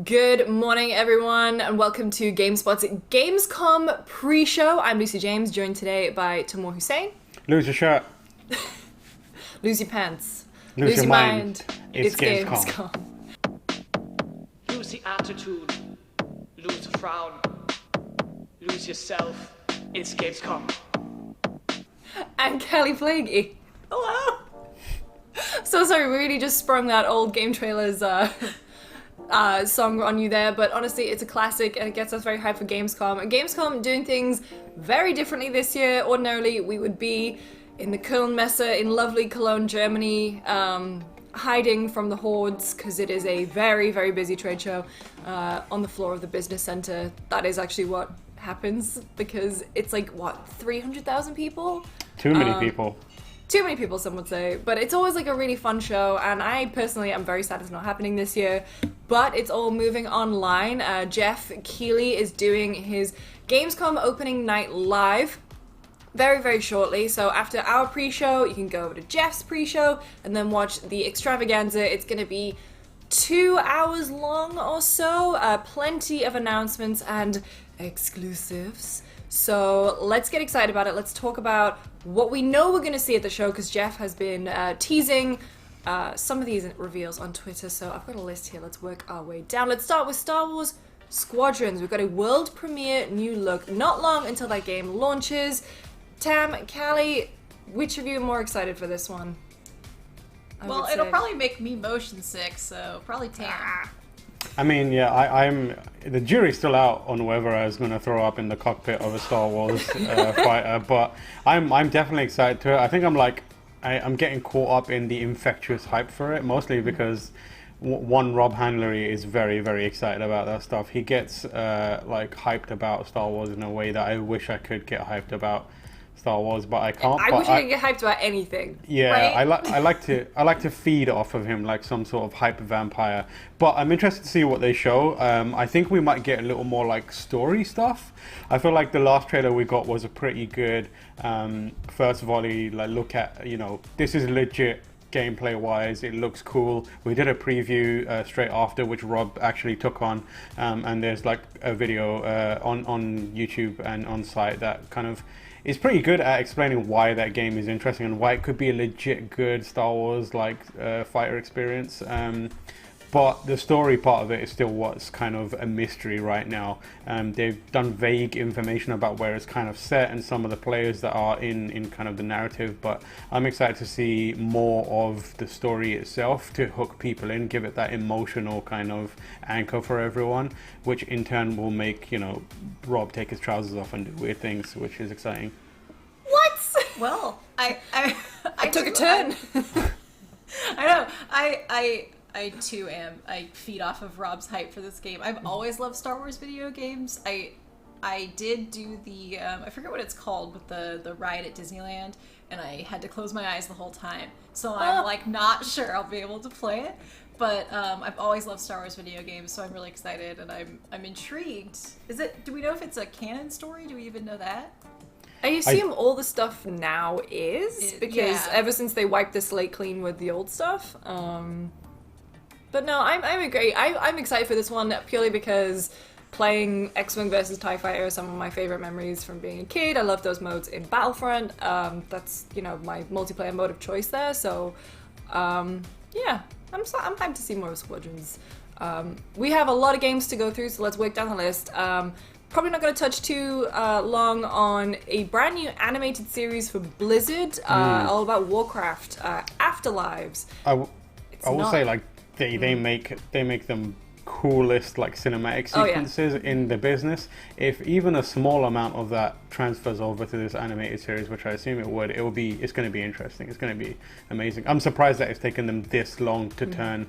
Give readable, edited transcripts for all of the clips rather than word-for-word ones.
Good morning, everyone, and welcome to GameSpot's Gamescom pre-show. I'm Lucy James, joined today by Timur Hussein. Lose your shirt. Lose your pants. Lose your mind. It's Gamescom. Lose the attitude. Lose the frown. Lose yourself. It's Gamescom. And Kelly Flagey. Hello. So sorry, we really just sprung that old game trailers song on you there, but honestly, it's a classic and it gets us very hyped for Gamescom. And Gamescom doing things very differently this year. Ordinarily, we would be in the Köln Messe in lovely Cologne, Germany, hiding from the hordes because it is a very, very busy trade show on the floor of the business center. That is actually what happens because it's like, what, 300,000 people? Too many people. Too many people, some would say, but it's always like a really fun show, and I personally am very sad it's not happening this year, but it's all moving online. Jeff Keighley is doing his Gamescom opening night live very, very shortly, so after our pre-show, you can go over to Jeff's pre-show and then watch the extravaganza. It's going to be 2 hours long or so, plenty of announcements and exclusives. So let's get excited about it. Let's talk about what we know we're going to see at the show, because Jeff has been teasing some of these reveals on Twitter. So I've got a list here. Let's work our way down. Let's start with Star Wars Squadrons. We've got a world premiere new look. Not long until that game launches. Tam, Callie, which of you are more excited for this one? Well, it'll probably make me motion sick, so probably Tam. I mean, yeah, I'm. The jury's still out on whether I was going to throw up in the cockpit of a Star Wars fighter, but I'm definitely excited to it. I think I'm getting caught up in the infectious hype for it, mostly because one Rob Handlery is very, very excited about that stuff. He gets like hyped about Star Wars in a way that I wish I could get hyped about Star Wars, but I can't. I wish I could get hyped about anything. Yeah, right? I like to feed off of him like some sort of hype vampire. But I'm interested to see what they show. I think we might get a little more like story stuff. I feel like the last trailer we got was a pretty good first volley. Like, look at, this is legit gameplay wise. It looks cool. We did a preview straight after, which Rob actually took on, and there's like a video on YouTube and on site that kind of is pretty good at explaining why that game is interesting and why it could be a legit good Star Wars like fighter experience. But the story part of it is still what's kind of a mystery right now. They've done vague information about where it's kind of set and some of the players that are in kind of the narrative, but I'm excited to see more of the story itself to hook people in, give it that emotional kind of anchor for everyone, which in turn will make, Rob take his trousers off and do weird things, which is exciting. What? Well, I took a turn. I know. I too am. I feed off of Rob's hype for this game. I've always loved Star Wars video games. I did do the I forget what it's called, but the ride at Disneyland, and I had to close my eyes the whole time. So I'm like not sure I'll be able to play it. But I've always loved Star Wars video games, so I'm really excited and I'm intrigued. Do we know if it's a canon story? Do we even know that? I assume all the stuff now is, because ever since they wiped the slate clean with the old stuff. But no, I'm agree. I'm excited for this one purely because playing X-Wing versus TIE Fighter are some of my favorite memories from being a kid. I love those modes in Battlefront. That's, my multiplayer mode of choice there. So, yeah, I'm hyped to see more of Squadrons. We have a lot of games to go through, so let's work down the list. Probably not going to touch too long on a brand new animated series for Blizzard, all about Warcraft, Afterlives. I will say, like, they make them coolest like cinematic sequences in the business. If even a small amount of that transfers over to this animated series, which I assume it would, it's going to be interesting. It's going to be amazing. I'm surprised that it's taken them this long to turn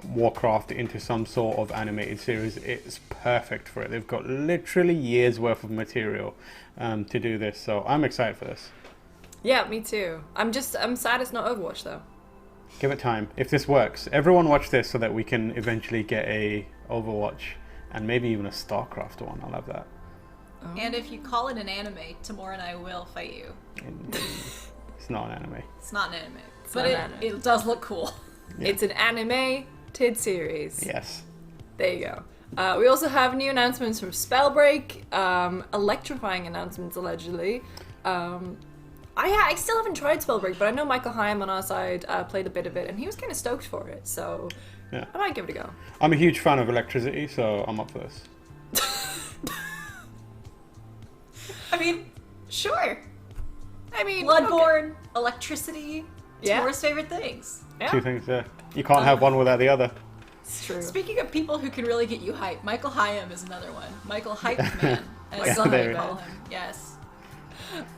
Warcraft into some sort of animated series. It's perfect for it. They've got literally years worth of material to do this, so I'm excited for this. Yeah, me too. I'm sad it's not Overwatch though. Give it time. If this works, everyone watch this so that we can eventually get a Overwatch and maybe even a StarCraft one. I love that. Oh. And if you call it an anime, Timur and I will fight you. It's not an anime. It's not an anime. But it does look cool. Yeah. It's an animated series. Yes. There you go. We also have new announcements from Spellbreak, electrifying announcements allegedly. I still haven't tried Spellbreak, but I know Michael Hyam on our side played a bit of it, and he was kind of stoked for it, so Yeah. I might give it a go. I'm a huge fan of electricity, so I'm up for this. I mean, sure. I mean, Bloodborne, electricity, two Yeah. of his favorite things. Yeah, Two things, yeah. You can't have one without the other. it's true. Speaking of people who can really get you hyped, Michael Hyam is another one. Michael Hype Man, as Yeah, some there we call go. him. Yes.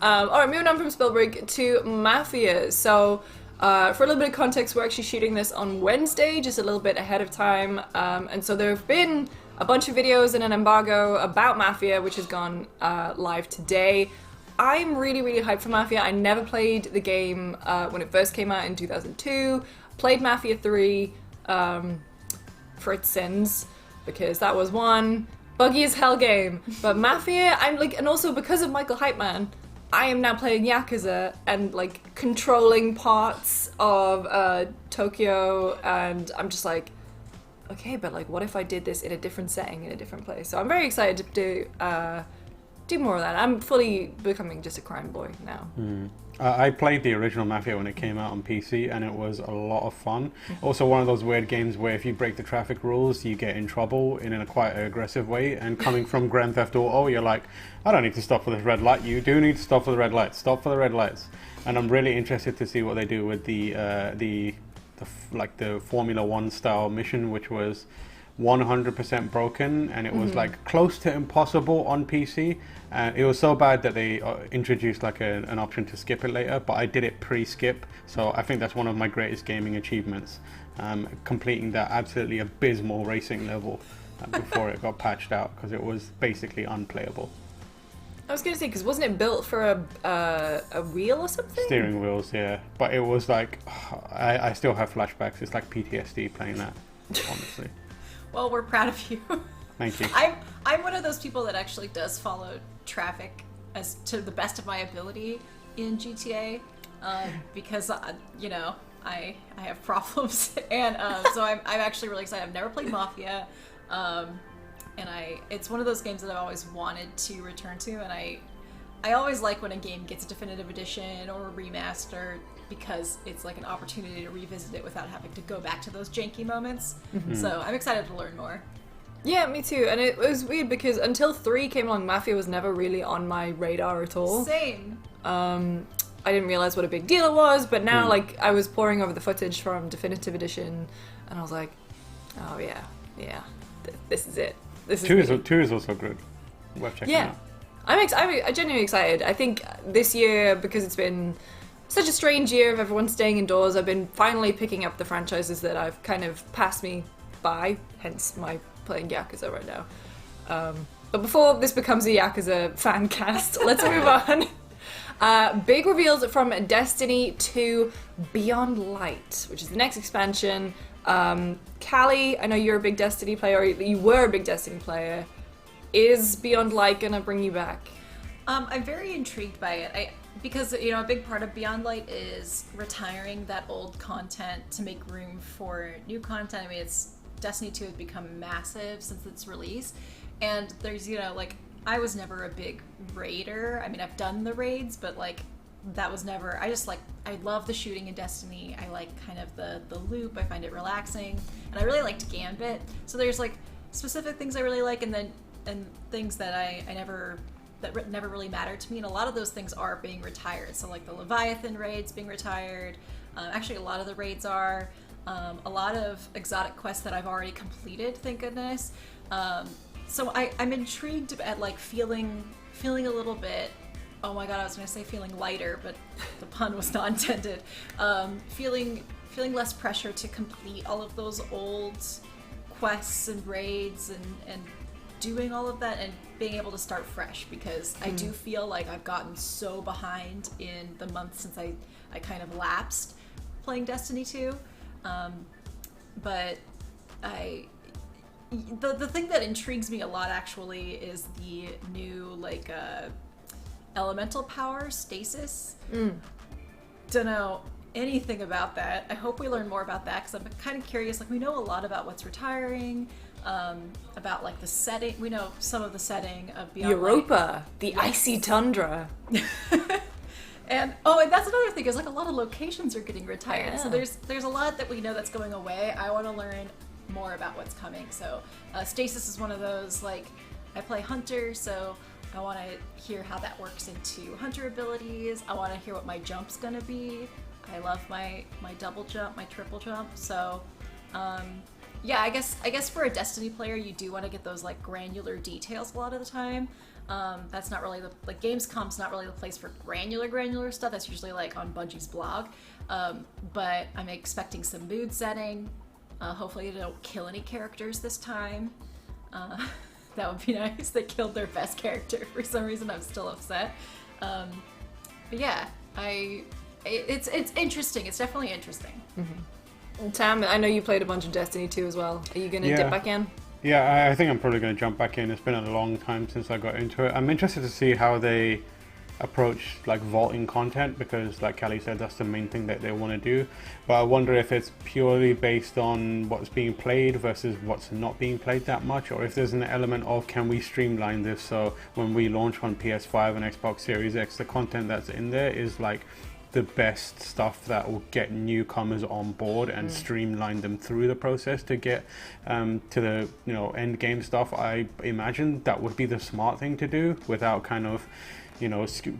Alright, moving on from Spellbreak to Mafia. So, for a little bit of context, we're actually shooting this on Wednesday, just a little bit ahead of time. And so there have been a bunch of videos and an embargo about Mafia, which has gone live today. I'm really, really hyped for Mafia. I never played the game when it first came out in 2002. Played Mafia 3 for its sins, because that was one buggy as hell game. But Mafia, I'm like, and also because of Michael Hype Man, I am now playing Yakuza and like controlling parts of Tokyo, and I'm just like, okay, but like, what if I did this in a different setting, in a different place? So I'm very excited to do more of that. I'm fully becoming just a crime boy now. I played the original Mafia when it came out on PC, and it was a lot of fun. Also, one of those weird games where if you break the traffic rules, you get in trouble in a quite aggressive way. And coming from Grand Theft Auto, you're like, I don't need to stop for this red light. You do need to stop for the red lights. Stop for the red lights. And I'm really interested to see what they do with the Formula One style mission, which was 100% broken, and it was like close to impossible on PC, and it was so bad that they introduced like an option to skip it later, but I did it pre-skip, so I think that's one of my greatest gaming achievements, completing that absolutely abysmal racing level before it got patched out, because it was basically unplayable. I was gonna say, because wasn't it built for a wheel or something? Steering wheels, yeah, but it was like, I still have flashbacks. It's like PTSD playing that, honestly. Well, we're proud of you. Thank you. I'm one of those people that actually does follow traffic as to the best of my ability in GTA, because you know, I have problems, and so I'm actually really excited. I've never played Mafia, and it's one of those games that I've always wanted to return to, and I always like when a game gets a definitive edition or a remaster, because it's like an opportunity to revisit it without having to go back to those janky moments. So I'm excited to learn more. Yeah, me too. And it was weird because until 3 came along, Mafia was never really on my radar at all. Same. I didn't realize what a big deal it was, but now like I was poring over the footage from Definitive Edition, and I was like, oh yeah, this is it. This is Two is also good. Worth checking out. I'm genuinely excited. I think this year, because it's been such a strange year of everyone staying indoors, I've been finally picking up the franchises that I've kind of passed me by, hence my playing Yakuza right now. But before this becomes a Yakuza fan cast, let's move on. Big reveals from Destiny 2 Beyond Light, which is the next expansion. Callie, I know you're a big Destiny player, or you were a big Destiny player. Is Beyond Light gonna bring you back? I'm very intrigued by it. Because, you know, a big part of Beyond Light is retiring that old content to make room for new content. I mean, Destiny 2 has become massive since its release, and there's, you know, like, I was never a big raider. I mean, I've done the raids, but like, that was never, I love the shooting in Destiny. I like kind of the loop. I find it relaxing, and I really liked Gambit. So there's like specific things I really like, and things that I never really mattered to me, and a lot of those things are being retired. So like the Leviathan raids being retired, actually a lot of the raids are, a lot of exotic quests that I've already completed, thank goodness. So I'm intrigued at like feeling a little bit, oh my god, I was gonna say feeling lighter, but the pun was not intended. Feeling less pressure to complete all of those old quests and raids and doing all of that and being able to start fresh, because I do feel like I've gotten so behind in the month since I kind of lapsed playing Destiny 2. But the thing that intrigues me a lot actually is the new like elemental power stasis. Don't know anything about that. I hope we learn more about that, because I'm kind of curious. Like, we know a lot about what's retiring. about like the setting. We know some of the setting of Beyond Europa, the icy tundra. And that's another thing, is like a lot of locations are getting retired. Yeah. So there's a lot that we know that's going away. I want to learn more about what's coming. So Stasis is one of those, like, I play Hunter, so I want to hear how that works into Hunter abilities. I want to hear what my jump's gonna be. I love my double jump, my triple jump. So yeah, I guess for a Destiny player, you do want to get those like granular details a lot of the time. That's not really like Gamescom's not really the place for granular stuff. That's usually like on Bungie's blog. But I'm expecting some mood setting. Hopefully they don't kill any characters this time. That would be nice. They killed their best character for some reason. I'm still upset. But yeah, it's interesting. It's definitely interesting. Mm-hmm. Tam, I know you played a bunch of Destiny 2 as well. Are you gonna dip back in? Yeah, I think I'm probably going to jump back in. It's been a long time since I got into it. I'm interested to see how they approach like vaulting content, because like Kelly said, that's the main thing that they want to do. But I wonder if it's purely based on what's being played versus what's not being played that much, or if there's an element of, can we streamline this so when we launch on PS5 and Xbox Series X, the content that's in there is like the best stuff that will get newcomers on board and streamline them through the process to get to the end game stuff. I imagine that would be the smart thing to do, without kind of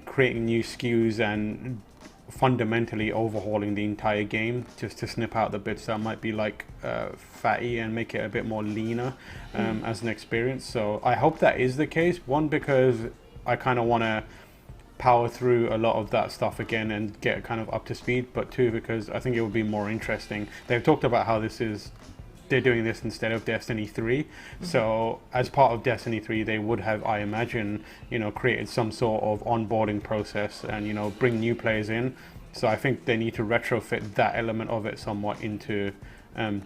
creating new SKUs and fundamentally overhauling the entire game, just to snip out the bits that might be like fatty and make it a bit more leaner as an experience. So I hope that is the case, one, because I kind of want to power through a lot of that stuff again and get kind of up to speed, but two, because I think it would be more interesting. They've talked about how they're doing this instead of Destiny 3. So as part of Destiny 3, they would have, I imagine, created some sort of onboarding process and, bring new players in. So I think they need to retrofit that element of it somewhat into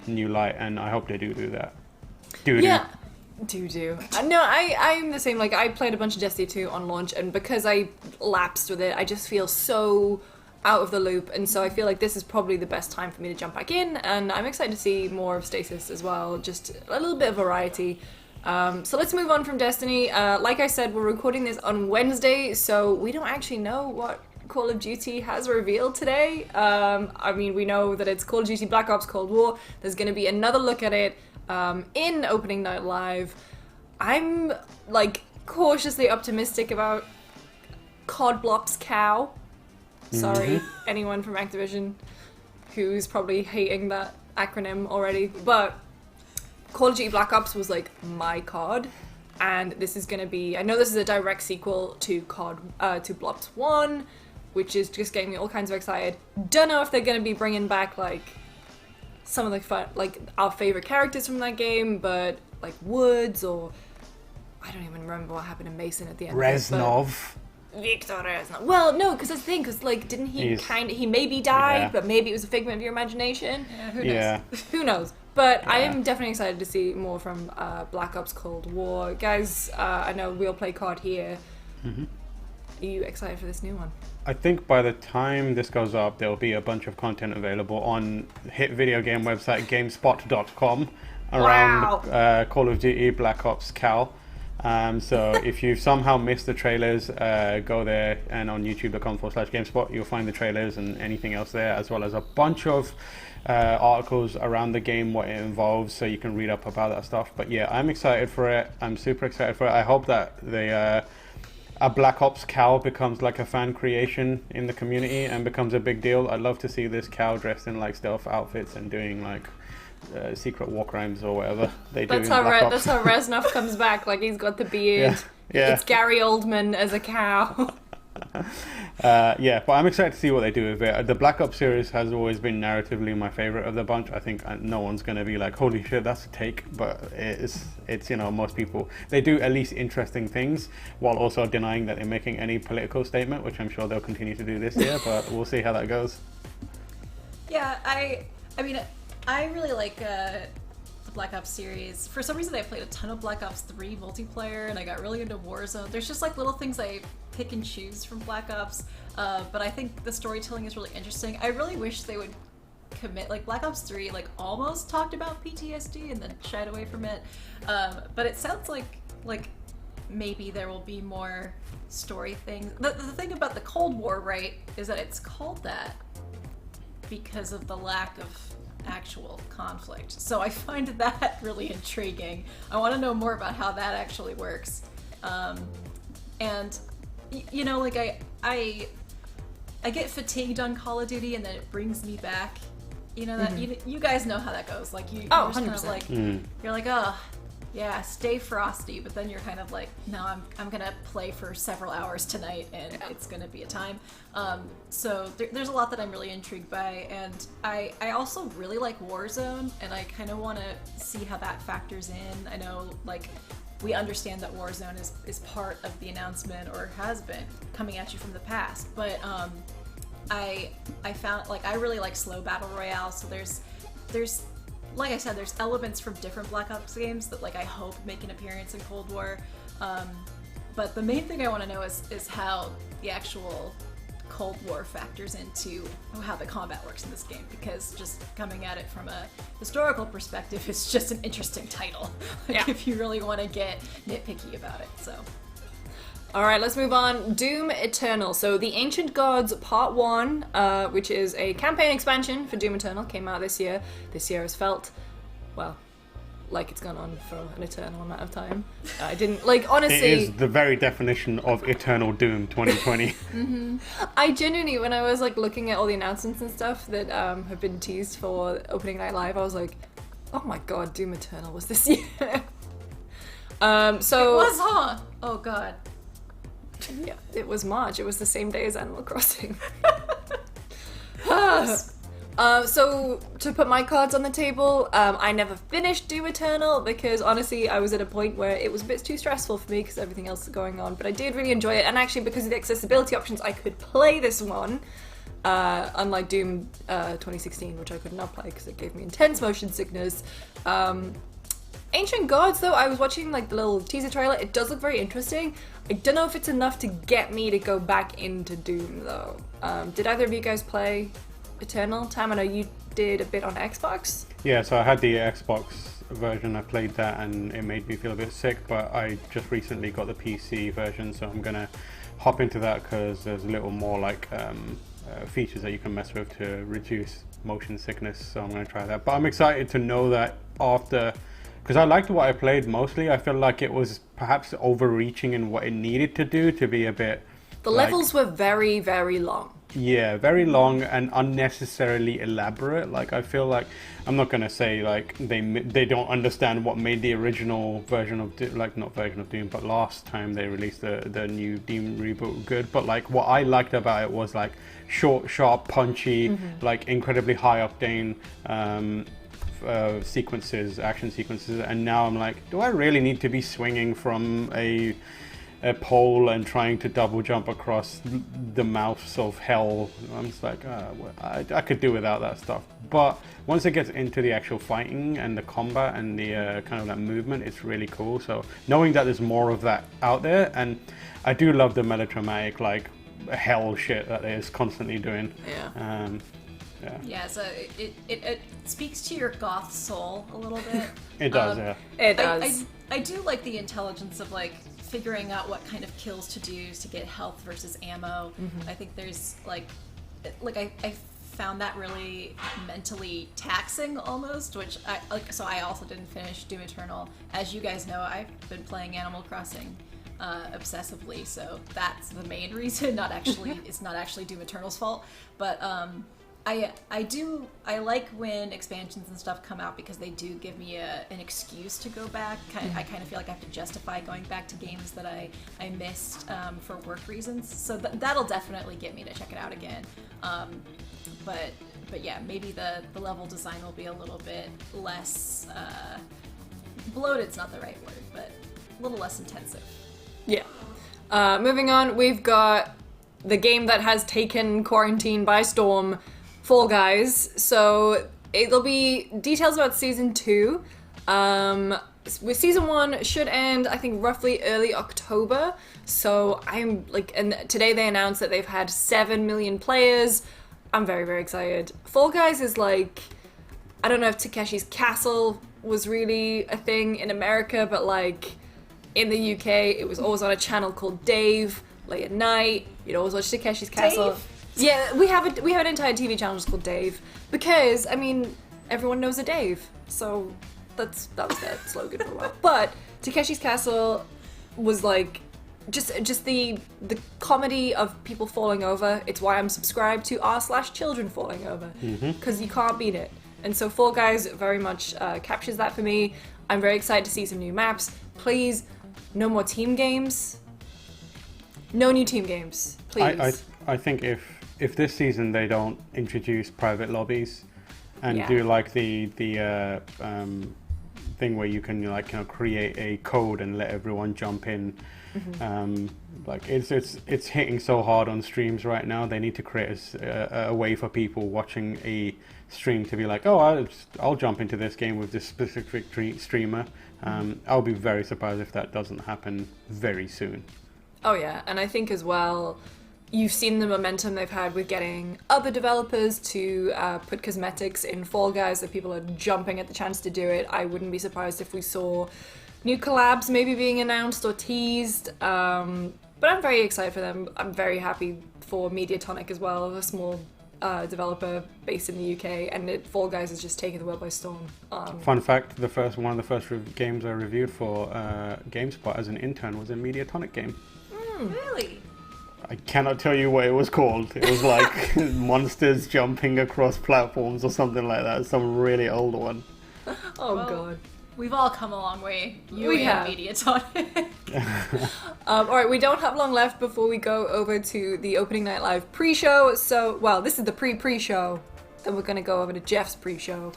New Light, and I hope they do that. Yeah. No, I'm the same. Like, I played a bunch of Destiny 2 on launch, and because I lapsed with it, I just feel so out of the loop, and so I feel like this is probably the best time for me to jump back in, and I'm excited to see more of Stasis as well, just a little bit of variety. So let's move on from Destiny. Like I said, we're recording this on Wednesday, so we don't actually know what Call of Duty has revealed today. I mean, we know that it's Call of Duty Black Ops Cold War. There's going to be another look at it in Opening Night Live. I'm like cautiously optimistic about COD Blops Cow. Sorry, anyone from Activision who's probably hating that acronym already, but Call of Duty Black Ops was like my COD, and this is gonna be, I know this is a direct sequel to COD, to Blops 1, which is just getting me all kinds of excited. Don't know if they're gonna be bringing back like some of the fun, like our favorite characters from that game, but like Woods, or I don't even remember what happened to Mason at the end. Reznov. Victor Reznov. Well, no, because that's the thing, because like, didn't he he maybe died, but maybe it was a figment of your imagination. Yeah, who knows? Who knows? But I am definitely excited to see more from Black Ops Cold War. Guys, I know we'll play COD here. Are you excited for this new one? I think by the time this goes up, there'll be a bunch of content available on hit video game website GameSpot.com around Call of Duty Black Ops Cal. So if you've somehow missed the trailers, go there, and on youtube.com/GameSpot, you'll find the trailers and anything else there, as well as a bunch of articles around the game, what it involves, so you can read up about that stuff. But yeah, I'm excited for it. I'm super excited for it. I hope that a Black Ops cow becomes like a fan creation in the community and becomes a big deal. I'd love to see this cow dressed in like stealth outfits and doing like secret war crimes or whatever they do. That's how Reznov comes back. Like, he's got the beard. Yeah. It's Gary Oldman as a cow. But I'm excited to see what they do with it. The Black Ops series has always been narratively my favorite of the bunch. I think no one's going to be like, holy shit, that's a take, but it's most people, they do at least interesting things while also denying that they're making any political statement, which I'm sure they'll continue to do this year, but we'll see how that goes. Yeah, I mean, I really like the Black Ops series. For some reason, I played a ton of Black Ops 3 multiplayer, and I got really into Warzone. There's just like little things I pick and choose from Black Ops, but I think the storytelling is really interesting. I really wish they would commit. Like Black Ops 3 like almost talked about PTSD and then shied away from it. But it sounds like maybe there will be more story things. The thing about the Cold War, right, is that it's called that because of the lack of actual conflict. So I find that really intriguing. I want to know more about how that actually works. And you know, like I get fatigued on Call of Duty, and then it brings me back. You know that you guys know how that goes. Like you're just kind of like you're like, oh yeah, stay frosty, but then you're kind of like, no, I'm gonna play for several hours tonight, and it's gonna be a time. So there's a lot that I'm really intrigued by, and I also really like Warzone, and I kind of want to see how that factors in. I know, like, we understand that Warzone is part of the announcement, or has been coming at you from the past, but I found, like, I really like slow battle royale, so there's like I said, there's elements from different Black Ops games that, like, I hope make an appearance in Cold War. But the main thing I want to know is how the actual Cold War factors into how the combat works in this game, because just coming at it from a historical perspective is just an interesting title. Like, if you really want to get nitpicky about it, so. Alright, let's move on. Doom Eternal. So The Ancient Gods Part 1, which is a campaign expansion for Doom Eternal, came out this year. This year has felt, well, like it's gone on for an eternal amount of time. I didn't, like, honestly... It is the very definition of Eternal Doom 2020. I genuinely, when I was, like, looking at all the announcements and stuff that have been teased for Opening Night Live, I was like, oh my god, Doom Eternal was this year. So... It was, huh? Oh god. Yeah, it was March. It was the same day as Animal Crossing. So, to put my cards on the table, I never finished Doom Eternal because, honestly, I was at a point where it was a bit too stressful for me because everything else is going on. But I did really enjoy it, and actually, because of the accessibility options, I could play this one. Unlike Doom 2016, which I could not play because it gave me intense motion sickness. Ancient Gods, though, I was watching, like, the little teaser trailer. It does look very interesting. I don't know if it's enough to get me to go back into Doom, though. Did either of you guys play Eternal? Tam, I know you did a bit on Xbox. Yeah, so I had the Xbox version. I played that, and it made me feel a bit sick, but I just recently got the PC version, so I'm going to hop into that because there's a little more, like, features that you can mess with to reduce motion sickness, so I'm going to try that. But I'm excited to know that after... Because I liked what I played mostly. I feel like it was perhaps overreaching in what it needed to do to be a bit... The levels were very, very long. Yeah, very long and unnecessarily elaborate. Like, I feel like... I'm not going to say, like, they don't understand what made the original version of... Like, not version of Doom, but last time they released the new Doom reboot good. But, like, what I liked about it was, like, short, sharp, punchy, like, incredibly high-octane... action sequences, and now I'm like, do I really need to be swinging from a pole and trying to double jump across the mouths of hell? I'm just like, I could do without that stuff. But once it gets into the actual fighting and the combat and the kind of that movement, it's really cool. So knowing that there's more of that out there, and I do love the melodramatic, like, hell shit that it is constantly doing. Yeah, so it speaks to your goth soul a little bit. It does, yeah. It does. I do like the intelligence of, like, figuring out what kind of kills to do to get health versus ammo. I think there's, like I found that really mentally taxing almost, which so I also didn't finish Doom Eternal. As you guys know, I've been playing Animal Crossing obsessively, so that's the main reason. It's not actually Doom Eternal's fault, but I like when expansions and stuff come out because they do give me an excuse to go back. I kind of feel like I have to justify going back to games that I missed for work reasons. So that'll definitely get me to check it out again. But yeah, maybe the level design will be a little bit less bloated's not the right word, but a little less intensive. Yeah. Moving on, we've got the game that has taken quarantine by storm, Fall Guys. So it'll be details about season 2. With season 1 should end, I think, roughly early October. So I'm like, and today they announced that they've had 7 million players. I'm very, very excited. Fall Guys is like, I don't know if Takeshi's Castle was really a thing in America, but like in the UK, it was always on a channel called Dave, late at night. You'd always watch Takeshi's Castle. Dave? Yeah, we have an entire TV channel just called Dave because, I mean, everyone knows a Dave, so that was their slogan for a while. But Takeshi's Castle was like just the comedy of people falling over. It's why I'm subscribed to r/children falling over, because you can't beat it. And so Fall Guys very much captures that for me. I'm very excited to see some new maps. Please, no more team games. No new team games, please. I think if this season they don't introduce private lobbies and do like the thing where you can like create a code and let everyone jump in. Like it's hitting so hard on streams right now. They need to create a way for people watching a stream to be like, oh, I'll jump into this game with this specific streamer. I'll be very surprised if that doesn't happen very soon. Oh yeah, and I think as well, you've seen the momentum they've had with getting other developers to put cosmetics in Fall Guys, that people are jumping at the chance to do it. I wouldn't be surprised if we saw new collabs maybe being announced or teased, but I'm very excited for them. I'm very happy for Mediatonic as well, a small developer based in the UK, and Fall Guys is just taking the world by storm. Fun fact, one of the first games I reviewed for GameSpot as an intern was a Mediatonic game. Really? I cannot tell you what it was called. It was like monsters jumping across platforms or something like that. Some really old one. Oh Well, god. We've all come a long way. You We and have. Mediatonic. Alright, we don't have long left before we go over to the opening night live pre-show. So, well, this is the pre-show. Then we're going to go over to Jeff's pre-show.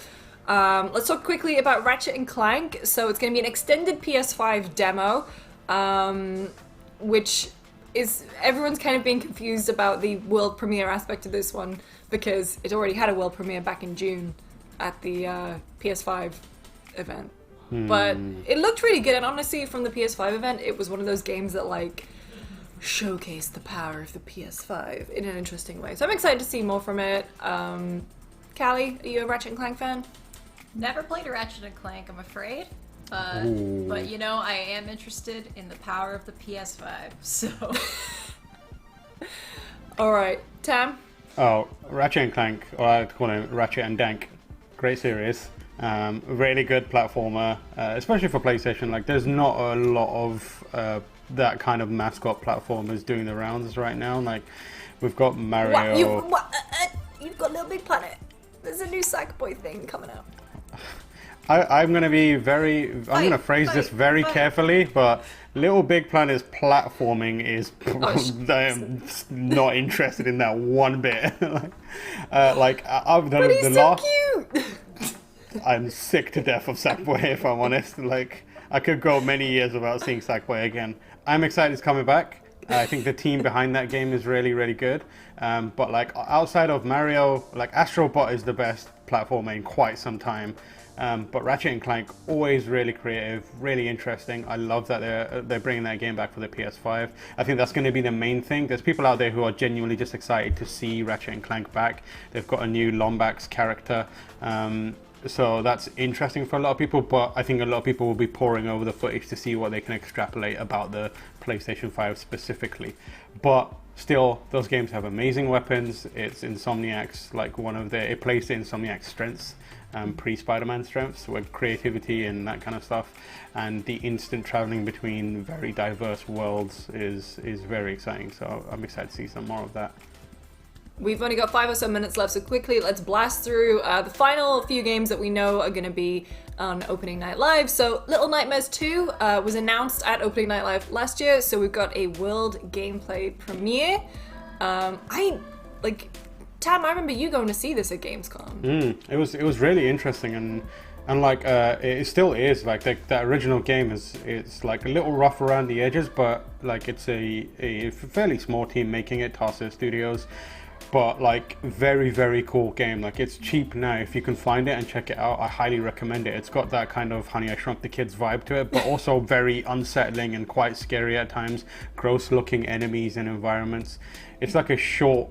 Let's talk quickly about Ratchet and Clank. So it's going to be an extended PS5 demo, which is, everyone's kind of being confused about the world premiere aspect of this one, because it already had a world premiere back in June at the PS5 event. But it looked really good, and honestly, from the PS5 event, it was one of those games that like showcased the power of the PS5 in an interesting way. So I'm excited to see more from it. Callie, are you a Ratchet and Clank fan? Never played a Ratchet and Clank, I'm afraid. Ooh. But you know, I am interested in the power of the PS5. So Alright, Tam? Oh, Ratchet and Clank, or I call it Ratchet and Dank. Great series. Really good platformer, especially for PlayStation. Like, there's not a lot of that kind of mascot platformers doing the rounds right now. Like, we've got Mario. You've got Little Big Planet. There's a new Sackboy thing coming out. I'm going to be I'm going to phrase this very carefully, but Little Big Planet's platforming is... I am not interested in that one bit. I've done But he's the so last... cute! I'm sick to death of Sackboy, if I'm honest. Like, I could go many years without seeing Sackboy again. I'm excited he's coming back. I think the team behind that game is really, really good. But like, outside of Mario, like Astro Bot is the best platformer in quite some time. But Ratchet and Clank, always really creative, really interesting. I love that they're bringing that game back for the PS5. I think that's going to be the main thing. There's people out there who are genuinely just excited to see Ratchet and Clank back. They've got a new Lombax character. So that's interesting for a lot of people, but I think a lot of people will be poring over the footage to see what they can extrapolate about the PlayStation 5 specifically. But still, those games have amazing weapons. It's Insomniac's, like, it plays to Insomniac's strengths, pre-Spider-Man strengths, with creativity and that kind of stuff. And the instant traveling between very diverse worlds is very exciting. So I'm excited to see some more of that. We've only got 5 or so minutes left, so quickly let's blast through the final few games that we know are going to be on Opening Night Live. So Little Nightmares 2 was announced at Opening Night Live last year, so we've got a world gameplay premiere. Tam, I remember you going to see this at Gamescom. It was really interesting, and like it still is. Like that original game it's like a little rough around the edges, but like it's a fairly small team making it, Tarsier Studios. But like very, very cool game. Like, it's cheap now. If you can find it and check it out, I highly recommend it. It's got that kind of Honey I Shrunk the Kids vibe to it, but also very unsettling and quite scary at times. Gross looking enemies and environments. It's like a short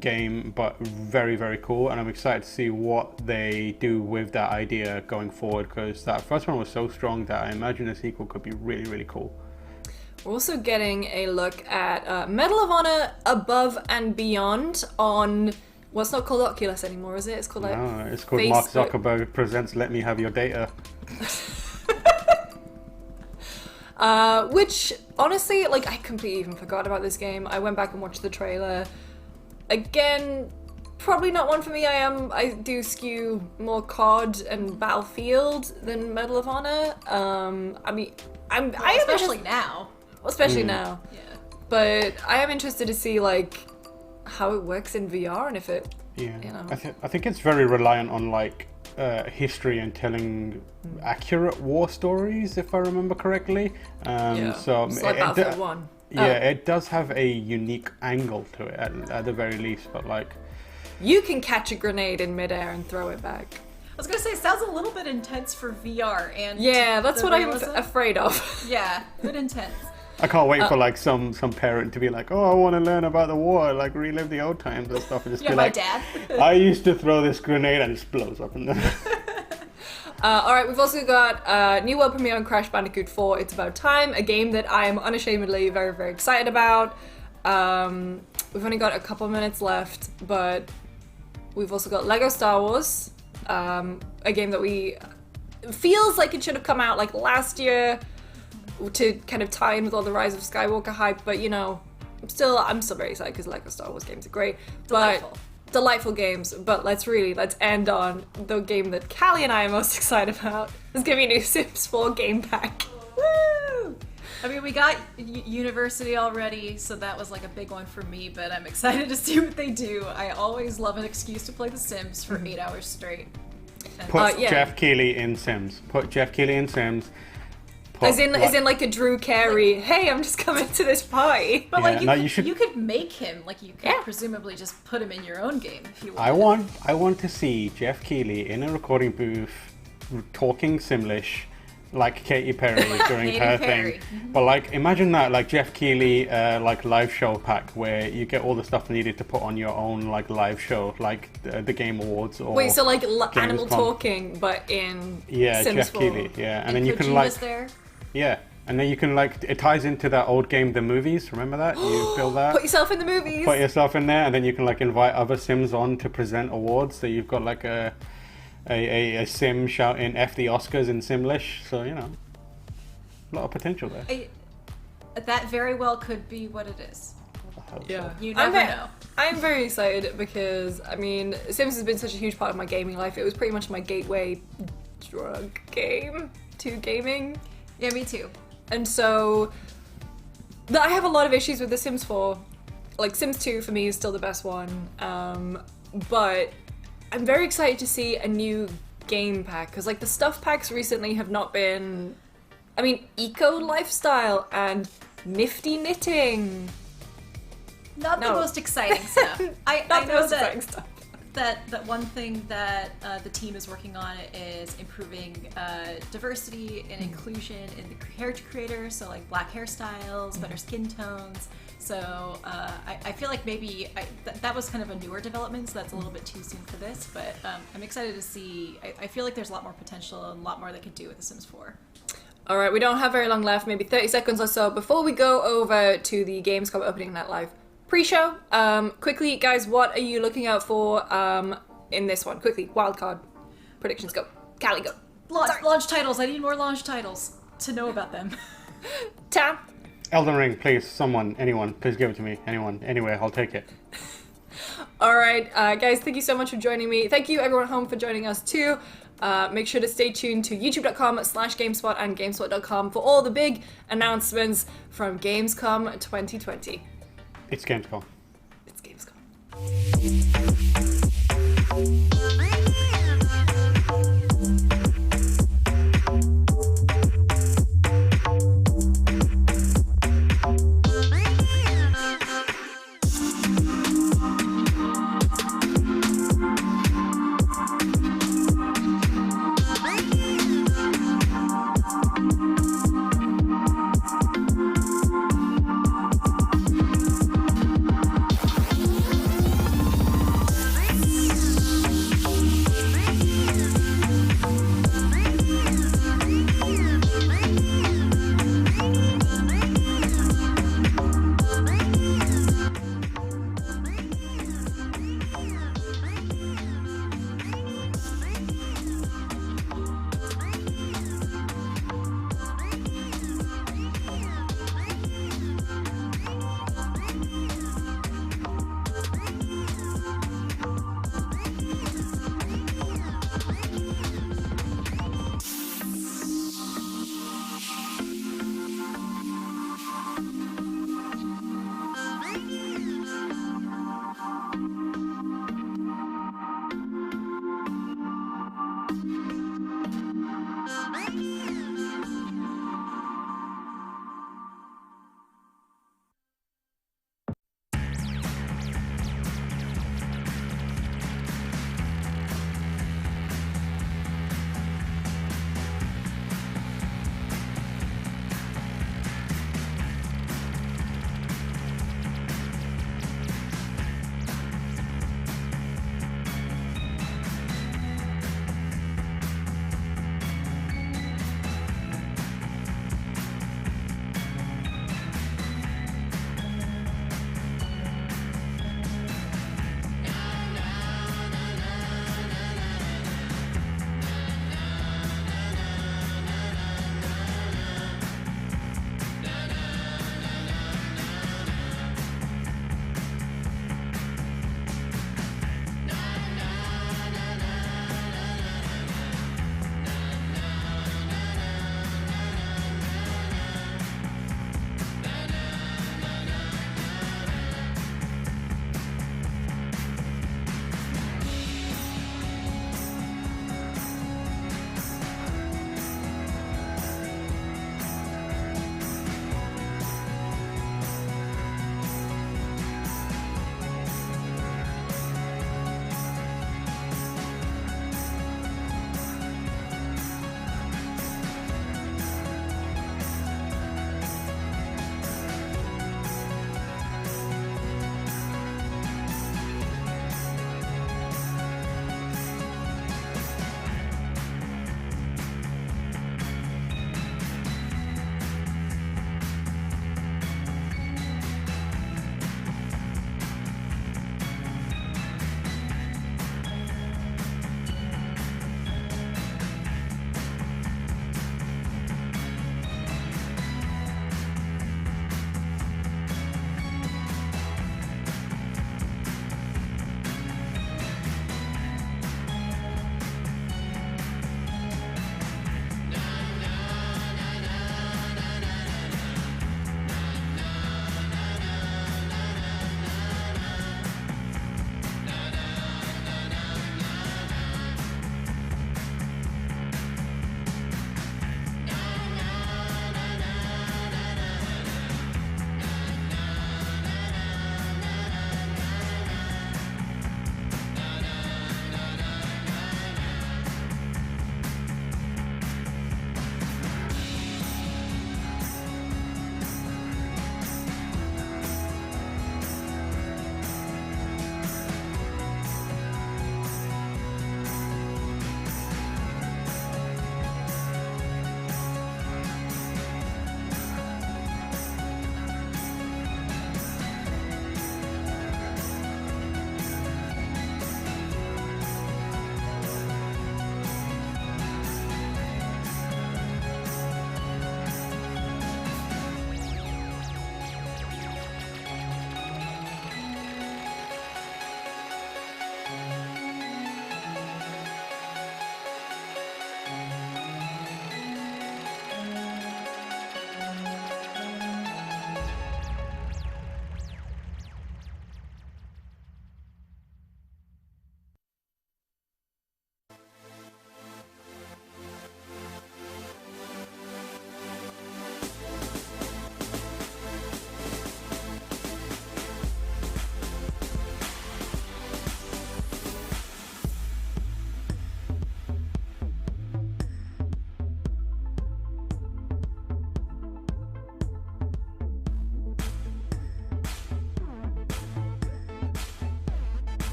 game, but very, very cool. And I'm excited to see what they do with that idea going forward, because that first one was so strong that I imagine a sequel could be really, really cool. We're also getting a look at Medal of Honor Above and Beyond on what's not called Oculus anymore, is it? It's called like No, it's called Facebook. Mark Zuckerberg presents Let Me Have Your Data. Which honestly, like, I completely even forgot about this game. I went back and watched the trailer. Again, probably not one for me. I do skew more COD and Battlefield than Medal of Honor. I mean, especially now. especially now. Yeah. But I am interested to see like how it works in VR and if it, Yeah, you know. I think it's very reliant on like history and telling accurate war stories, if I remember correctly. So it's like Battlefield 1. Yeah, it does have a unique angle to it at the very least, but like You can catch a grenade in midair and throw it back. I was gonna say, it sounds a little bit intense for VR, and Yeah, that's the what I'm realism. afraid of. Yeah, a bit intense. I can't wait for like some parent to be like, oh, I want to learn about the war, like relive the old times and stuff, and just Yeah, be my like, dad. I used to throw this grenade and it just blows up in there. Alright, we've also got new world premiere on Crash Bandicoot 4, It's About Time, a game that I am unashamedly very, very excited about. We've only got a couple minutes left, but we've also got Lego Star Wars, a game that feels like it should have come out like last year to kind of tie in with all the Rise of Skywalker hype, but you know, I'm still very excited because Lego Star Wars games are great. Delightful. Delightful games, but let's end on the game that Callie and I are most excited about. It's gonna be a new Sims 4 game pack. Woo! I mean, we got University already, so that was like a big one for me, but I'm excited to see what they do. I always love an excuse to play The Sims for 8 hours straight. And Put yeah. Jeff Keighley in Sims. Put Jeff Keighley in Sims. As in like a Drew Carey, hey, I'm just coming to this party. But Yeah, like no, you you could make him, like you could Yeah. presumably just put him in your own game if you I want. want to see Jeff Keighley in a recording booth talking Simlish like Katy Perry during Katy her Perry. thing. But like imagine that, like Jeff Keighley like live show pack where you get all the stuff needed to put on your own like live show, like the Game Awards or Wait, so like Animal Gamescom. Talking, but in Yeah, Sims Jeff 4. Keighley, yeah. And then you can Kojima's like there. yeah. And then you can like, it ties into that old game, The Movies. Remember that? You build that. Put yourself in the movies. Put yourself in there, and then you can like invite other Sims on to present awards. So you've got like a Sim shouting "F the Oscars" in Simlish. So you know, a lot of potential there. That very well could be what it is. I hope Yeah, You never know. I'm very excited because I mean, Sims has been such a huge part of my gaming life. It was pretty much my gateway drug game to gaming, Yeah, me too. and so I have a lot of issues with The Sims 4. Like Sims 2 for me is still the best one, but I'm very excited to see a new game pack because like the stuff packs recently have not been. I mean, eco lifestyle and nifty knitting. Not No. the most exciting stuff. I Not the know most that, exciting stuff. that one thing that the team is working on is improving diversity and inclusion in the character creators, so like black hairstyles, better skin tones. So I feel like maybe that was kind of a newer development, so that's a little bit too soon for this, but I'm excited to see. I feel like there's a lot more potential and a lot more they could do with The Sims 4. All right, we don't have very long left, maybe 30 seconds or so before we go over to the Gamescom opening night live pre-show. Quickly, guys, what are you looking out for in this one? Quickly, wildcard predictions, go. Callie, go. Launch titles. I need more launch titles to know about them. Tam. Elden Ring, please, someone, anyone, please give it to me. Anyone, anywhere, I'll take it. All right, guys, thank you so much for joining me. Thank you, everyone at home, for joining us too. Make sure to stay tuned to youtube.com/GameSpot and GameSpot.com for all the big announcements from Gamescom 2020. It's Gamescom. It's Gamescom.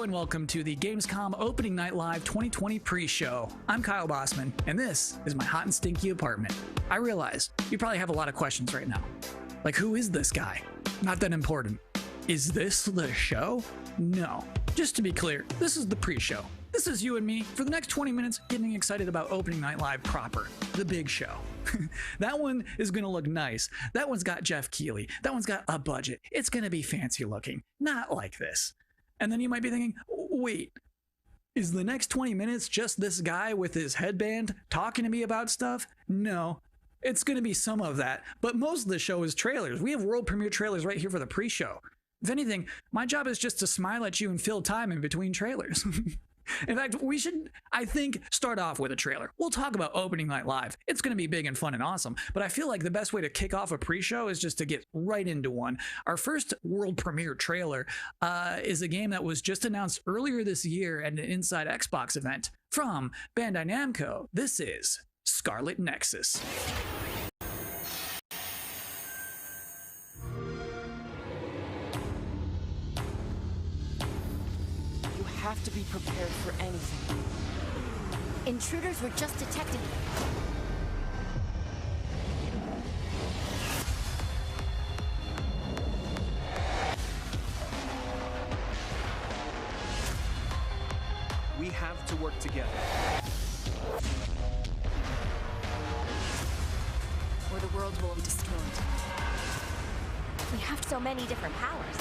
Hello and welcome to the Gamescom Opening Night Live 2020 pre-show. I'm Kyle Bossman, and this is my hot and stinky apartment. I realize you probably have a lot of questions right now. Like, who is this guy? Not that important. Is this the show? No. Just to be clear, this is the pre-show. This is you and me for the next 20 minutes getting excited about Opening Night Live proper, the big show. That one is going to look nice. That one's got Jeff Keighley. That one's got a budget. It's going to be fancy looking. Not like this. And then you might be thinking, wait, is the next 20 minutes just this guy with his headband talking to me about stuff? No. It's going to be some of that, but most of the show is trailers. We have world premiere trailers right here for the pre-show. If anything, my job is just to smile at you and fill time in between trailers. In fact, we should, I think, start off with a trailer. We'll talk about Opening Night Live. It's going to be big and fun and awesome, but I feel like the best way to kick off a pre-show is just to get right into one. Our first world premiere trailer is a game that was just announced earlier this year at an Inside Xbox event from Bandai Namco. This is Scarlet Nexus. You have to be prepared for anything. Intruders were just detected. We have to work together. Or the world will be destroyed. We have so many different powers.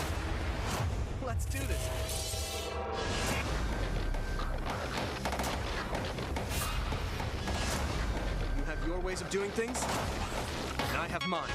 Let's do this. You have your ways of doing things, and I have mine.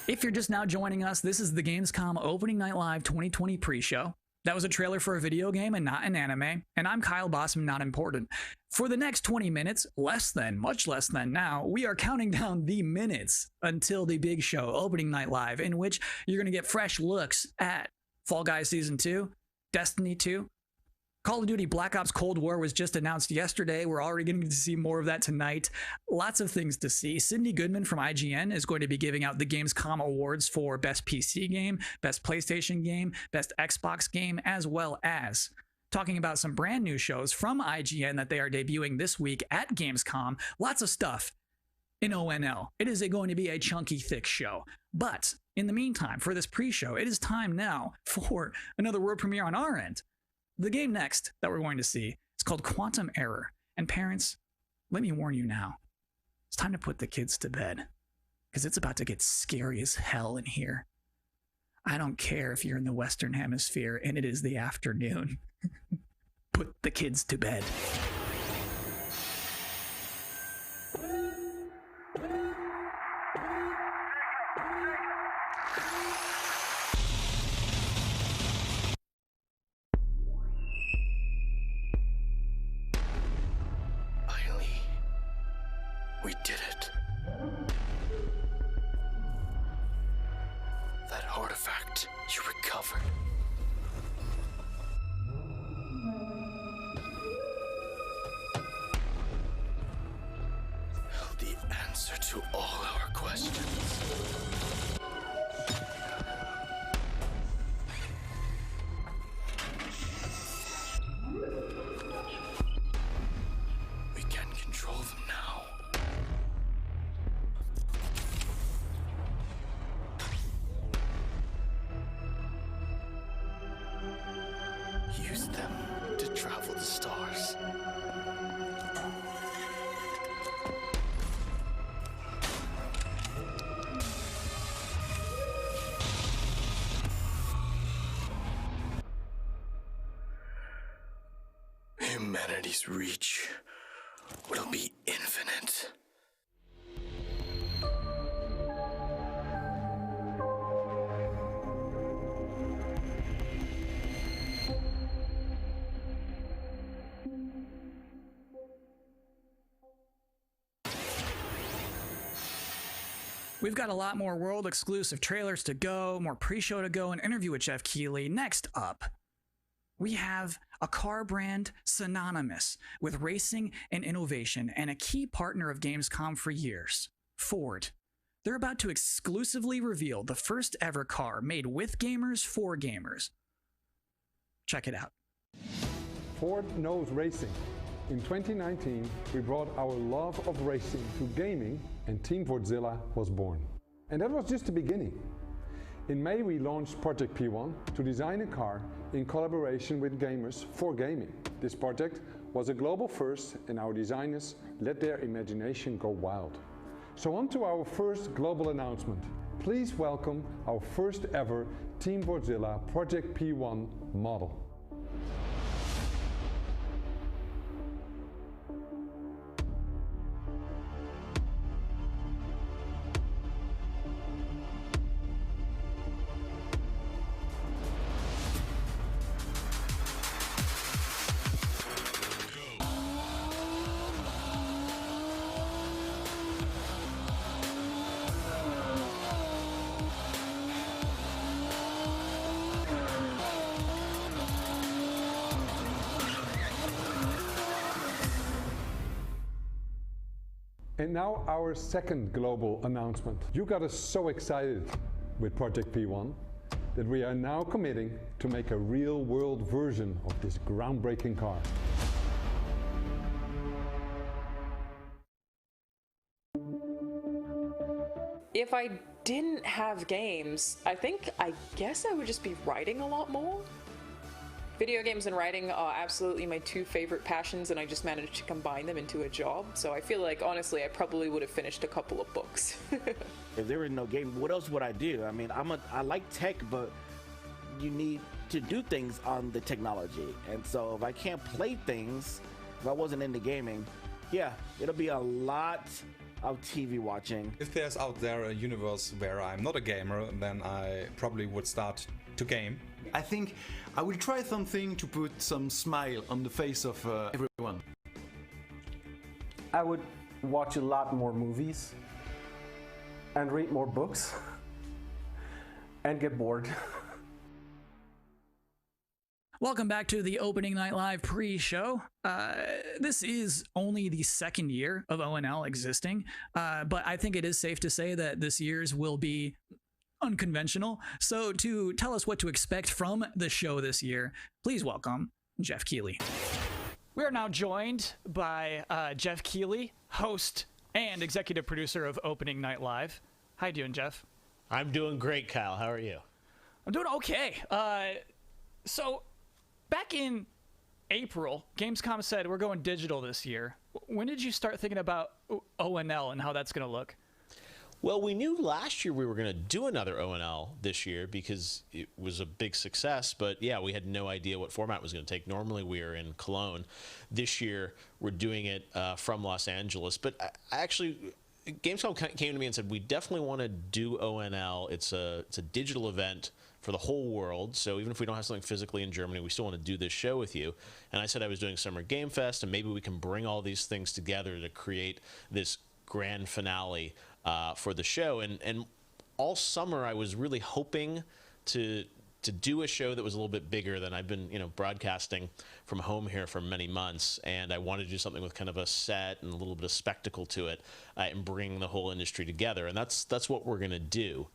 If you're just now joining us, this is the Gamescom Opening Night Live 2020 pre-show. That was a trailer for a video game and not an anime, and I'm Kyle Bossman, not important. For the next 20 minutes, much less than now, we are counting down the minutes until the big show, Opening Night Live, in which you're going to get fresh looks at Fall Guys Season 2, Destiny 2, Call of Duty Black Ops Cold War was just announced yesterday. We're already getting to see more of that tonight. Lots of things to see. Cindy Goodman from IGN is going to be giving out the Gamescom awards for Best PC Game, Best PlayStation Game, Best Xbox Game, as well as talking about some brand new shows from IGN that they are debuting this week at Gamescom. Lots of stuff in ONL. It is going to be a chunky, thick show. But in the meantime, for this pre-show, it is time now for another world premiere on our end. The game next that we're going to see is called Quantum Error. And parents, let me warn you now. It's time to put the kids to bed, because it's about to get scary as hell in here. I don't care if you're in the Western Hemisphere and it is the afternoon. Put the kids to bed. We did it. That artifact you recovered. Held the answer to all our questions. We can control them now. Use them to travel the stars. Humanity's reach will be infinite. We've got a lot more world-exclusive trailers to go, more pre-show to go, an interview with Geoff Keighley. Next up, we have a car brand synonymous with racing and innovation and a key partner of Gamescom for years, Ford. They're about to exclusively reveal the first ever car made with gamers for gamers. Check it out. Ford knows racing. In 2019, we brought our love of racing to gaming, and Team Fordzilla was born. And that was just the beginning. In May, we launched Project P1 to design a car in collaboration with gamers for gaming. This project was a global first, and our designers let their imagination go wild. So on to our first global announcement. Please welcome our first ever Team Fordzilla Project P1 model. And now our second global announcement. You got us so excited with Project P1 that we are now committing to make a real-world version of this groundbreaking car. If I didn't have games, I guess I would just be writing a lot more. Video games and writing are absolutely my two favorite passions, and I just managed to combine them into a job. So I feel like, honestly, I probably would have finished a couple of books. If there was no game, what else would I do? I mean, I like tech, but you need to do things on the technology. And so if I can't play things, if I wasn't into gaming, yeah, it'll be a lot of TV watching. If there's out there a universe where I'm not a gamer, then I probably would start to game. I think I will try something to put some smile on the face of everyone. I would watch a lot more movies and read more books and get bored. Welcome back to the Opening Night Live pre-show. This is only the second year of ONL existing, but I think it is safe to say that this year's will be unconventional. So to tell us what to expect from the show this year, please welcome Geoff Keighley. We are now joined by Jeff Keely, host and executive producer of Opening Night Live. How you doing, Jeff? I'm doing great, Kyle. How are you? I'm doing okay. So back in April, Gamescom said we're going digital this year. When did you start thinking about ONL and how that's going to look? Well, we knew last year we were going to do another ONL this year because it was a big success, but yeah, we had no idea what format it was going to take. Normally we are in Cologne. This year we're doing it from Los Angeles, but I actually, Gamescom came to me and said, we definitely want to do ONL. It's a digital event for the whole world, so even if we don't have something physically in Germany, we still want to do this show with you. And I said I was doing Summer Game Fest, and maybe we can bring all these things together to create this grand finale for the show. And all summer I was really hoping to do a show that was a little bit bigger than I've been, broadcasting from home here for many months. And I wanted to do something with kind of a set and a little bit of spectacle to it, and bring the whole industry together. And that's what we're going to do.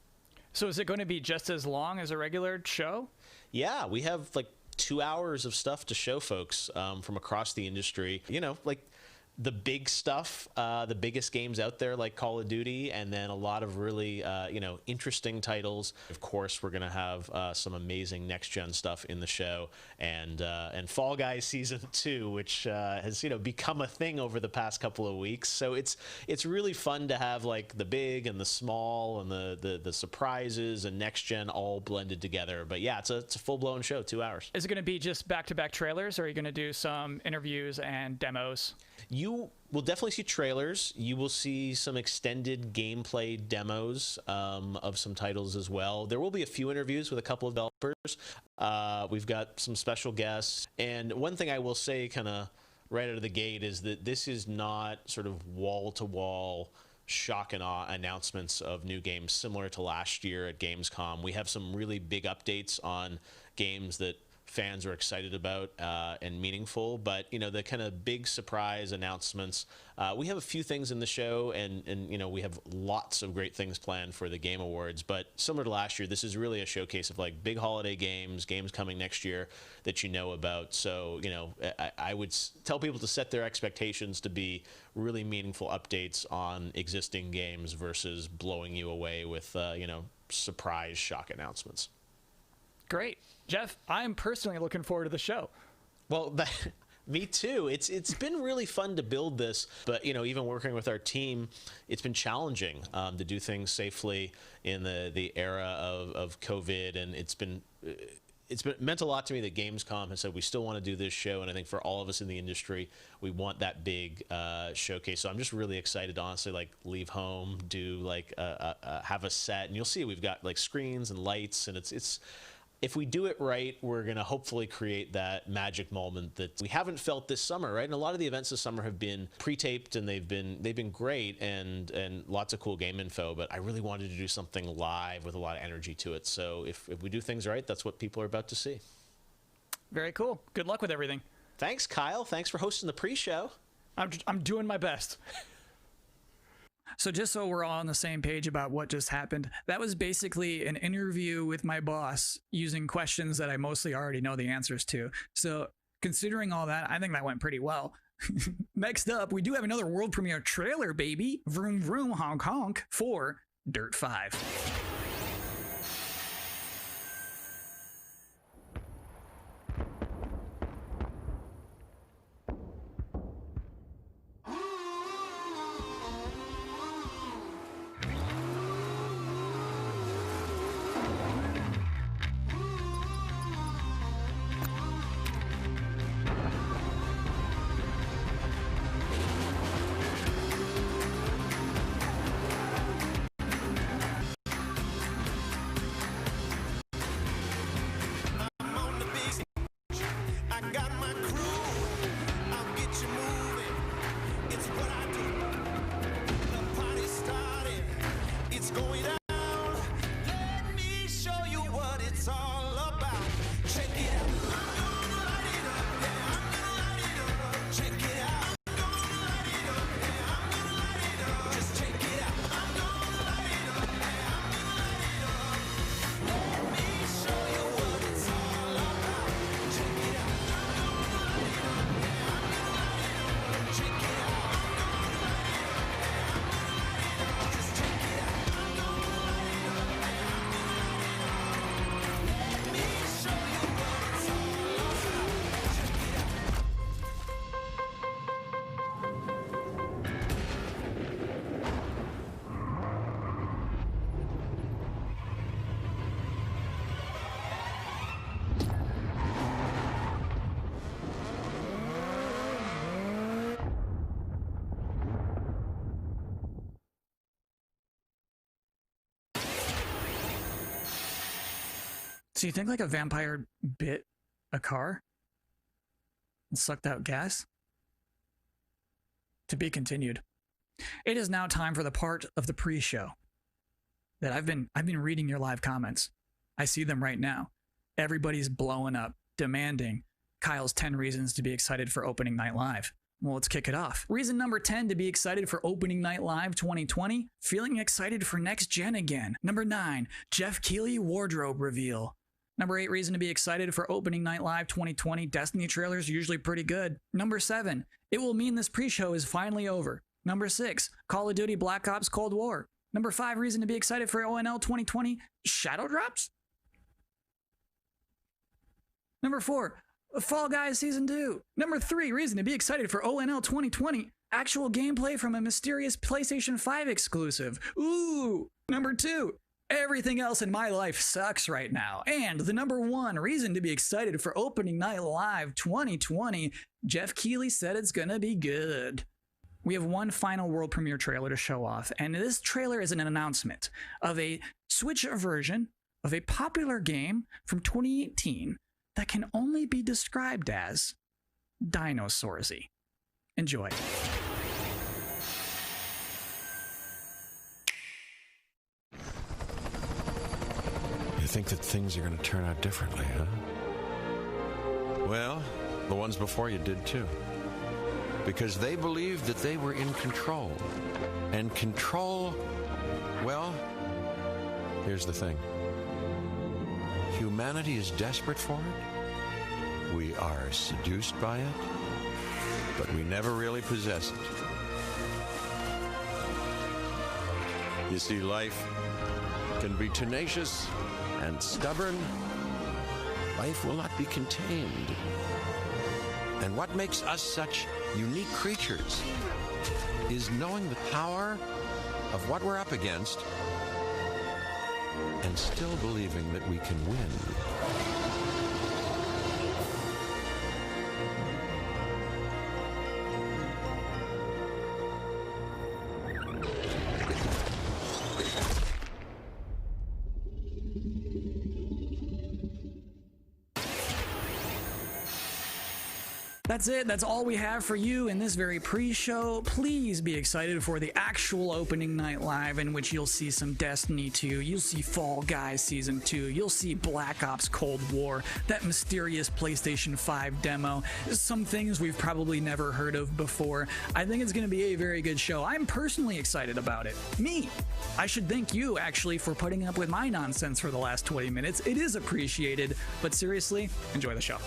So is it going to be just as long as a regular show? Yeah, we have like 2 hours of stuff to show folks from across the industry. Like the big stuff, the biggest games out there like Call of Duty, and then a lot of really, interesting titles. Of course, we're going to have some amazing next-gen stuff in the show, and Fall Guys Season 2, which has, become a thing over the past couple of weeks. So it's really fun to have like the big and the small and the surprises and next-gen all blended together. But yeah, it's a full-blown show, 2 hours. Is it going to be just back-to-back trailers, or are you going to do some interviews and demos? you will definitely see trailers. You will see some extended gameplay demos of some titles as well. There will be a few interviews with a couple of developers. We've got some special guests. And one thing I will say kind of right out of the gate is that this is not sort of wall-to-wall shock and awe announcements of new games similar to last year at Gamescom. We have some really big updates on games that fans are excited about and meaningful, but the kind of big surprise announcements, we have a few things in the show, and we have lots of great things planned for the Game Awards. But similar to last year, this is really a showcase of like big holiday games coming next year that you know about. So I would tell people to set their expectations to be really meaningful updates on existing games versus blowing you away with surprise shock announcements. Great. Jeff, I'm personally looking forward to the show. Well, me too. It's been really fun to build this, but even working with our team, it's been challenging to do things safely in the era of COVID, and it's meant a lot to me that Gamescom has said we still want to do this show, and I think for all of us in the industry, we want that big showcase. So I'm just really excited to honestly leave home, do have a set, and you'll see we've got screens and lights, and it's. If we do it right, we're going to hopefully create that magic moment that we haven't felt this summer, right? And a lot of the events this summer have been pre-taped, and they've been great and lots of cool game info, but I really wanted to do something live with a lot of energy to it. So if we do things right, that's what people are about to see. Very cool. Good luck with everything. Thanks, Kyle. Thanks for hosting the pre-show. I'm doing my best. So just so we're all on the same page about what just happened, that was basically an interview with my boss using questions that I mostly already know the answers to. So considering all that, I think that went pretty well. Next up, we do have another world premiere trailer, baby. Vroom vroom honk honk for Dirt 5. So you think a vampire bit a car and sucked out gas? To be continued. It is now time for the part of the pre-show that I've been reading your live comments. I see them right now. Everybody's blowing up, demanding Kyle's 10 reasons to be excited for opening night live. Well, let's kick it off. Reason number 10 to be excited for opening night live 2020, feeling excited for next gen again. Number 9, Jeff Keighley wardrobe reveal. Number 8 reason to be excited for opening night live 2020, Destiny trailers usually pretty good. Number 7, it will mean this pre-show is finally over. Number 6, Call of Duty Black Ops Cold War. Number 5 reason to be excited for ONL 2020, Shadow Drops. Number 4, Fall Guys Season 2. Number 3 reason to be excited for ONL 2020, actual gameplay from a mysterious PlayStation 5 exclusive. Ooh. Number 2, everything else in my life sucks right now. And the number 1 reason to be excited for opening night live 2020, Jeff Keighley said it's gonna be good. we have one final world premiere trailer to show off, and this trailer is an announcement of a Switch version of a popular game from 2018 that can only be described as Dinosaursy. Enjoy. You think that things are going to turn out differently, huh? Well, the ones before you did too. Because they believed that they were in control. And control, well, here's the thing. Humanity is desperate for it. We are seduced by it. But we never really possess it. You see, life can be tenacious and stubborn. Life will not be contained. And what makes us such unique creatures is knowing the power of what we're up against and still believing that we can win. That's it. That's all we have for you in this very pre-show. Please be excited for the actual opening night live, in which you'll see some Destiny 2, you'll see Fall Guys Season 2, you'll see Black Ops Cold War, that mysterious PlayStation 5 demo, some things we've probably never heard of before. I think it's going to be a very good show. I'm personally excited about it. Me! I should thank you, actually, for putting up with my nonsense for the last 20 minutes. It is appreciated, but seriously, enjoy the show.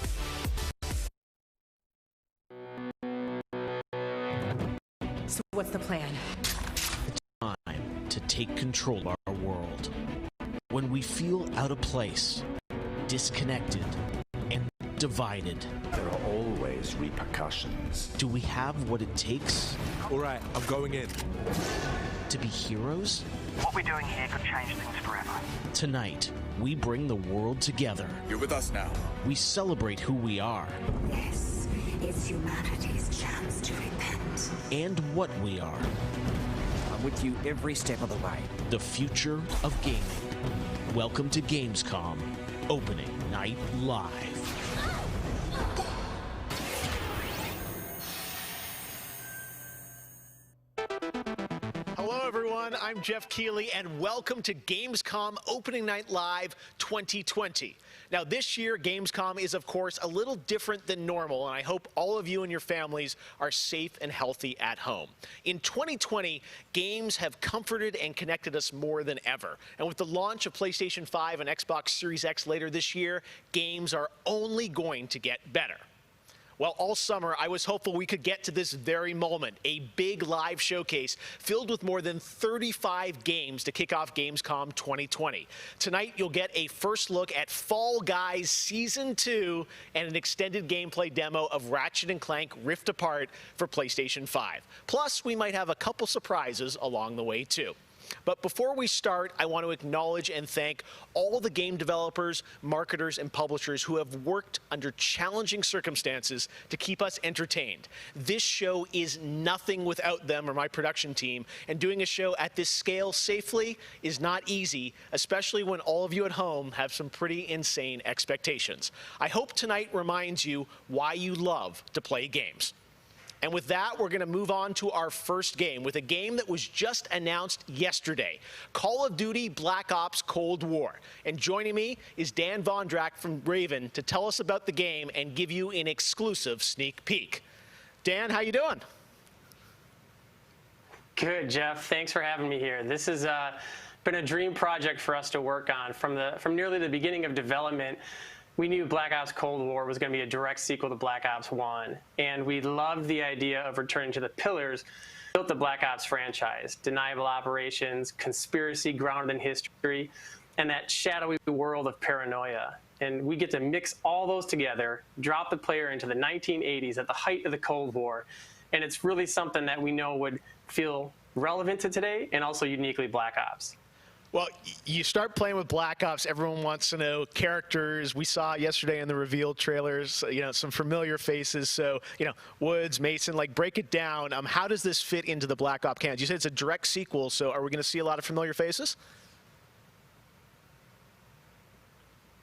So what's the plan? Time to take control of our world. When we feel out of place, disconnected, and divided, there are always repercussions. Do we have what it takes? All right, I'm going in. To be heroes? What we're doing here could change things forever. Tonight, we bring the world together. You're with us now. We celebrate who we are. This is humanity's chance to repent. And what we are. I'm with you every step of the way. The future of gaming. Welcome to Gamescom, opening night live. Hello everyone, I'm Jeff Keighley and welcome to Gamescom Opening Night Live 2020. Now this year, Gamescom is of course a little different than normal, and I hope all of you and your families are safe and healthy at home. In 2020, games have comforted and connected us more than ever. And with the launch of PlayStation 5 and Xbox Series X later this year, games are only going to get better. Well, all summer, I was hopeful we could get to this very moment, a big live showcase filled with more than 35 games to kick off Gamescom 2020. Tonight, you'll get a first look at Fall Guys Season 2 and an extended gameplay demo of Ratchet and Clank Rift Apart for PlayStation 5. Plus, we might have a couple surprises along the way, too. But before we start, I want to acknowledge and thank all the game developers, marketers, and publishers who have worked under challenging circumstances to keep us entertained. This show is nothing without them or my production team, and doing a show at this scale safely is not easy, especially when all of you at home have some pretty insane expectations. I hope tonight reminds you why you love to play games. And with that, we're going to move on to our first game, with a game that was just announced yesterday, Call of Duty Black Ops Cold War. And joining me is Dan Vondrack from Raven to tell us about the game and give you an exclusive sneak peek. Dan, how you doing? Good, Jeff. Thanks for having me here. This has been a dream project for us to work on from nearly the beginning of development. We knew Black Ops Cold War was going to be a direct sequel to Black Ops 1, and we loved the idea of returning to the pillars that built the Black Ops franchise: deniable operations, conspiracy grounded in history, and that shadowy world of paranoia. And we get to mix all those together, drop the player into the 1980s at the height of the Cold War, and it's really something that we know would feel relevant to today and also uniquely Black Ops. Well, you start playing with Black Ops, everyone wants to know characters. We saw yesterday in the reveal trailers, some familiar faces. So, Woods, Mason, break it down. How does this fit into the Black Ops canon? You said it's a direct sequel, so are we going to see a lot of familiar faces?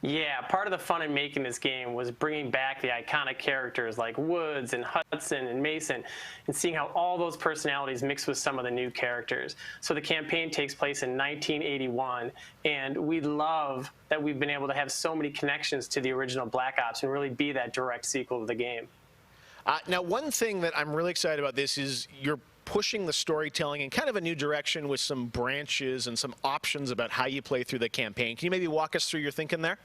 Yeah, part of the fun in making this game was bringing back the iconic characters like Woods and Hudson and Mason and seeing how all those personalities mix with some of the new characters. So the campaign takes place in 1981, and we love that we've been able to have so many connections to the original Black Ops and really be that direct sequel to the game. Now, one thing that I'm really excited about this is you're pushing the storytelling in kind of a new direction with some branches and some options about how you play through the campaign. Can you maybe walk us through your thinking there?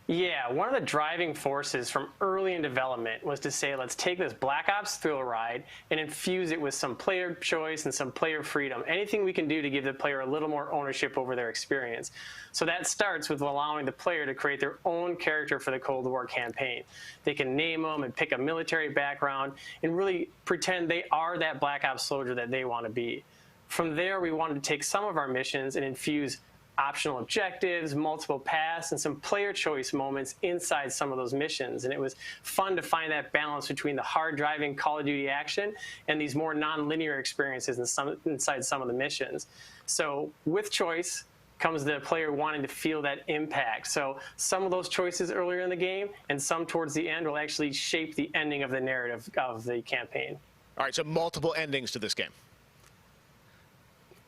Yeah, one of the driving forces from early in development was to say, let's take this Black Ops thrill ride and infuse it with some player choice and some player freedom. Anything we can do to give the player a little more ownership over their experience. So that starts with allowing the player to create their own character for the Cold War campaign. They can name them and pick a military background and really pretend they are that Black Ops soldier that they want to be. From there, we wanted to take some of our missions and infuse optional objectives, multiple paths, and some player choice moments inside some of those missions. And it was fun to find that balance between the hard-driving Call of Duty action and these more non-linear experiences inside some of the missions. So with choice comes the player wanting to feel that impact. So some of those choices earlier in the game and some towards the end will actually shape the ending of the narrative of the campaign. All right, so multiple endings to this game.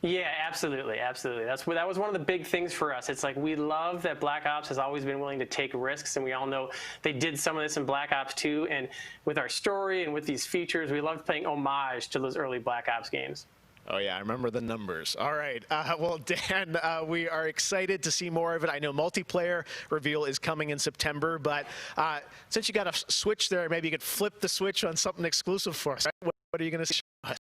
Yeah, absolutely, absolutely. That was one of the big things for us. It's like we love that Black Ops has always been willing to take risks, and we all know they did some of this in Black Ops 2. And with our story and with these features, we loved paying homage to those early Black Ops games. Oh, yeah, I remember the numbers. All right. Well, Dan, we are excited to see more of it. I know multiplayer reveal is coming in September, but since you got a switch there, maybe you could flip the switch on something exclusive for us. Right? What are you going to show us?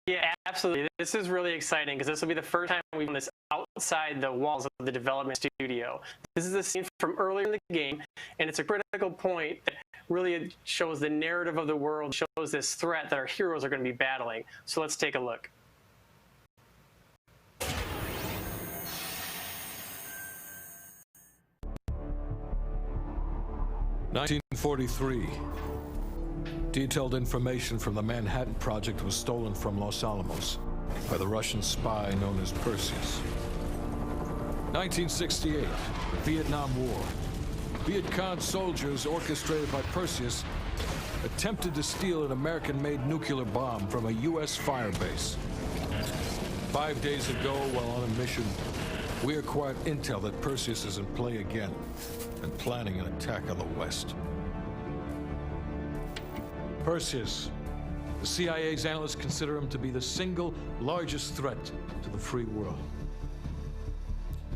Yeah, absolutely. This is really exciting because this will be the first time we've done this outside the walls of the development studio. This is a scene from earlier in the game, and it's a critical point that really shows the narrative of the world, shows this threat that our heroes are going to be battling. So let's take a look. 1943. Detailed information from the Manhattan Project was stolen from Los Alamos by the Russian spy known as Perseus. 1968, the Vietnam War. Viet Cong soldiers orchestrated by Perseus attempted to steal an American-made nuclear bomb from a U.S. firebase. 5 days ago, while on a mission, we acquired intel that Perseus is in play again and planning an attack on the West. Perseus. The CIA's analysts consider him to be the single largest threat to the free world.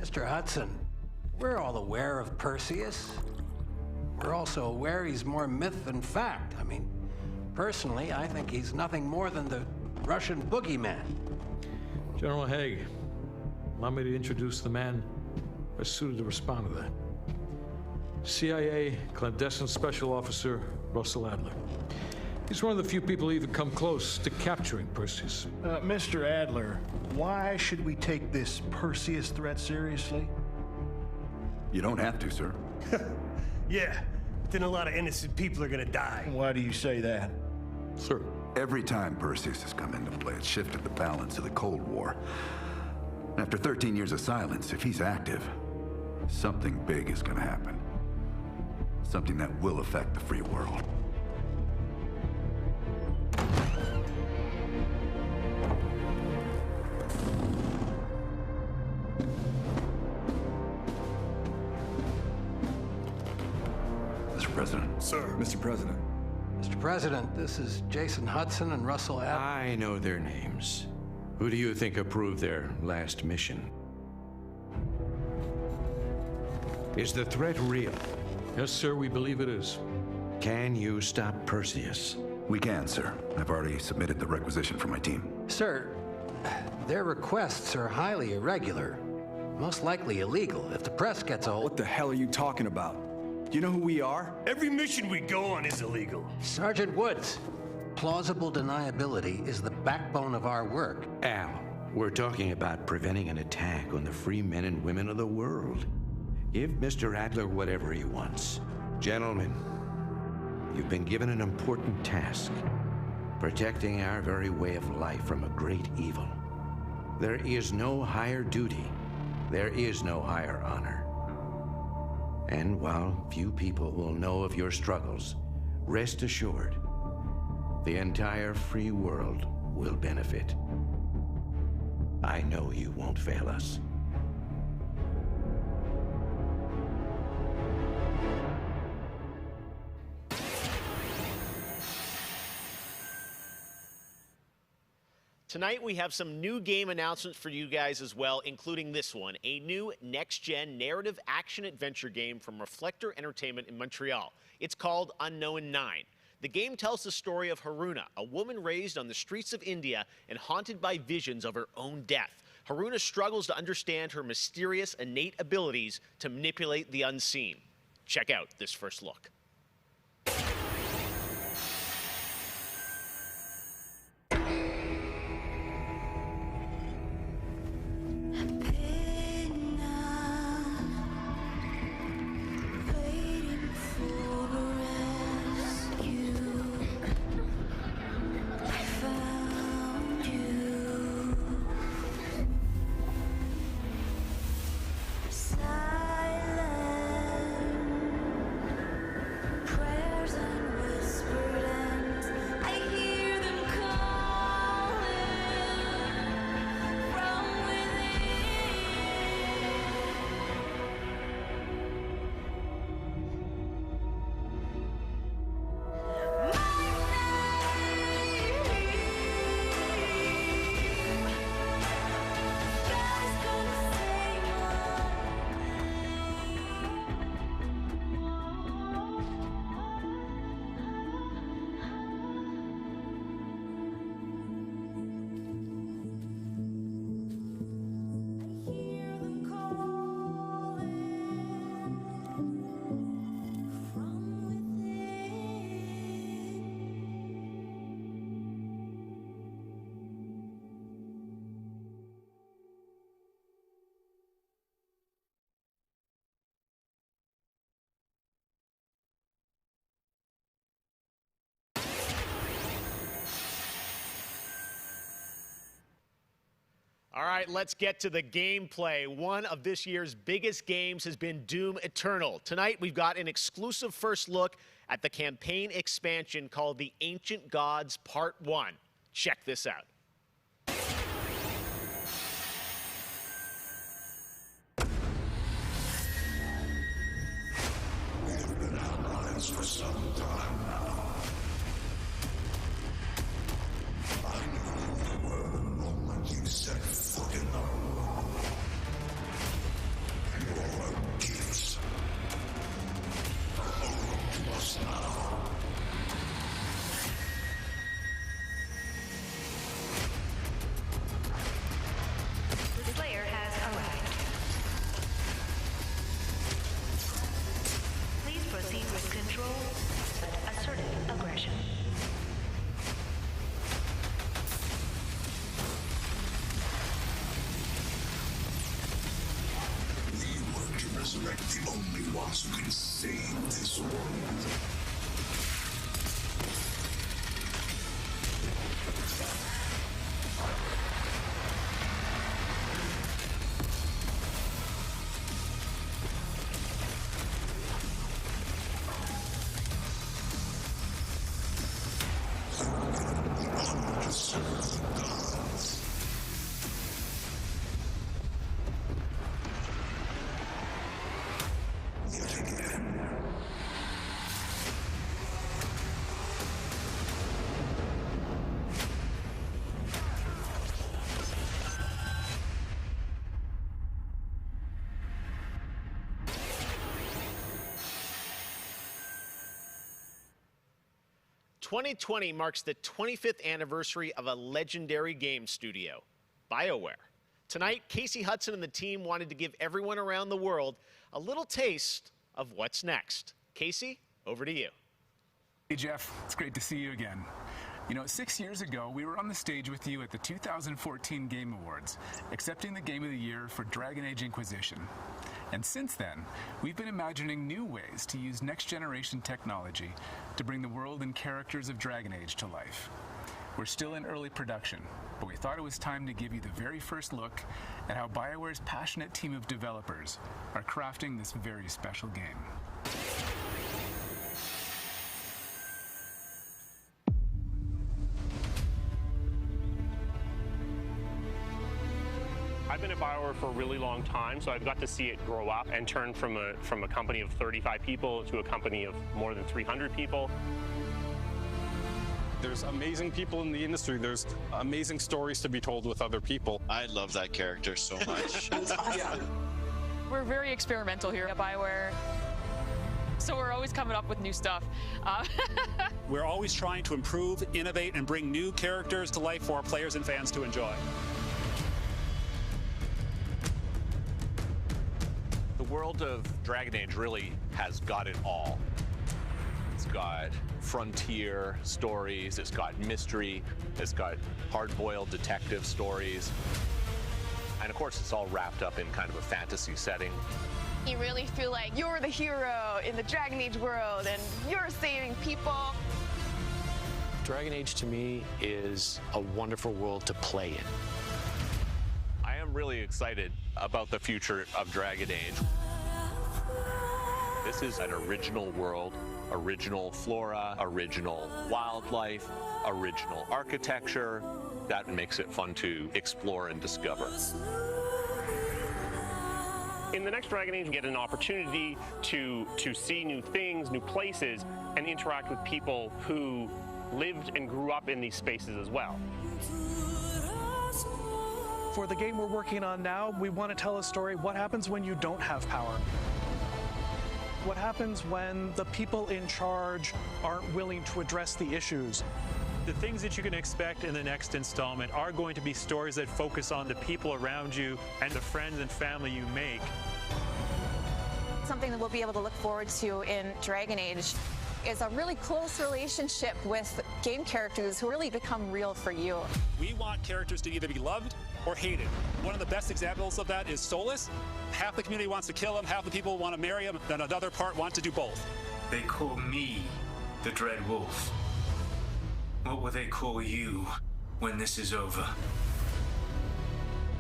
Mr. Hudson, we're all aware of Perseus. We're also aware he's more myth than fact. I mean, personally, I think he's nothing more than the Russian boogeyman. General Haig, allow me to introduce the man best suited to respond to that. CIA clandestine special officer Russell Adler. He's one of the few people who even come close to capturing Perseus. Mr. Adler, why should we take this Perseus threat seriously? You don't have to, sir. Yeah, then a lot of innocent people are gonna die. Why do you say that? Sir. Every time Perseus has come into play, it's shifted the balance of the Cold War. After 13 years of silence, if he's active, something big is gonna happen. Something that will affect the free world. Mr. President. Sir. Mr. President. Mr. President, this is Jason Hudson and Russell Adler. I know their names. Who do you think approved their last mission? Is the threat real? Yes, sir, we believe it is. Can you stop Perseus? We can, sir. I've already submitted the requisition for my team. Sir, their requests are highly irregular, most likely illegal. If the press gets a hold... What the hell are you talking about? Do you know who we are? Every mission we go on is illegal. Sergeant Woods, plausible deniability is the backbone of our work. Al, we're talking about preventing an attack on the free men and women of the world. Give Mr. Adler whatever he wants. Gentlemen, you've been given an important task, protecting our very way of life from a great evil. There is no higher duty. There is no higher honor. And while few people will know of your struggles, rest assured, the entire free world will benefit. I know you won't fail us. Tonight we have some new game announcements for you guys as well, including this one, a new next-gen narrative action-adventure game from Reflector Entertainment in Montreal. It's called Unknown 9. The game tells the story of Haruna, a woman raised on the streets of India and haunted by visions of her own death. Haruna struggles to understand her mysterious innate abilities to manipulate the unseen. Check out this first look. All right, let's get to the gameplay. One of this year's biggest games has been Doom Eternal. Tonight, we've got an exclusive first look at the campaign expansion called The Ancient Gods Part 1. Check this out. We have been allies for some time now. I knew you were the moment you set foot in the room. Your gifts are owed to us now. The Slayer has arrived. Please proceed with control, but assertive aggression. Resurrect the only ones who can save this world. To serve the gods. Yet again. "2020 marks the 25th anniversary of a legendary game studio, BioWare. Tonight, Casey Hudson and the team wanted to give everyone around the world a little taste of what's next. Casey, over to you. Hey, Jeff. It's great to see you again. You know, 6 years ago, we were on the stage with you at the 2014 Game Awards, accepting the Game of the Year for Dragon Age Inquisition. And since then, we've been imagining new ways to use next-generation technology to bring the world and characters of Dragon Age to life. We're still in early production, but we thought it was time to give you the very first look at how BioWare's passionate team of developers are crafting this very special game. I've been at BioWare for a really long time, so I've got to see it grow up and turn from a company of 35 people to a company of more than 300 people. There's amazing people in the industry. There's amazing stories to be told with other people. I love that character so much. It's awesome. We're very experimental here at BioWare, so we're always coming up with new stuff. We're always trying to improve, innovate, and bring new characters to life for our players and fans to enjoy. The world of Dragon Age really has got it all. It's got frontier stories, it's got mystery, it's got hard-boiled detective stories. And of course, it's all wrapped up in kind of a fantasy setting. You really feel like you're the hero in the Dragon Age world and you're saving people. Dragon Age to me is a wonderful world to play in. I am really excited about the future of Dragon Age. This is an original world, original flora, original wildlife, original architecture. That makes it fun to explore and discover. In the next Dragon Age, you get an opportunity to see new things, new places, and interact with people who lived and grew up in these spaces as well. For the game we're working on now, we want to tell a story. What happens when you don't have power? What happens when the people in charge aren't willing to address the issues? The things that you can expect in the next installment are going to be stories that focus on the people around you and the friends and family you make. Something that we'll be able to look forward to in Dragon Age is a really close relationship with game characters who really become real for you. We want characters to either be loved or hated. One of the best examples of that is Solus. Half the community wants to kill him, half the people want to marry him, then another part want to do both. They call me the Dread Wolf. What will they call you when this is over?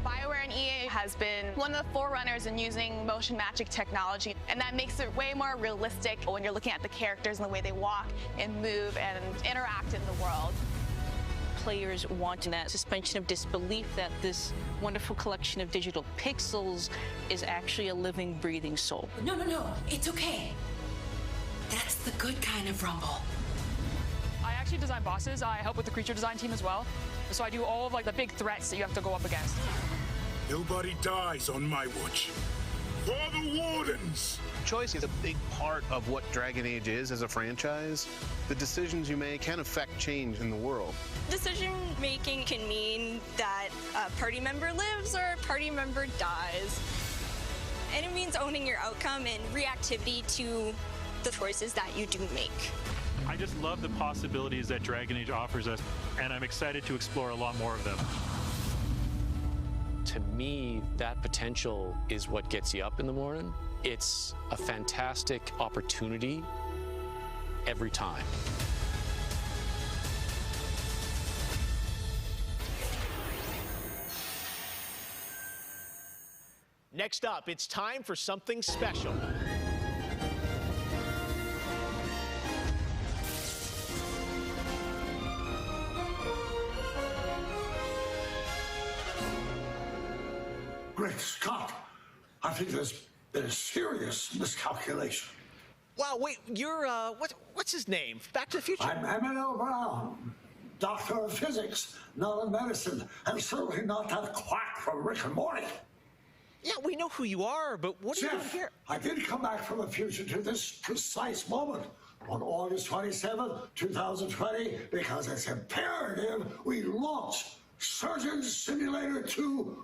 BioWare and EA has been one of the forerunners in using motion magic technology, and that makes it way more realistic when you're looking at the characters and the way they walk and move and interact in the world. Players want that suspension of disbelief that this wonderful collection of digital pixels is actually a living, breathing soul. No, it's okay. That's the good kind of rumble. I actually design bosses. I help with the creature design team as well. So I do all of the big threats that you have to go up against. Nobody dies on my watch. For the Wardens! Choice is a big part of what Dragon Age is as a franchise. The decisions you make can affect change in the world. Decision making can mean that a party member lives or a party member dies. And it means owning your outcome and reactivity to the choices that you do make. I just love the possibilities that Dragon Age offers us, and I'm excited to explore a lot more of them. To me, that potential is what gets you up in the morning. It's a fantastic opportunity every time. Next up, it's time for something special. Great Scott! I think there's been a serious miscalculation. Wow, wait, you're, what's his name? Back to the Future? I'm Emmanuel Brown, doctor of physics, not of medicine, and certainly not that quack from Rick and Morty. Yeah, we know who you are, but what are you doing here? I did come back from the future to this precise moment on August 27th, 2020, because it's imperative we launch Surgeon Simulator 2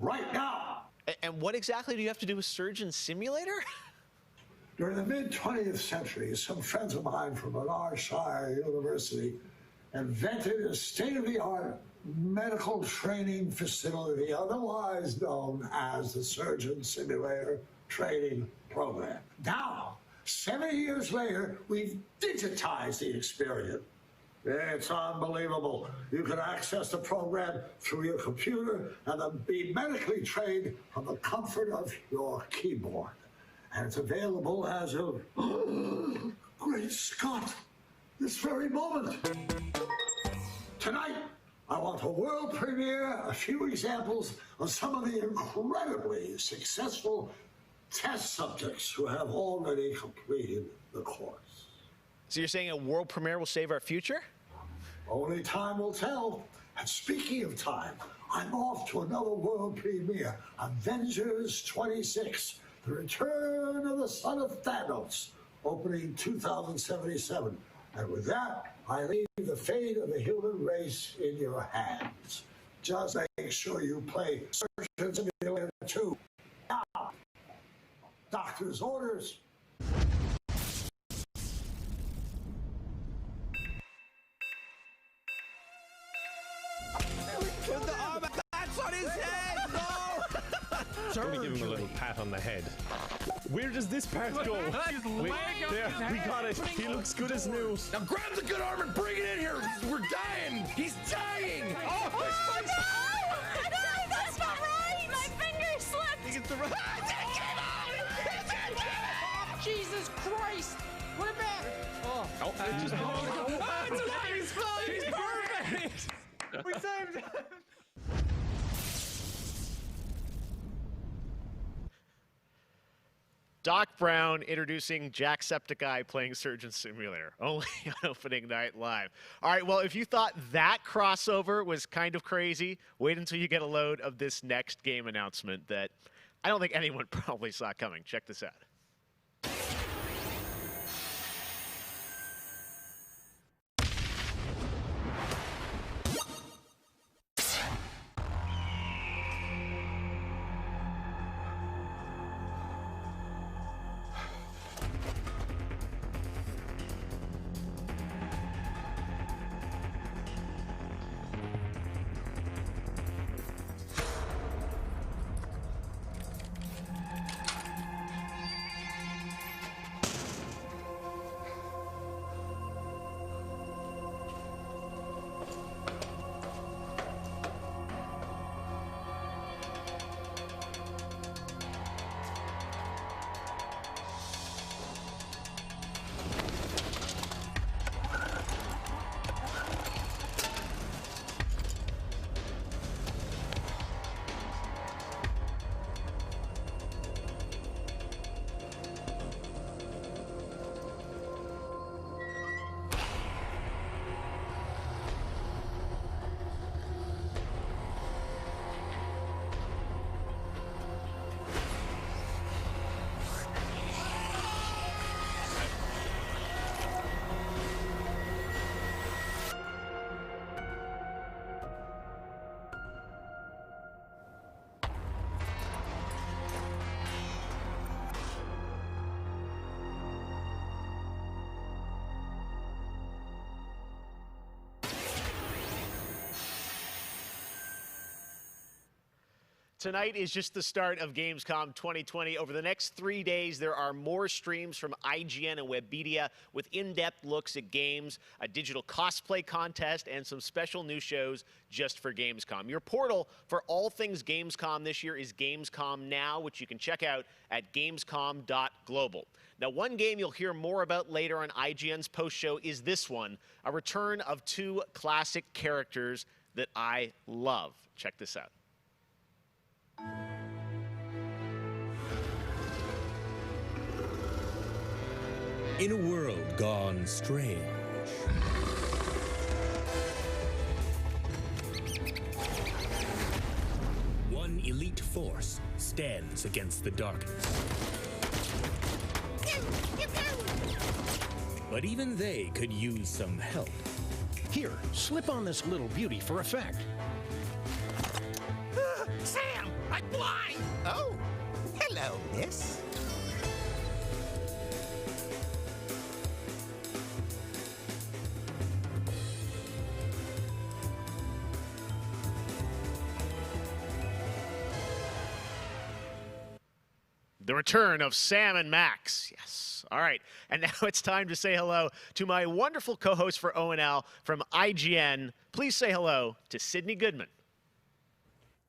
right now. And what exactly do you have to do with Surgeon Simulator? During the mid-20th century, some friends of mine from Lanarkshire University invented a state-of-the-art medical training facility, otherwise known as the Surgeon Simulator Training Program. Now, 70 years later, we've digitized the experience. It's unbelievable. You can access the program through your computer and then be medically trained from the comfort of your keyboard. And it's available as of, great Scott, this very moment. Tonight, I want to world premiere a few examples of some of the incredibly successful test subjects who have already completed the course. So you're saying a world premiere will save our future? Only time will tell. And speaking of time, I'm off to another world premiere, Avengers 26, The Return of the Son of Thanos, opening 2077. And with that, I leave the fate of the human race in your hands. Just make sure you play Surgeon Simulator 2. Now, doctor's orders. Put the arm bats on his head! No! Let me give him a little pat on the head. Where does this part go? Wait, there, we got it. He looks good as new. Now grab the good arm and bring it in here. We're dying. He's dying. Oh, Oh, no! That's not right! My finger slipped! He gets the right. Jesus Christ! We're back! Oh, it just He's fine. He's perfect. We saved him. Doc Brown introducing Jacksepticeye playing Surgeon Simulator, only on opening night live. All right, well, if you thought that crossover was kind of crazy, wait until you get a load of this next game announcement that I don't think anyone probably saw coming. Check this out. Tonight is just the start of Gamescom 2020. Over the next 3 days, there are more streams from IGN and Webedia with in-depth looks at games, a digital cosplay contest, and some special new shows just for Gamescom. Your portal for all things Gamescom this year is Gamescom Now, which you can check out at gamescom.global. Now, one game you'll hear more about later on IGN's post-show is this one, a return of two classic characters that I love. Check this out. In a world gone strange, one elite force stands against the darkness. But even they could use some help. Here, slip on this little beauty for effect. Sam, I'm blind. Oh, hello, miss. return of Sam and Max. Yes. All right. And now it's time to say hello to my wonderful co-host for ONL from IGN. Please say hello to Sydney Goodman.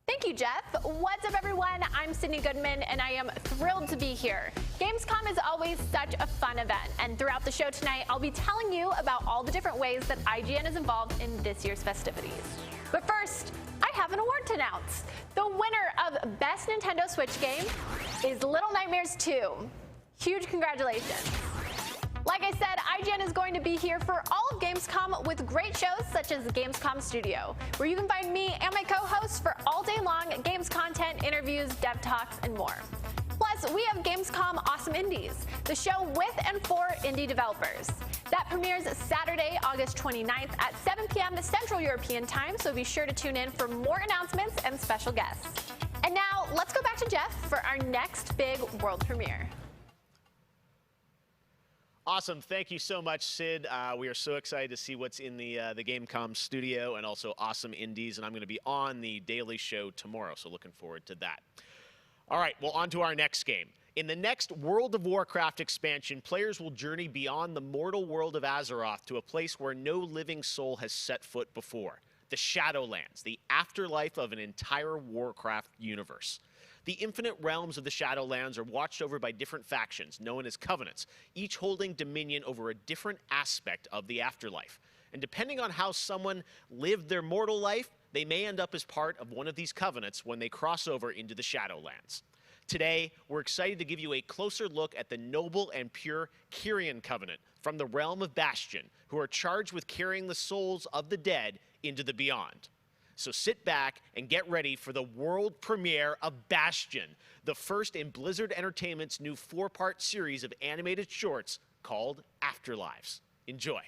Thank you, Jeff. What's up, everyone? I'm Sydney Goodman, and I am thrilled to be here. Gamescom is always such a fun event, and throughout the show tonight, I'll be telling you about all the different ways that IGN is involved in this year's festivities. But first, I have an award to announce. The winner of Best Nintendo Switch Game is Little Nightmares 2. Huge congratulations. Like I said, IGN is going to be here for all of Gamescom with great shows such as the Gamescom Studio, where you can find me and my co-hosts for all day long games content, interviews, dev talks, and more. Plus, we have Gamescom Awesome Indies, the show with and for indie developers. That premieres Saturday, August 29th at 7 p.m. Central European Time, so be sure to tune in for more announcements and special guests. And now, let's go back to Jeff for our next big world premiere. Awesome. Thank you so much, Sid. We are so excited to see what's in the Gamescom studio and also Awesome Indies, and I'm going to be on the Daily Show tomorrow, so looking forward to that. All right, well, on to our next game. In the next World of Warcraft expansion, players will journey beyond the mortal world of Azeroth to a place where no living soul has set foot before, the Shadowlands, the afterlife of an entire Warcraft universe. The infinite realms of the Shadowlands are watched over by different factions, known as covenants, each holding dominion over a different aspect of the afterlife. And depending on how someone lived their mortal life, they may end up as part of one of these covenants when they cross over into the Shadowlands. Today, we're excited to give you a closer look at the noble and pure Kyrian Covenant from the realm of Bastion, who are charged with carrying the souls of the dead into the beyond. So sit back and get ready for the world premiere of Bastion, the first in Blizzard Entertainment's new 4-part series of animated shorts called Afterlives. Enjoy.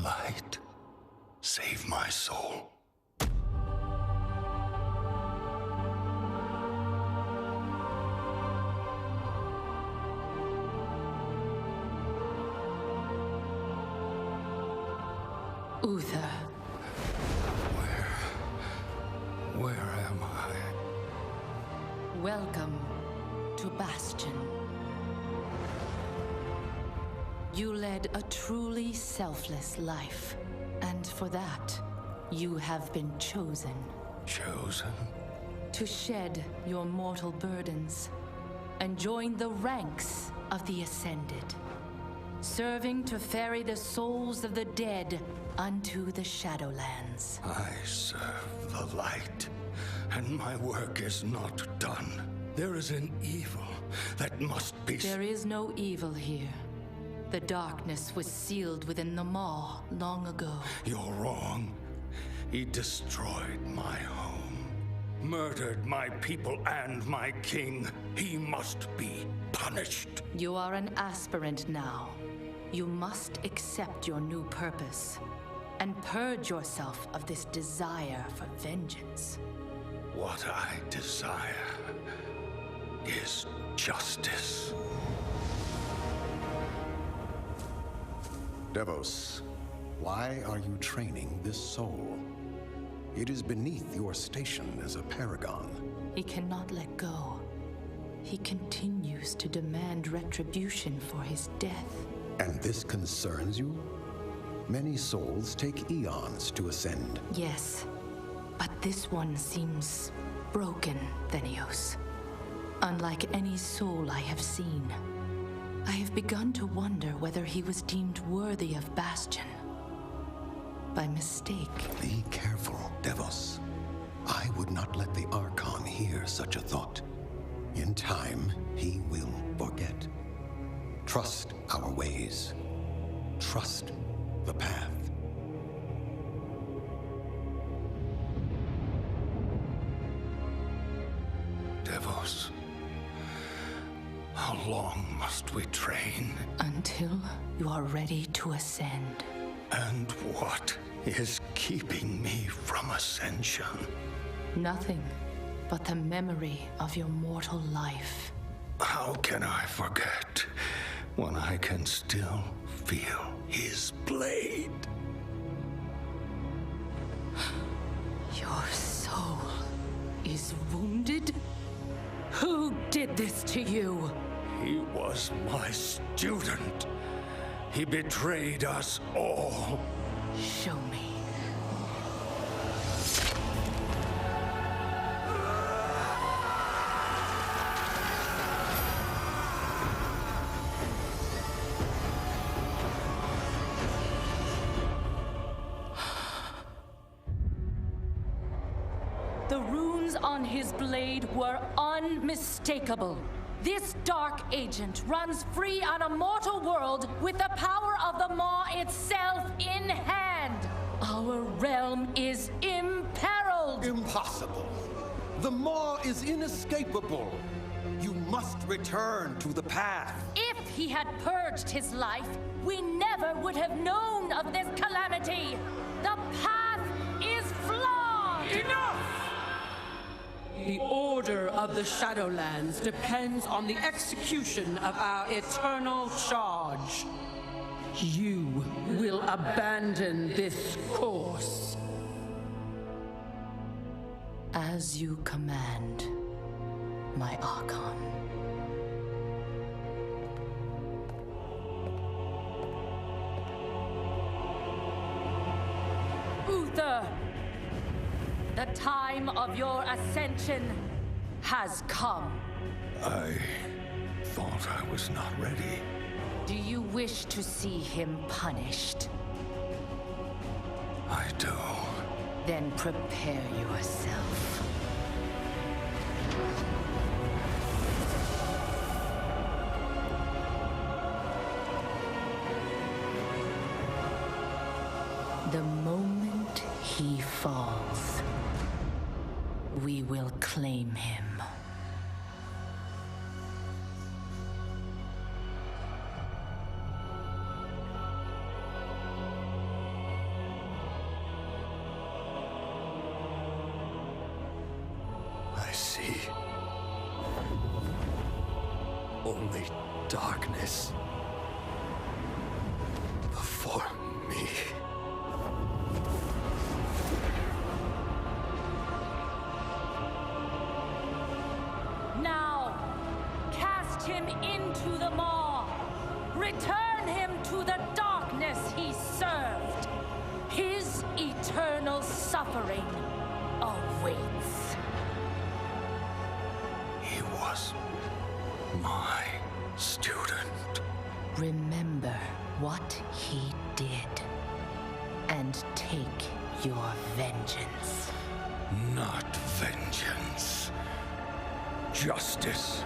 Light, save my soul. Uther. Where am I? Welcome to Bastion. You led a truly selfless life, and for that, you have been chosen. Chosen? To shed your mortal burdens and join the ranks of the Ascended, serving to ferry the souls of the dead unto the Shadowlands. I serve the light, and my work is not done. There is an evil that must be... There is no evil here. The darkness was sealed within the Maw long ago. You're wrong. He destroyed my home, murdered my people and my king. He must be punished. You are an aspirant now. You must accept your new purpose and purge yourself of this desire for vengeance. What I desire is justice. Devos, why are you training this soul? It is beneath your station as a paragon. He cannot let go. He continues to demand retribution for his death. And this concerns you? Many souls take eons to ascend. Yes, but this one seems broken, Thenios. Unlike any soul I have seen. I have begun to wonder whether he was deemed worthy of Bastion. By mistake. Be careful, Devos. I would not let the Archon hear such a thought. In time, he will forget. Trust our ways. Trust the path. Devos. How long must we train? Until you are ready to ascend. And what is keeping me from ascension? Nothing but the memory of your mortal life. How can I forget when I can still feel his blade? Your soul is wounded? Who did this to you? He was my student. He betrayed us all. Show me. The runes on his blade were unmistakable. This dark agent runs free on a mortal world with the power of the Maw itself in hand. Our realm is imperiled. Impossible. The Maw is inescapable. You must return to the path. If he had purged his life, we never would have known of this calamity. The path is flawed. Enough! The order of the Shadowlands depends on the execution of our eternal charge. You will abandon this course. As you command, my Archon. Uther! The time of your ascension has come. I thought I was not ready. Do you wish to see him punished? I do. Then prepare yourself. The moment he falls, we will claim him. I see. Only darkness before me. Now, cast him into the maw. Return him to the darkness he served. His eternal suffering awaits. He was my student. Remember what he did, and take your vengeance. Not vengeance. Justice.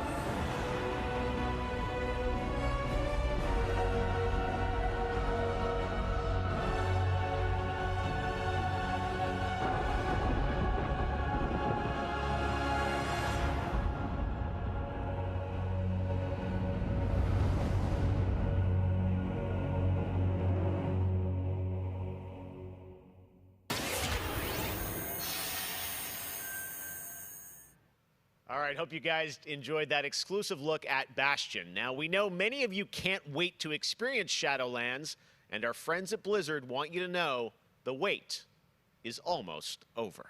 All right, hope you guys enjoyed that exclusive look at Bastion. Now, we know many of you can't wait to experience Shadowlands, and our friends at Blizzard want you to know the wait is almost over.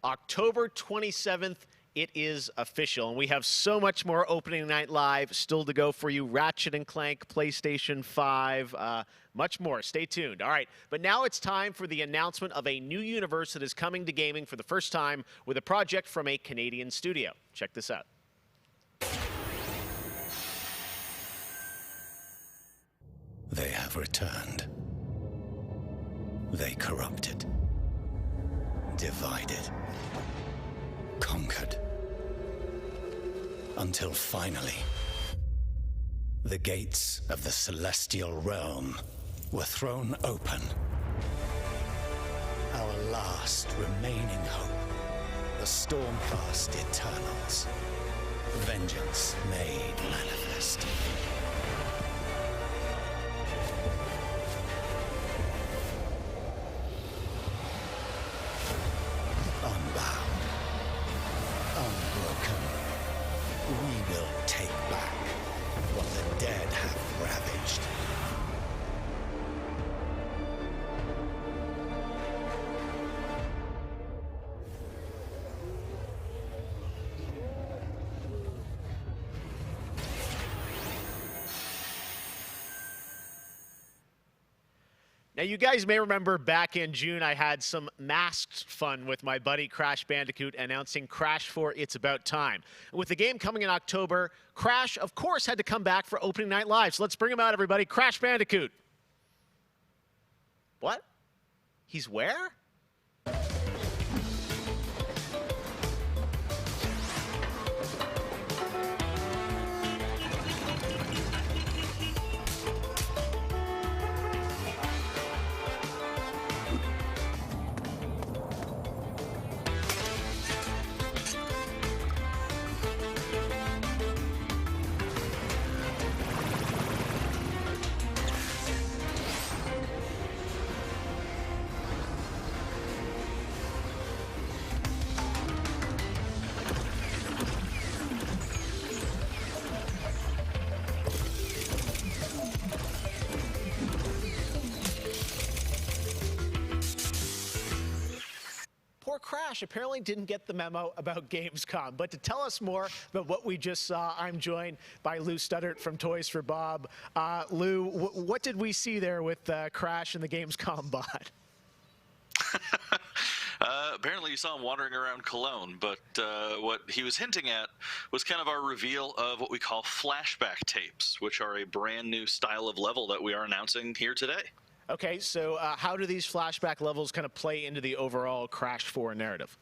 October 27th, it is official, and we have so much more opening night live still to go for you. Ratchet and Clank, PlayStation 5, much more. Stay tuned. All right, but now it's time for the announcement of a new universe that is coming to gaming for the first time with a project from a Canadian studio. Check this out. They have returned. They corrupted, divided, conquered, until finally, the gates of the celestial realm were thrown open. Our last remaining hope, the storm-cast Eternals, vengeance made manifest. Unbound, unbroken, we will take back what the dead have ravaged. Now, you guys may remember back in June, I had some masked fun with my buddy Crash Bandicoot announcing Crash 4 It's About Time. And with the game coming in October, Crash, of course, had to come back for opening night live. So let's bring him out, everybody. Crash Bandicoot. What? He's where? Poor Crash apparently didn't get the memo about Gamescom. But to tell us more about what we just saw, I'm joined by Lou Studdert from Toys for Bob. Lou, what did we see there with Crash and the Gamescom bot? Apparently you saw him wandering around Cologne, but what he was hinting at was kind of our reveal of what we call flashback tapes, which are a brand new style of level that we are announcing here today. Okay, so how do these flashback levels kind of play into the overall Crash 4 narrative?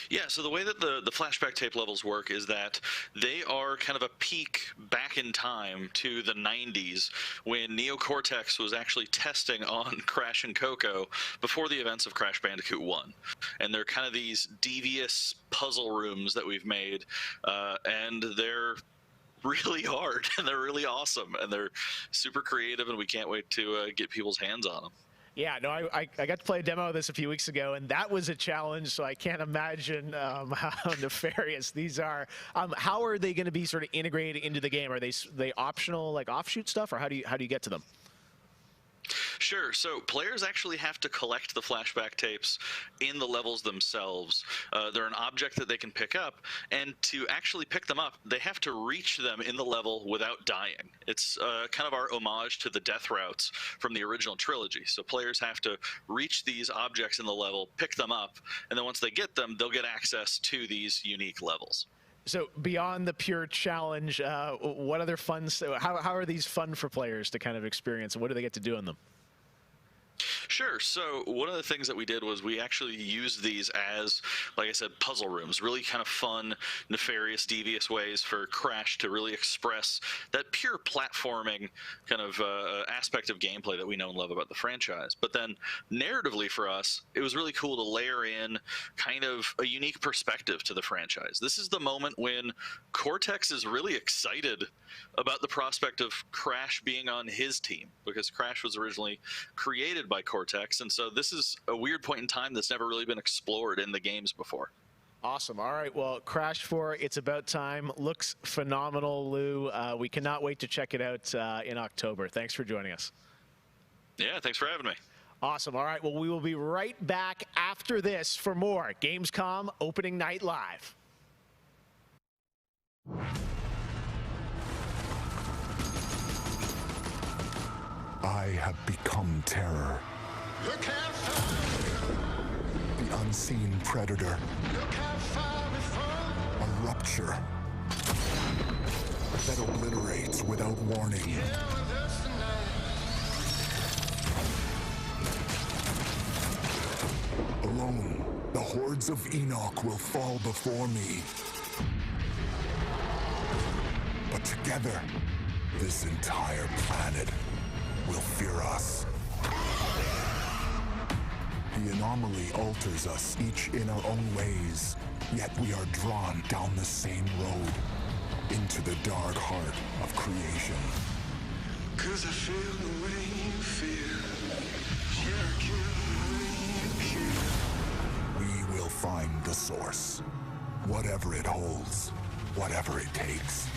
Yeah, so the way that the flashback tape levels work is that they are kind of a peek back in time to the 90s when Neo Cortex was actually testing on Crash and Coco before the events of Crash Bandicoot 1. And they're kind of these devious puzzle rooms that we've made, and they're really hard, and they're really awesome, and they're super creative, and we can't wait to get people's hands on them. Yeah, no, I got to play a demo of this a few weeks ago, and that was a challenge, so I can't imagine how nefarious these are. How are they going to be sort of integrated into the game? Are they optional, like offshoot stuff, or how do you get to them? Sure. So players actually have to collect the flashback tapes in the levels themselves. They're an object that they can pick up, and to actually pick them up, they have to reach them in the level without dying. It's kind of our homage to the death routes from the original trilogy. So players have to reach these objects in the level, pick them up, and then once they get them, they'll get access to these unique levels. So beyond the pure challenge, what other fun? How are these fun for players to kind of experience, and what do they get to do in them? Sure. So one of the things that we did was we actually used these as, like I said, puzzle rooms, really kind of fun, nefarious, devious ways for Crash to really express that pure platforming kind of aspect of gameplay that we know and love about the franchise. But then narratively for us, it was really cool to layer in kind of a unique perspective to the franchise. This is the moment when Cortex is really excited about the prospect of Crash being on his team, because Crash was originally created by Cortex, and so this is a weird point in time that's never really been explored in the games before. Awesome. All right, well, Crash 4, It's About Time looks phenomenal, Lou. We cannot wait to check it out in October. Thanks for joining us. Yeah, thanks for having me. Awesome. All right, well, we will be right back after this for more Gamescom Opening Night Live. I have become terror. The unseen predator. A rupture that obliterates without warning. Alone, the hordes of Enoch will fall before me. But together, this entire planet will fear us. The anomaly alters us, each in our own ways, yet we are drawn down the same road, into the dark heart of creation. 'Cause I feel the way you feel. Yeah, I kill the way you kill. We will find the source, whatever it holds, whatever it takes.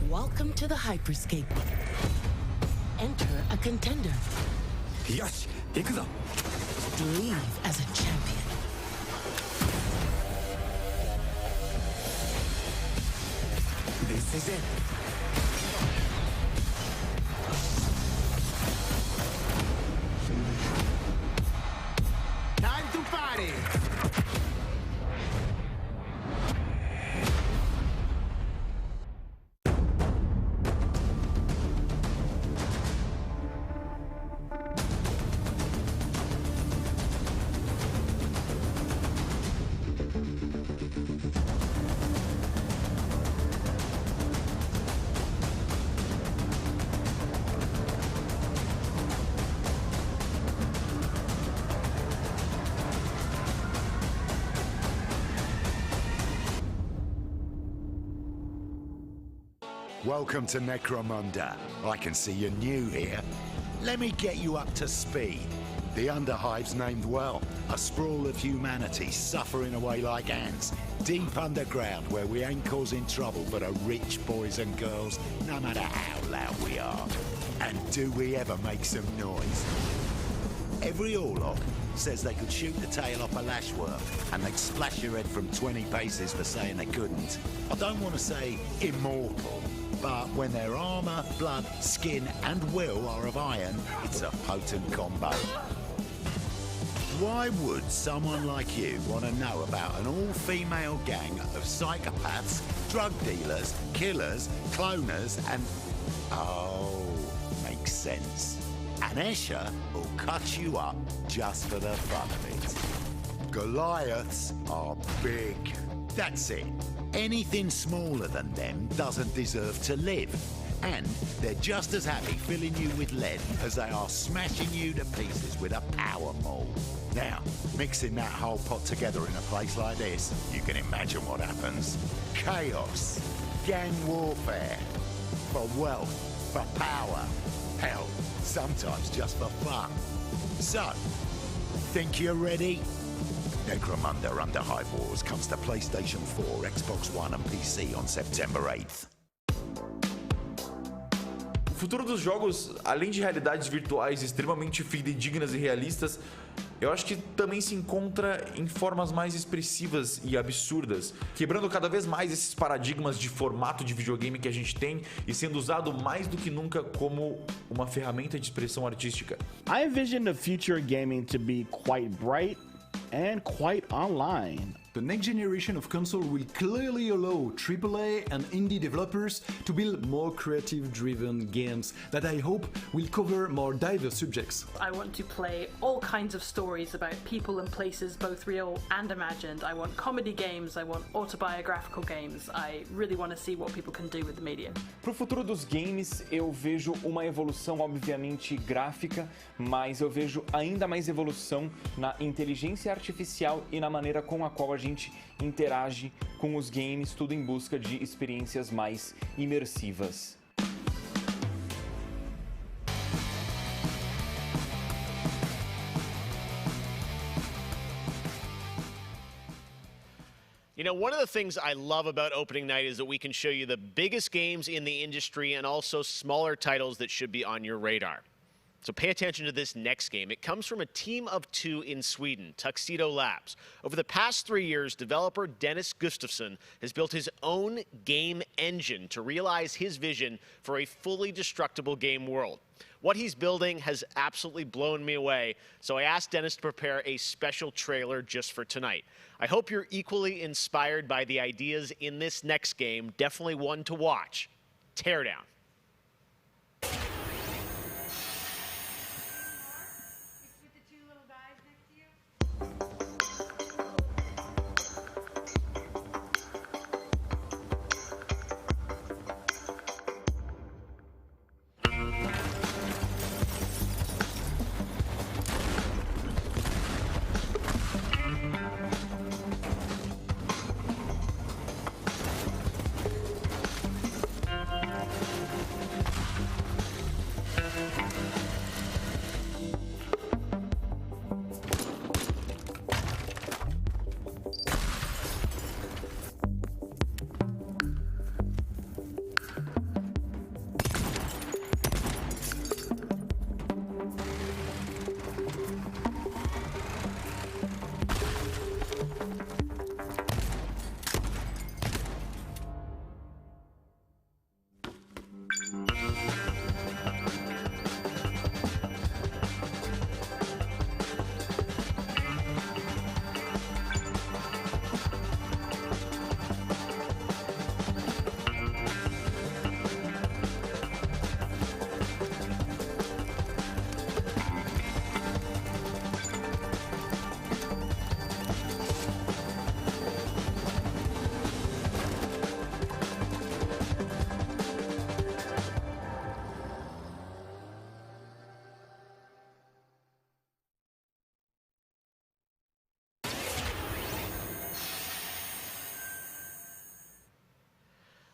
Welcome to the Hyperscape. Enter a contender. Yosh, ikuzo. Leave as a champion. This is it. Time to party! Welcome to Necromunda. I can see you're new here. Let me get you up to speed. The Underhive's named well. A sprawl of humanity suffering away like ants. Deep underground where we ain't causing trouble but are rich boys and girls, no matter how loud we are. And do we ever make some noise? Every Orlok says they could shoot the tail off a lashworm and they'd splash your head from 20 paces for saying they couldn't. I don't want to say immortal, but when their armor, blood, skin and will are of iron, it's a potent combo. Why would someone like you want to know about an all-female gang of psychopaths, drug dealers, killers, cloners and... Oh, makes sense. And Escher will cut you up just for the fun of it. Goliaths are big. That's it. Anything smaller than them doesn't deserve to live. And they're just as happy filling you with lead as they are smashing you to pieces with a power maul. Now, mixing that whole pot together in a place like this, you can imagine what happens. Chaos, gang warfare, for wealth, for power, hell, sometimes just for fun. So, think you're ready? Necromunda Underhive Wars comes to PlayStation 4, Xbox One and PC on September 8th. O futuro dos jogos, além de realidades virtuais extremamente fidedignas e realistas, eu acho que também se encontra em formas mais expressivas e absurdas, quebrando cada vez mais esses paradigmas de formato de videogame que a gente tem e sendo usado mais do que nunca como uma ferramenta de expressão artística. I envision the future of gaming to be quite bright and quite online. The next generation of console will clearly allow AAA and indie developers to build more creative-driven games that I hope will cover more diverse subjects. I want to play all kinds of stories about people and places, both real and imagined. I want comedy games, I want autobiographical games. I really want to see what people can do with the medium. Pro futuro dos games, eu vejo uma evolução, obviamente, gráfica, mas eu vejo ainda mais evolução na inteligência artificial e na maneira com a qual a gente interage com os games, tudo em busca de experiências mais imersivas. You know, one of the things I love about opening night is that we can show you the biggest games in the industry and also smaller titles that should be on your radar. So pay attention to this next game. It comes from a team of 2 in Sweden, Tuxedo Labs. Over the past 3 years, developer Dennis Gustafsson has built his own game engine to realize his vision for a fully destructible game world. What he's building has absolutely blown me away, so I asked Dennis to prepare a special trailer just for tonight. I hope you're equally inspired by the ideas in this next game. Definitely one to watch. Teardown.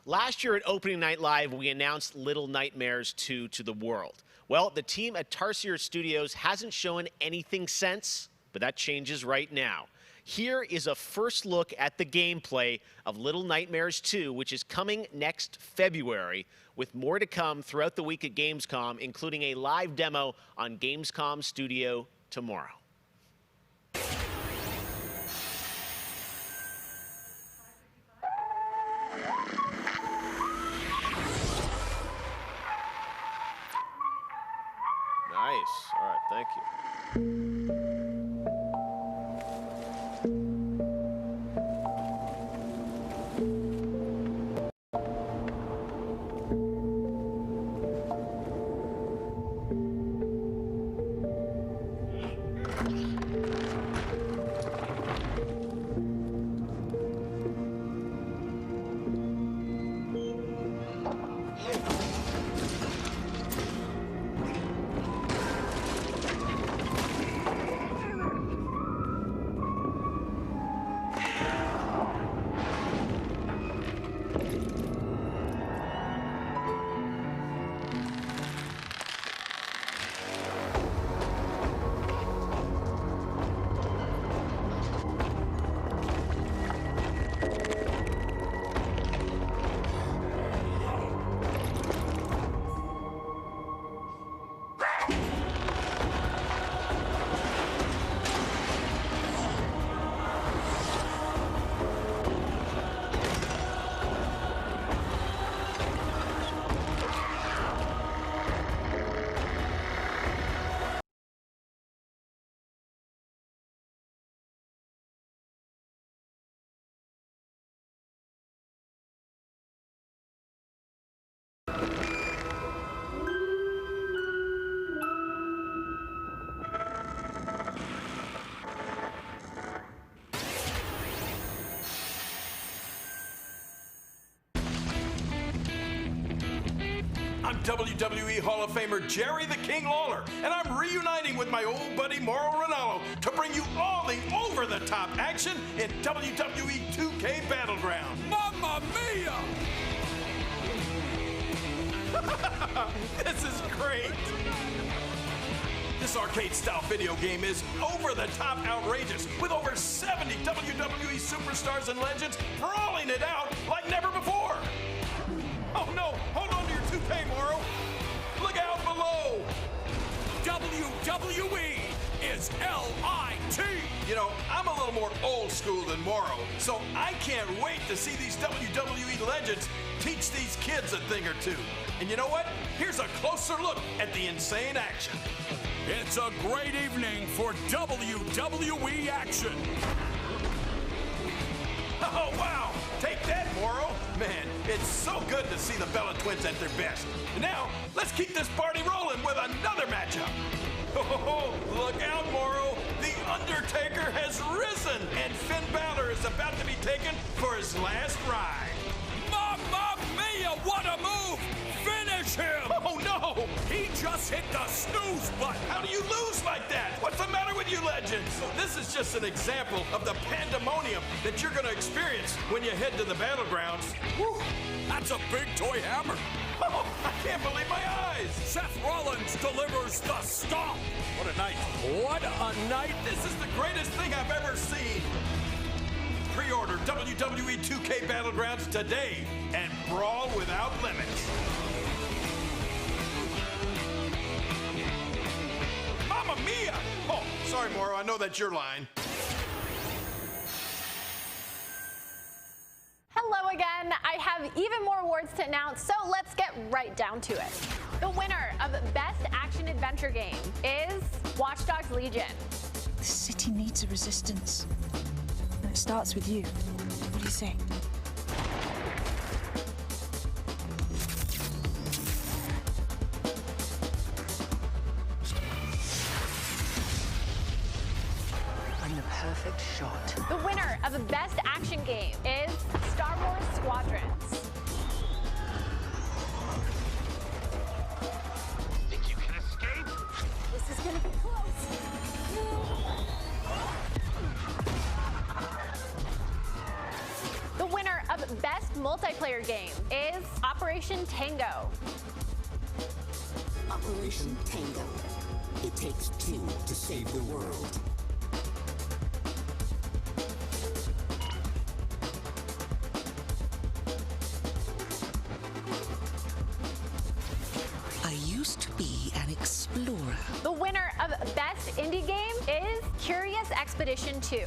Last year at Opening Night Live, we announced Little Nightmares 2 to the world. Well, the team at Tarsier Studios hasn't shown anything since, but that changes right now. Here is a first look at the gameplay of Little Nightmares 2, which is coming next February, with more to come throughout the week at Gamescom, including a live demo on Gamescom Studio tomorrow. Nice. All right, thank you. I'm WWE Hall of Famer Jerry the King Lawler, and I'm reuniting with my old buddy Mauro Ranallo to bring you all the over-the-top action in WWE 2K Battleground. Mamma mia! This is great! This arcade-style video game is over-the-top outrageous, with over 70 WWE superstars and legends brawling it out like never before! Oh no! Hold on to your toupee, Mauro! Look out below! WWE is L-I-T! You know, I'm a little more old school than Mauro, so I can't wait to see these WWE legends teach these kids a thing or two. And you know what? Here's a closer look at the insane action. It's a great evening for WWE action. Oh, wow! Take that, Mauro! Man, it's so good to see the Bella Twins at their best. And now, let's keep this party rolling with another matchup. Oh, look out, Mauro! The Undertaker has risen, and Finn Balor is about to be taken for his last ride. Mamma mia, what a move! Finish him! Oh, no! He just hit the snooze button! How do you lose like that? What's the matter with you legends? This is just an example of the pandemonium that you're gonna experience when you head to the battlegrounds. Whew, that's a big toy hammer! Oh, I can't believe my eyes! Seth Rollins delivers the stomp! What a night! What a night! This is the greatest thing I've ever seen! Pre-order WWE 2K Battlegrounds today and brawl without limits. Mamma mia! Oh, sorry, Mauro, I know that's your line. Hello again. I have even more awards to announce, so let's get right down to it. The winner of Best Action Adventure Game is Watch Dogs Legion. The city needs a resistance. And it starts with you. What do you say? I'm the perfect shot. The winner of Best Action Game is Star Wars Squadrons. Think you can escape? This is gonna be close. The winner of Best Multiplayer Game is Operation Tango. Operation Tango. It takes two to save the world. I used to be an explorer. The winner of Best Indie Game is Curious Expedition 2.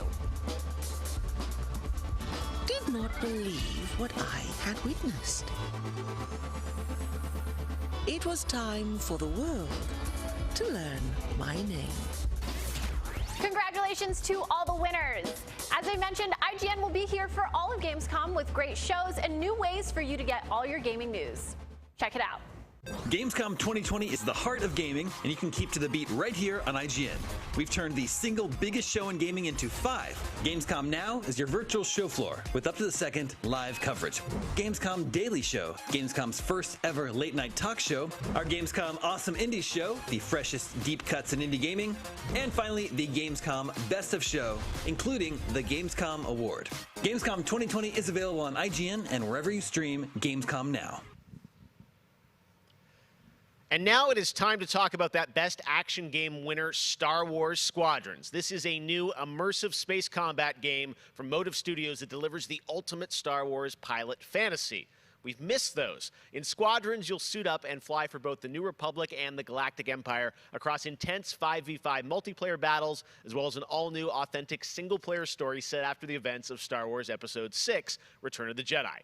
Did not believe what I had witnessed. It was time for the world to learn my name. Congratulations to all the winners. As I mentioned, IGN will be here for all of Gamescom with great shows and new ways for you to get all your gaming news. Check it out. Gamescom 2020 is the heart of gaming, and you can keep to the beat right here on IGN. We've turned the single biggest show in gaming into 5. Gamescom Now is your virtual show floor with up-to-the-second live coverage. Gamescom Daily Show, Gamescom's first ever late-night talk show, our Gamescom Awesome Indie Show, the freshest deep cuts in indie gaming, and finally, the Gamescom Best of Show, including the Gamescom Award. Gamescom 2020 is available on IGN and wherever you stream Gamescom Now. And now it is time to talk about that Best Action Game winner, Star Wars Squadrons. This is a new immersive space combat game from Motive Studios that delivers the ultimate Star Wars pilot fantasy. We've missed those. In Squadrons, you'll suit up and fly for both the New Republic and the Galactic Empire across intense 5v5 multiplayer battles, as well as an all-new, authentic single-player story set after the events of Star Wars Episode 6, Return of the Jedi.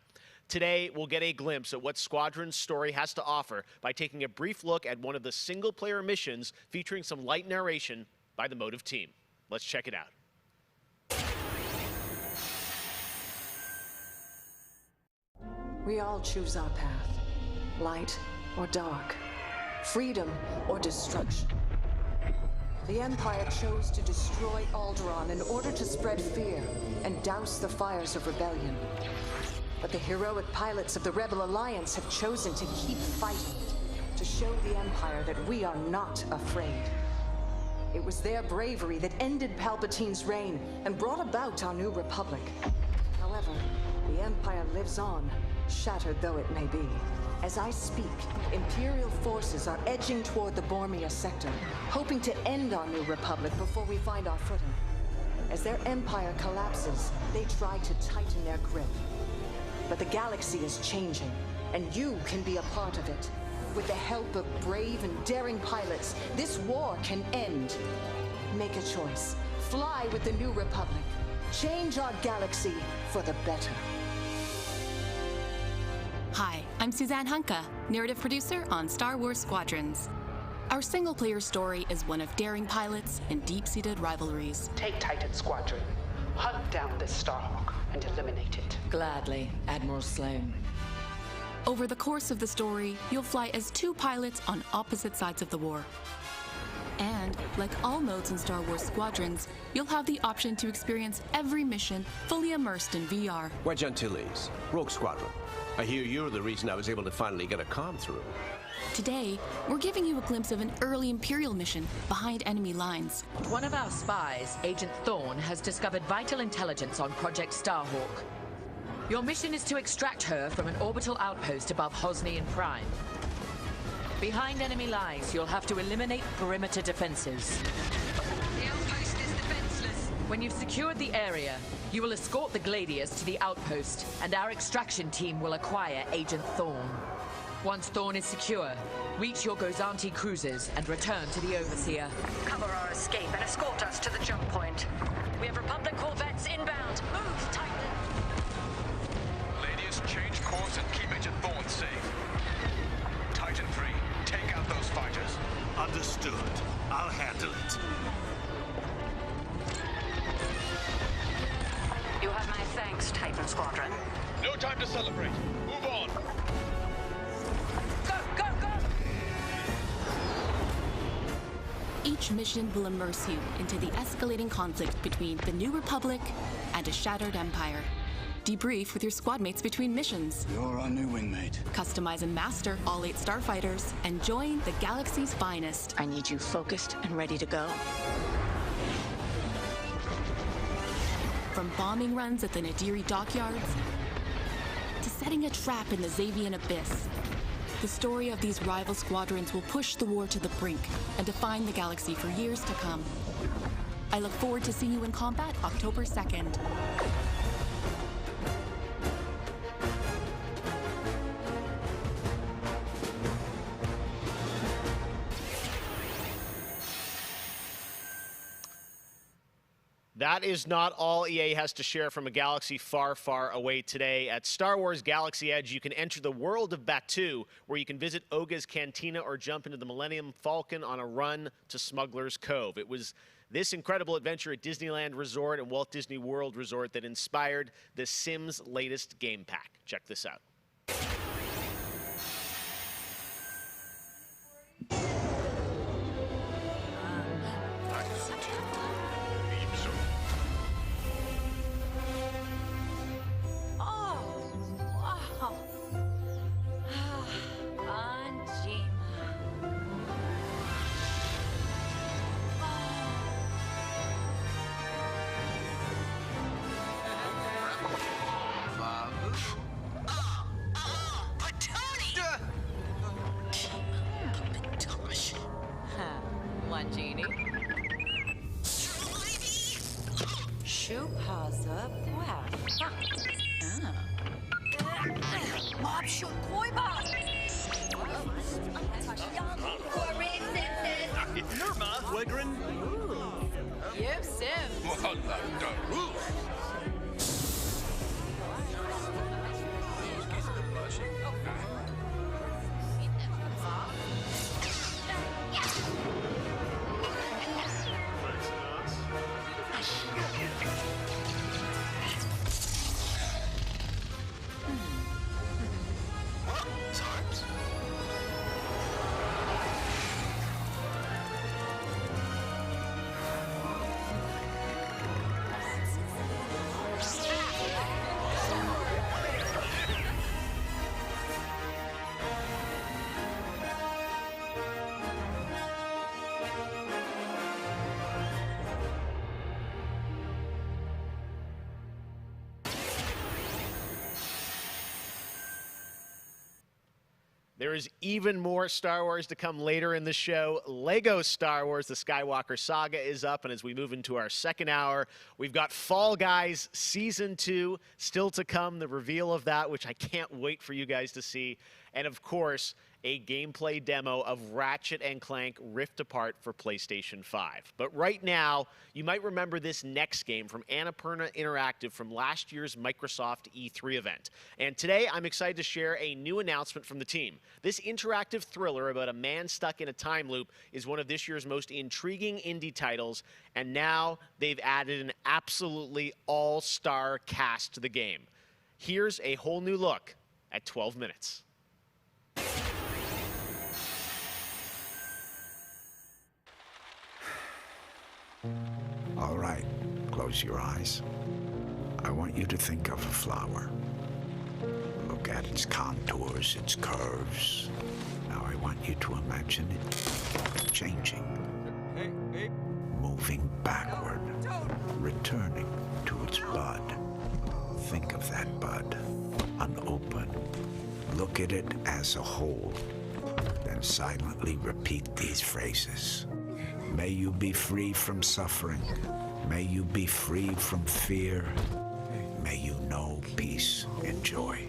Today, we'll get a glimpse at what Squadron's story has to offer by taking a brief look at one of the single-player missions featuring some light narration by the Motive team. Let's check it out. We all choose our path, light or dark, freedom or destruction. The Empire chose to destroy Alderaan in order to spread fear and douse the fires of rebellion. But the heroic pilots of the Rebel Alliance have chosen to keep fighting to show the Empire that we are not afraid. It was their bravery that ended Palpatine's reign and brought about our new republic. However, the Empire lives on, shattered though it may be. As I speak, Imperial forces are edging toward the Bormia sector, hoping to end our new republic before we find our footing. As their empire collapses, they try to tighten their grip. But the galaxy is changing, and you can be a part of it. With the help of brave and daring pilots, this war can end. Make a choice. Fly with the new republic. Change our galaxy for the better. Hi, I'm Suzanne Hunka, narrative producer on Star Wars Squadrons. Our single-player story is one of daring pilots and deep-seated rivalries. Take Titan Squadron, hunt down this Starhawk, and eliminate it. Gladly, Admiral Sloane. Over the course of the story, you'll fly as two pilots on opposite sides of the war. And, like all modes in Star Wars Squadrons, you'll have the option to experience every mission fully immersed in VR. Wedge Antilles, Rogue Squadron. I hear you're the reason I was able to finally get a comm through. Today, we're giving you a glimpse of an early Imperial mission behind enemy lines. One of our spies, Agent Thorne, has discovered vital intelligence on Project Starhawk. Your mission is to extract her from an orbital outpost above Hosnian Prime. Behind enemy lines, you'll have to eliminate perimeter defenses. The outpost is defenseless. When you've secured the area, you will escort the Gladius to the outpost, and our extraction team will acquire Agent Thorne. Once Thorne is secure, reach your Gozanti cruisers and return to the Overseer. Cover our escape and escort us to the jump point. We have Republic corvettes inbound. Move, Titan! Ladies, change course and keep Agent Thorne safe. Titan 3, take out those fighters. Understood. I'll handle it. You have my thanks, Titan Squadron. No time to celebrate. Move on. Go, go, go! Each mission will immerse you into the escalating conflict between the New Republic and a shattered empire. Debrief with your squad mates between missions. You're our new wingmate. Customize and master all 8 starfighters and join the galaxy's finest. I need you focused and ready to go. From bombing runs at the Nadiri dockyards to setting a trap in the Xavian abyss, the story of these rival squadrons will push the war to the brink and define the galaxy for years to come. I look forward to seeing you in combat October 2nd. That is not all EA has to share from a galaxy far, far away today. At Star Wars Galaxy Edge, you can enter the world of Batuu, where you can visit Oga's Cantina or jump into the Millennium Falcon on a run to Smuggler's Cove. It was this incredible adventure at Disneyland Resort and Walt Disney World Resort that inspired The Sims' latest game pack. Check this out. There is even more Star Wars to come later in the show. Lego Star Wars, the Skywalker Saga is up, and as we move into our second hour, we've got Fall Guys Season 2 still to come, the reveal of that, which I can't wait for you guys to see. And of course, a gameplay demo of Ratchet and Clank Rift Apart for PlayStation 5. But right now, you might remember this next game from Annapurna Interactive from last year's Microsoft E3 event. And today, I'm excited to share a new announcement from the team. This interactive thriller about a man stuck in a time loop is one of this year's most intriguing indie titles, and now they've added an absolutely all-star cast to the game. Here's a whole new look at 12 minutes. All right, close your eyes. I want you to think of a flower. Look at its contours, its curves. Now I want you to imagine it changing, moving backward, returning to its bud. Think of that bud, unopened. Look at it as a whole, then silently repeat these phrases. May you be free from suffering. May you be free from fear. May you know peace and joy.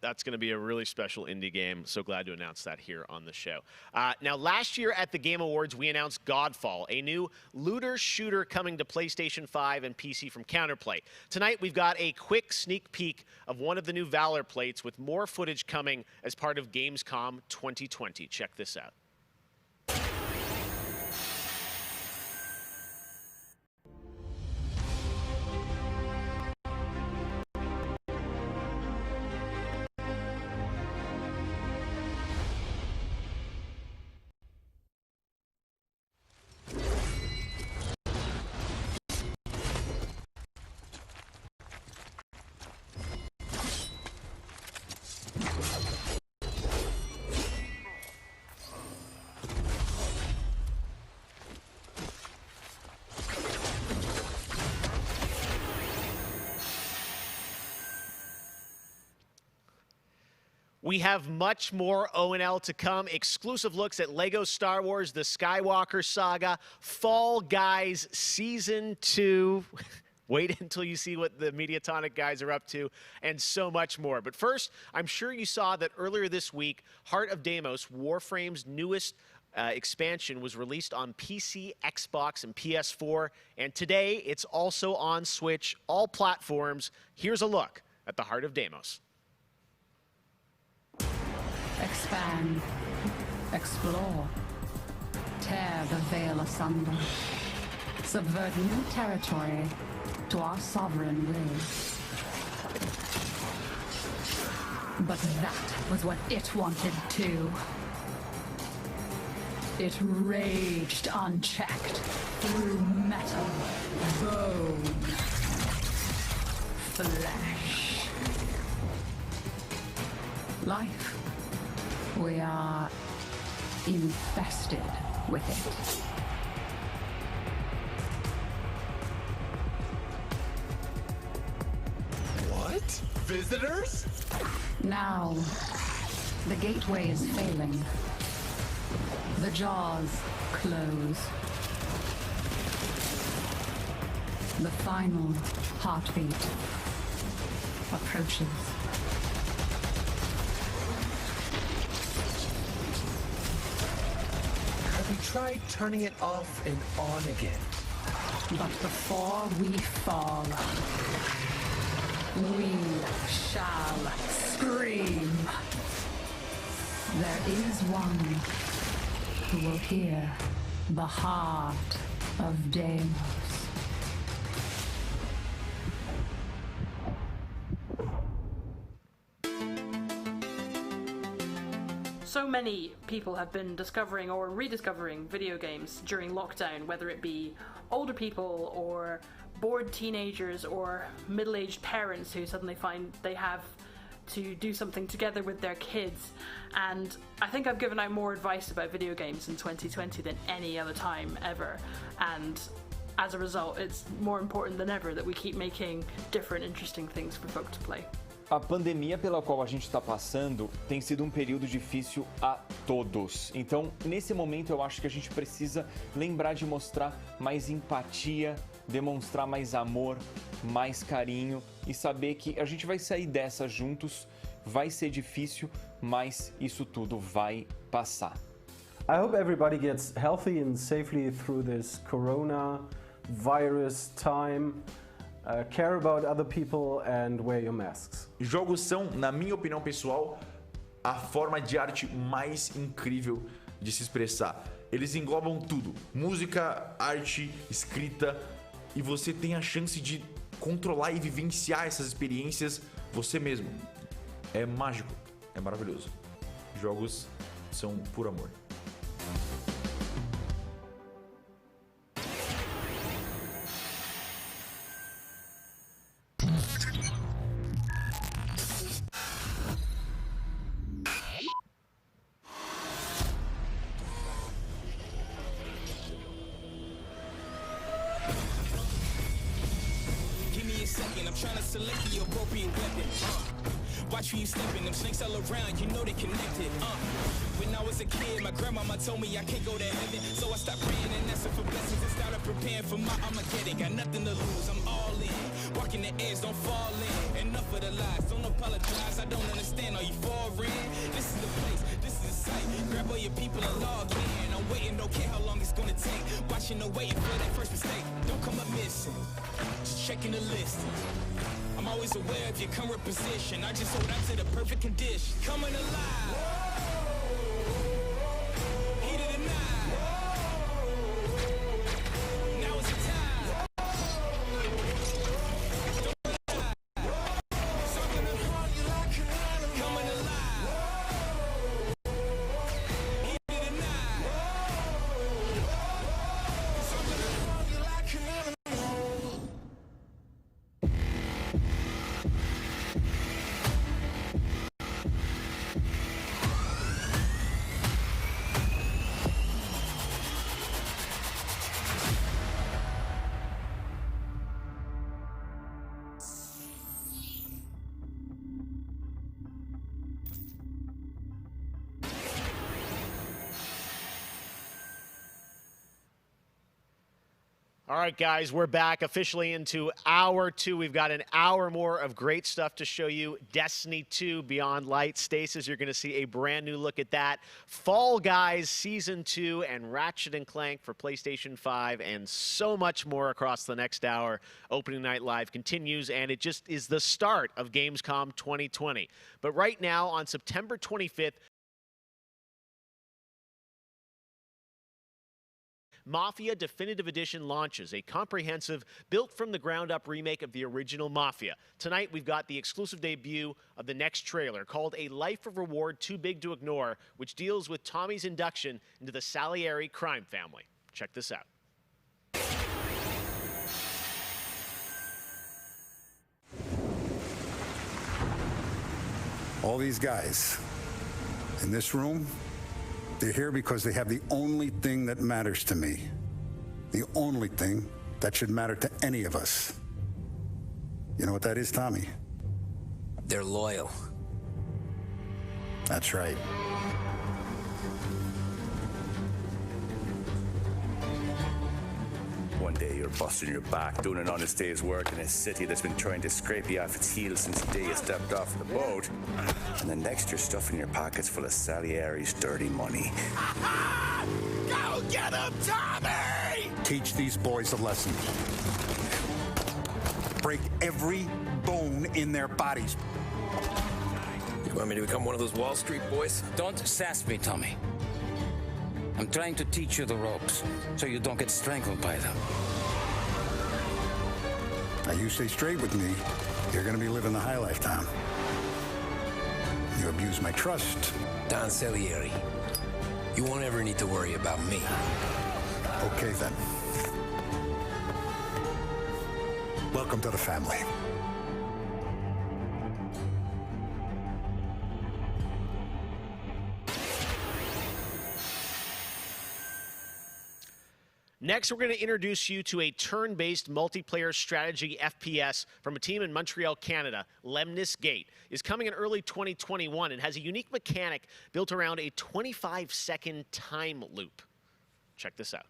That's going to be a really special indie game. So glad to announce that here on the show. Now, last year at the Game Awards, we announced Godfall, a new looter shooter coming to PlayStation 5 and PC from Counterplay. Tonight, we've got a quick sneak peek of one of the new Valor plates with more footage coming as part of Gamescom 2020. Check this out. We have much more O&L to come. Exclusive looks at Lego Star Wars, the Skywalker Saga, Fall Guys Season 2. Wait until you see what the Mediatonic guys are up to, and so much more. But first, I'm sure you saw that earlier this week, Heart of Deimos, Warframe's newest expansion, was released on PC, Xbox, and PS4. And today, it's also on Switch, all platforms. Here's a look at the Heart of Deimos. Expand, explore, tear the veil asunder, subvert new territory to our sovereign will. But that was what it wanted too. It raged unchecked through metal, bone, flesh. Life. We are infested with it. What? Visitors? Now, the gateway is failing. The jaws close. The final heartbeat approaches. We tried turning it off and on again. But before we fall, we shall scream. There is one who will hear the heart of Deimos. So many people have been discovering or rediscovering video games during lockdown, whether it be older people or bored teenagers or middle-aged parents who suddenly find they have to do something together with their kids. And I think I've given out more advice about video games in 2020 than any other time ever. And as a result, it's more important than ever that we keep making different, interesting things for folk to play. A pandemia pela qual a gente está passando tem sido período difícil a todos. Então, nesse momento, eu acho que a gente precisa lembrar de mostrar mais empatia, demonstrar mais amor, mais carinho e saber que a gente vai sair dessa juntos. Vai ser difícil, mas isso tudo vai passar. I hope everybody gets healthy and safely through this coronavirus time. Care about other people and wear your masks. Jogos são, na minha opinião pessoal, a forma de arte mais incrível de se expressar. Eles englobam tudo: música, arte, escrita, e você tem a chance de controlar e vivenciar essas experiências você mesmo. É mágico, é maravilhoso. Jogos são puro amor. Watch where you stepping, them snakes all around, you know they connected. When I was a kid, my grandmama told me I can't go to heaven, so I stopped praying and asking for blessings and started preparing for my Armageddon. Got nothing to lose, I'm all in. Walking the edge, don't fall in. Enough of the lies, don't apologize, I don't understand. Are you foreign? This is the place, this is the site. Grab all your people and log in. I'm waiting, don't care how long it's gonna take. Watching and waiting for that first mistake. Don't come up missing, just checking the list. I'm always aware of your current position. I just hold on to the perfect condition. Coming alive. Heat of the night. Now is the time. Coming alive. Heat of the night. All right, guys, we're back officially into hour 2. We've got an hour more of great stuff to show you. Destiny 2 Beyond Light. Stasis, you're going to see a brand new look at that. Fall Guys Season 2 and Ratchet and Clank for PlayStation 5 and so much more across the next hour. Opening Night Live continues, and it just is the start of Gamescom 2020. But right now, on September 25th, Mafia Definitive Edition launches, a comprehensive, built-from-the-ground-up remake of the original Mafia. Tonight, we've got the exclusive debut of the next trailer, called A Life of Reward Too Big to Ignore, which deals with Tommy's induction into the Salieri crime family. Check this out. All these guys in this room, they're here because they have the only thing that matters to me. The only thing that should matter to any of us. You know what that is, Tommy? They're loyal. That's right. One day you're busting your back, doing an honest day's work in a city that's been trying to scrape you off its heels since the day you stepped off the boat. And then next you're stuffing your pockets full of Salieri's dirty money. Go get him, Tommy! Teach these boys a lesson. Break every bone in their bodies. You want me to become one of those Wall Street boys? Don't sass me, Tommy. I'm trying to teach you the ropes, so you don't get strangled by them. Now you stay straight with me, you're gonna be living the high life, Tom. You abuse my trust. Don Salieri, you won't ever need to worry about me. Okay, then. Welcome to the family. Next, we're going to introduce you to a turn-based multiplayer strategy FPS from a team in Montreal, Canada. Lemnis Gate is coming in early 2021 and has a unique mechanic built around a 25-second time loop. Check this out.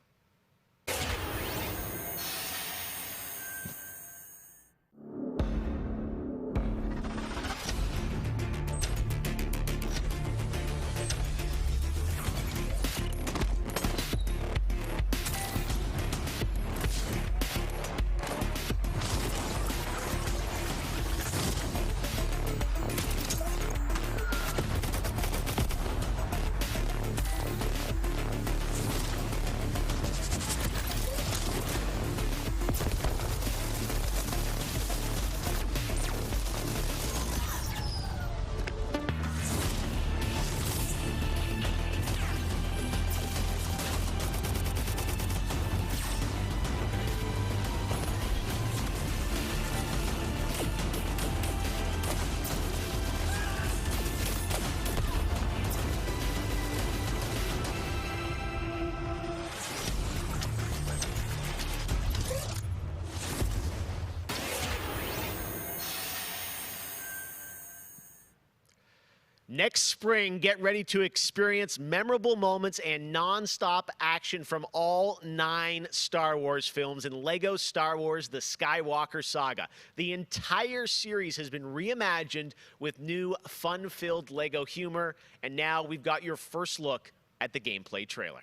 Next spring, get ready to experience memorable moments and non-stop action from all 9 Star Wars films in LEGO Star Wars The Skywalker Saga. The entire series has been reimagined with new fun-filled LEGO humor, and now we've got your first look at the gameplay trailer.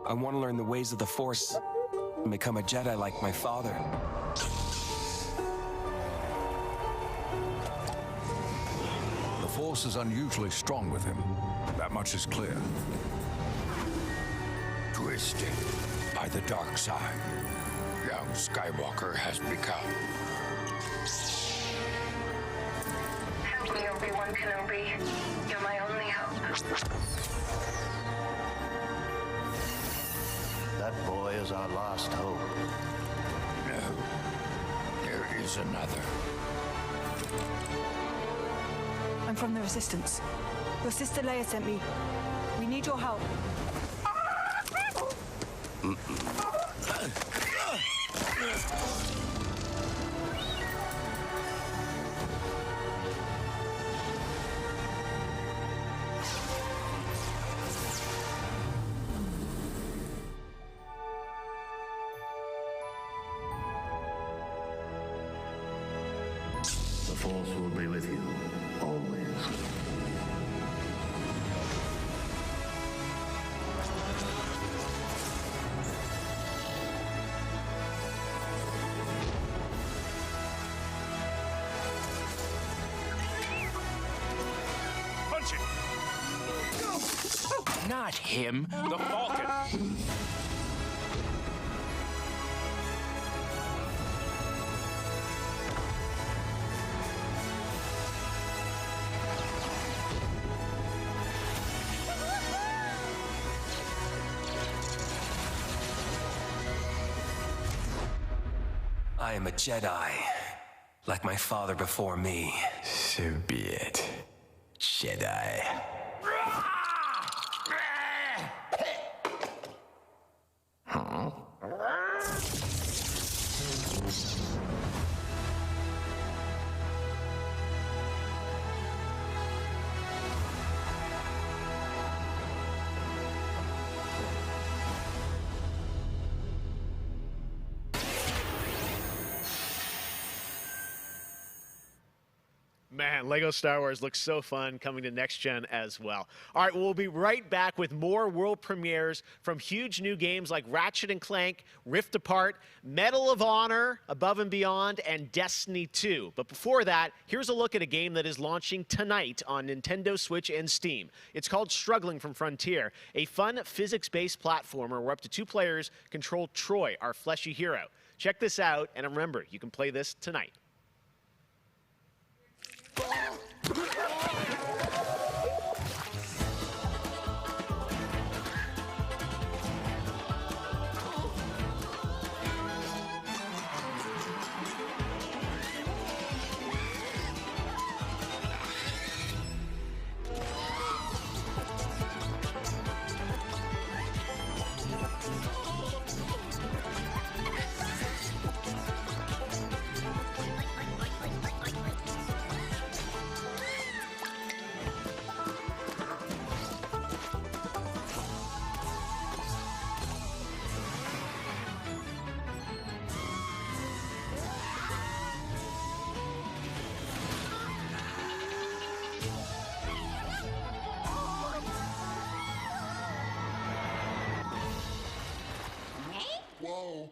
I want to learn the ways of the Force and become a Jedi like my father. The Force is unusually strong with him. That much is clear. Twisted by the dark side, young Skywalker has become. Help me, Obi-Wan Kenobi. You're my only hope. That boy is our last hope. No, there is another. I'm from the Resistance. Your sister Leia sent me. We need your help. The Force will be with you, always. Punch it! Not him, the Falcon! I am a Jedi, like my father before me. So be it, Jedi. Huh? Man, LEGO Star Wars looks so fun, coming to next gen as well. All right, we'll be right back with more world premieres from huge new games like Ratchet and Clank, Rift Apart, Medal of Honor, Above and Beyond, and Destiny 2. But before that, here's a look at a game that is launching tonight on Nintendo Switch and Steam. It's called Struggling from Frontier, a fun physics-based platformer where up to 2 players control Troy, our fleshy hero. Check this out, and remember, you can play this tonight. Whoa.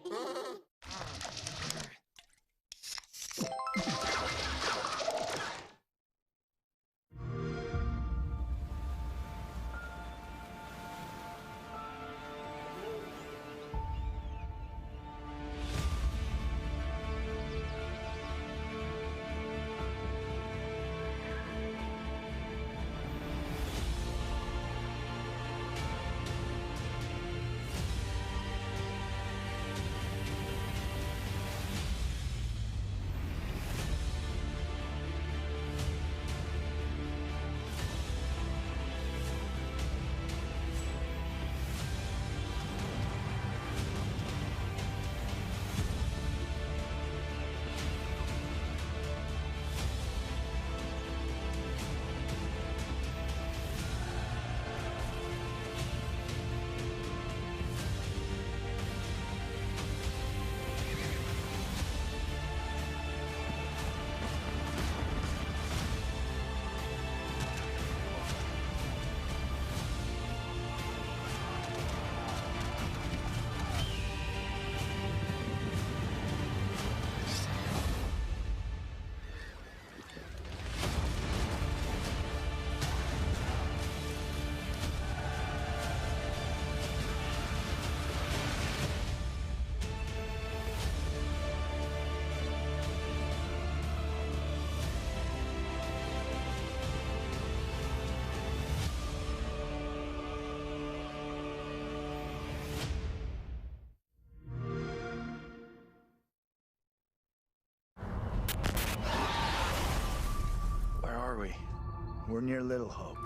We're near Little Hope.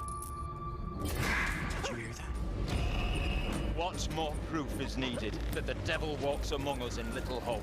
Did you hear that? What more proof is needed that the devil walks among us in Little Hope?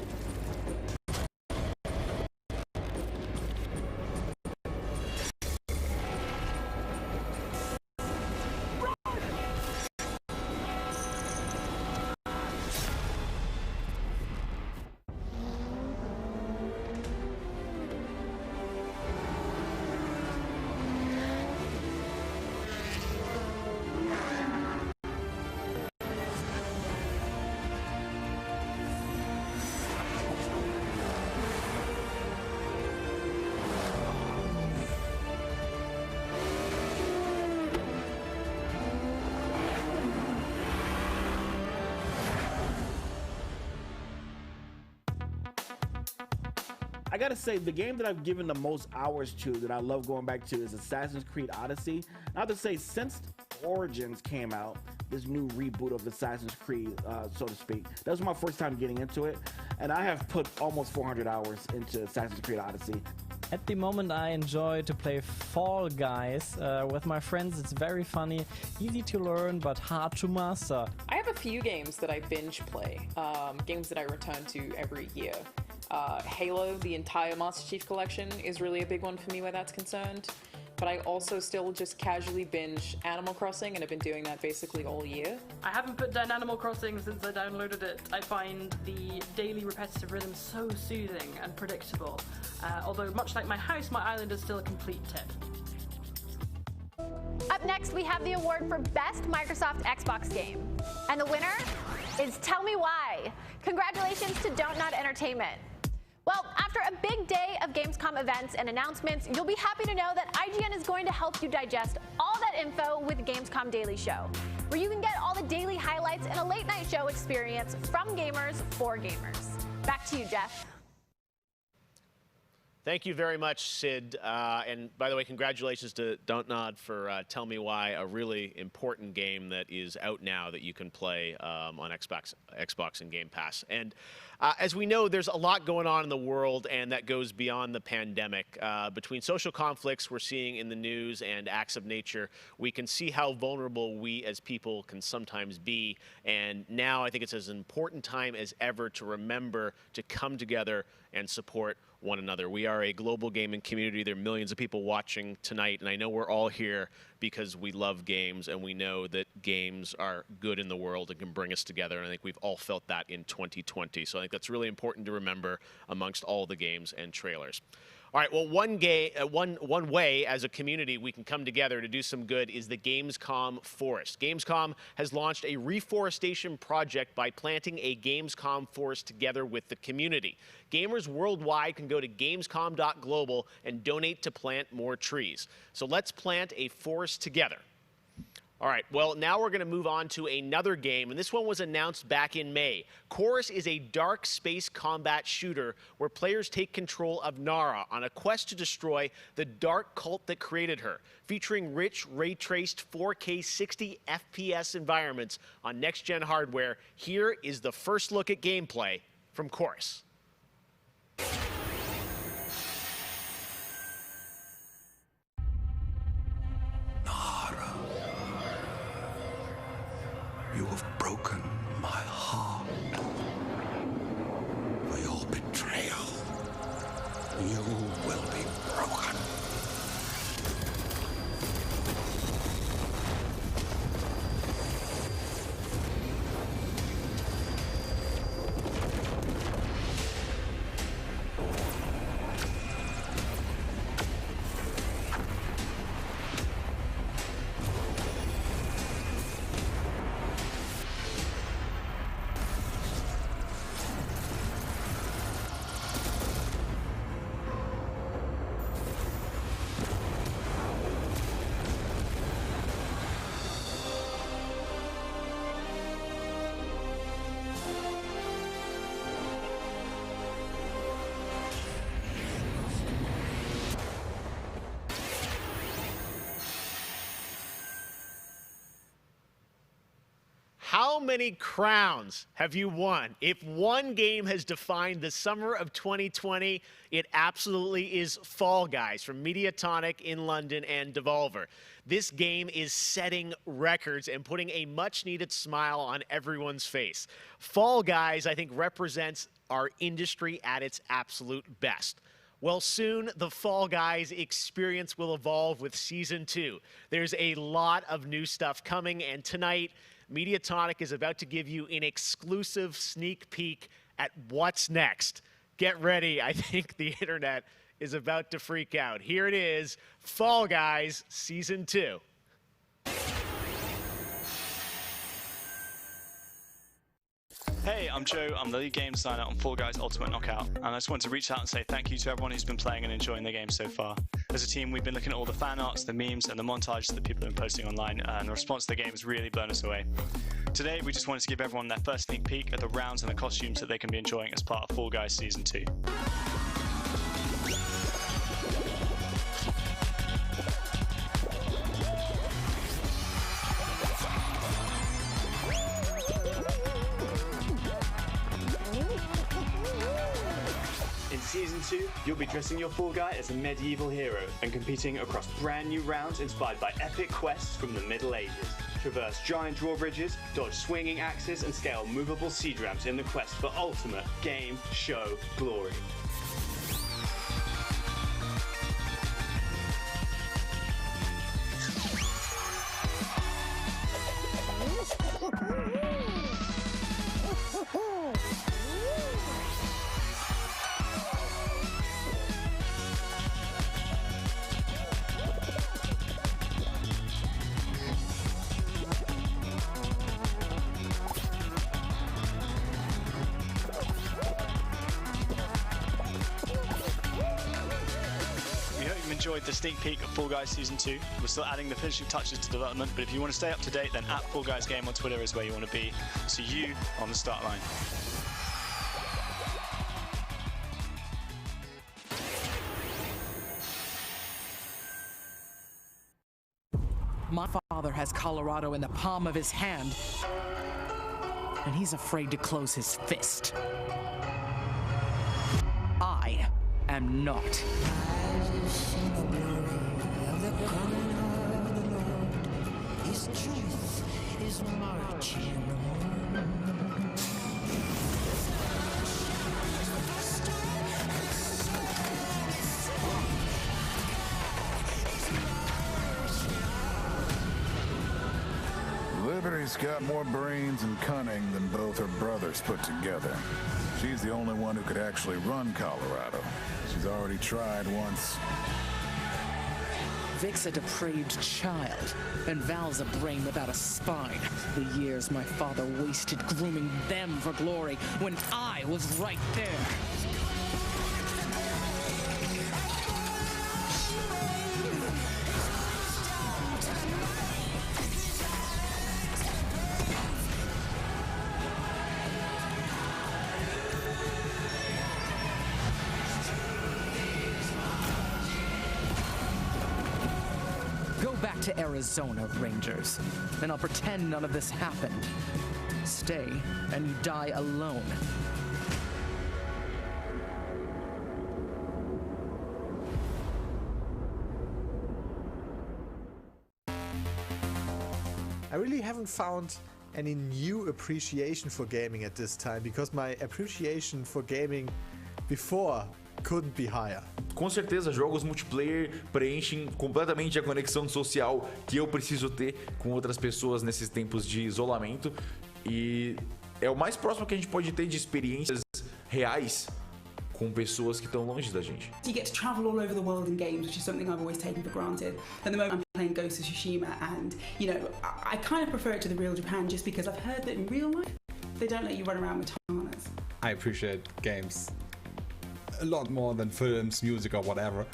I gotta say, the game that I've given the most hours to, that I love going back to, is Assassin's Creed Odyssey. I have to say, since Origins came out, this new reboot of Assassin's Creed, so to speak, that was my first time getting into it, and I have put almost 400 hours into Assassin's Creed Odyssey. At the moment, I enjoy to play Fall Guys with my friends. It's very funny, easy to learn, but hard to master. I have a few games that I binge play, games that I return to every year. Halo, the entire Master Chief Collection, is really a big one for me where that's concerned. But I also still just casually binge Animal Crossing, and I've been doing that basically all year. I haven't put down Animal Crossing since I downloaded it. I find the daily repetitive rhythm so soothing and predictable. Although much like my house, my island is still a complete tip. Up next, we have the award for Best Microsoft Xbox Game. And the winner is Tell Me Why. Congratulations to Don't Nod Entertainment. Well, after a big day of Gamescom events and announcements, you'll be happy to know that IGN is going to help you digest all that info with Gamescom Daily Show, where you can get all the daily highlights and a late night show experience from gamers for gamers. Back to you, Jeff. Thank you very much, Sid. And by the way, congratulations to Don't Nod for Tell Me Why, a really important game that is out now that you can play on Xbox and Game Pass. And as we know, there's a lot going on in the world, and that goes beyond the pandemic. Between social conflicts we're seeing in the news and acts of nature, we can see how vulnerable we as people can sometimes be. And now I think it's as important time as ever to remember to come together and support one another. We are a global gaming community. There are millions of people watching tonight, and I know we're all here because we love games and we know that games are good in the world and can bring us together, and I think we've all felt that in 2020. So I think that's really important to remember amongst all the games and trailers. All right, well, one way as a community we can come together to do some good is the Gamescom Forest. Gamescom has launched a reforestation project by planting a Gamescom forest together with the community. Gamers worldwide can go to gamescom.global and donate to plant more trees. So let's plant a forest together. All right, well, now we're going to move on to another game, and this one was announced back in May. Chorus is a dark space combat shooter where players take control of Nara on a quest to destroy the dark cult that created her, featuring rich, ray-traced 4K 60 FPS environments on next-gen hardware. Here is the first look at gameplay from Chorus. You have broken my heart. For your betrayal, you will be broken. How many crowns have you won? If one game has defined the summer of 2020, it absolutely is Fall Guys from Mediatonic in London and Devolver. This game is setting records and putting a much-needed smile on everyone's face. Fall Guys, I think, represents our industry at its absolute best. Well, soon the Fall Guys experience will evolve with Season 2. There's a lot of new stuff coming, and tonight, Mediatonic is about to give you an exclusive sneak peek at what's next. Get ready. I think the internet is about to freak out. Here it is, Fall Guys Season 2. Hey, I'm Joe. I'm the lead game designer on Fall Guys Ultimate Knockout, and I just want to reach out and say thank you to everyone who's been playing and enjoying the game so far. As a team, we've been looking at all the fan arts, the memes, and the montages that people have been posting online, and the response to the game has really blown us away. Today, we just wanted to give everyone their first sneak peek at the rounds and the costumes that they can be enjoying as part of Fall Guys Season 2. Season 2, you'll be dressing your Fall Guy as a medieval hero and competing across brand new rounds inspired by epic quests from the Middle Ages. Traverse giant drawbridges, dodge swinging axes, and scale movable siege ramps in the quest for ultimate game show glory. Enjoyed the sneak peek of Fall Guys Season 2. We're still adding the finishing touches to development, but if you want to stay up to date, then at Fall Guys Game on Twitter is where you want to be. See you on the start line. My father has Colorado in the palm of his hand, and he's afraid to close his fist. I am not. His truth is marching on. Liberty's She's got more brains and cunning than both her brothers put together. She's the only one who could actually run Colorado. She's already tried once. Vic's a depraved child, and Val's a brain without a spine. The years my father wasted grooming them for glory when I was right there. Back to Arizona, Rangers. Then I'll pretend none of this happened. Stay, and you die alone. I really haven't found any new appreciation for gaming at this time, because my appreciation for gaming before couldn't be higher. Com certeza, jogos multiplayer preenchem completamente a conexão social que eu preciso ter com outras pessoas nesses tempos de isolamento, e é o mais próximo que a gente pode ter de experiências reais com pessoas que estão longe da gente. You get to travel all over the world in games, which is something I've always taken for granted. At the moment I'm playing Ghost of Tsushima, and you know, I kind of prefer it to the real Japan just because I've heard that in real life they don't let you run around with katanas. I appreciate games a lot more than films, music, or whatever,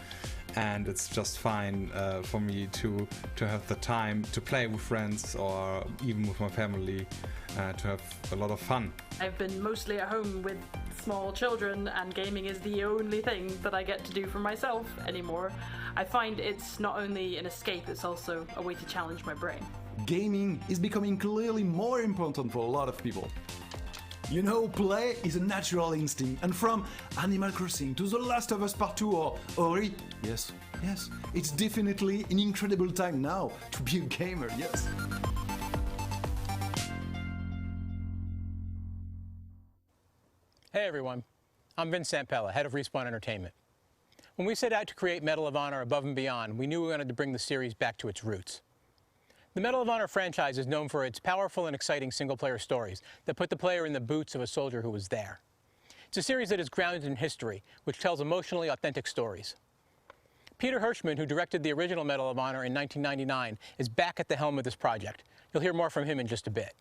and it's just fine for me to have the time to play with friends or even with my family, to have a lot of fun. I've been mostly at home with small children, and gaming is the only thing that I get to do for myself anymore. I find it's not only an escape, it's also a way to challenge my brain. Gaming is becoming clearly more important for a lot of people. You know, play is a natural instinct, and from Animal Crossing to The Last of Us Part 2 or Ori, yes, it's definitely an incredible time now to be a gamer, yes. Hey everyone, I'm Vince Sampella, head of Respawn Entertainment. When we set out to create Medal of Honor Above and Beyond, we knew we wanted to bring the series back to its roots. The Medal of Honor franchise is known for its powerful and exciting single-player stories that put the player in the boots of a soldier who was there. It's a series that is grounded in history, which tells emotionally authentic stories. Peter Hirschman, who directed the original Medal of Honor in 1999, is back at the helm of this project. You'll hear more from him in just a bit.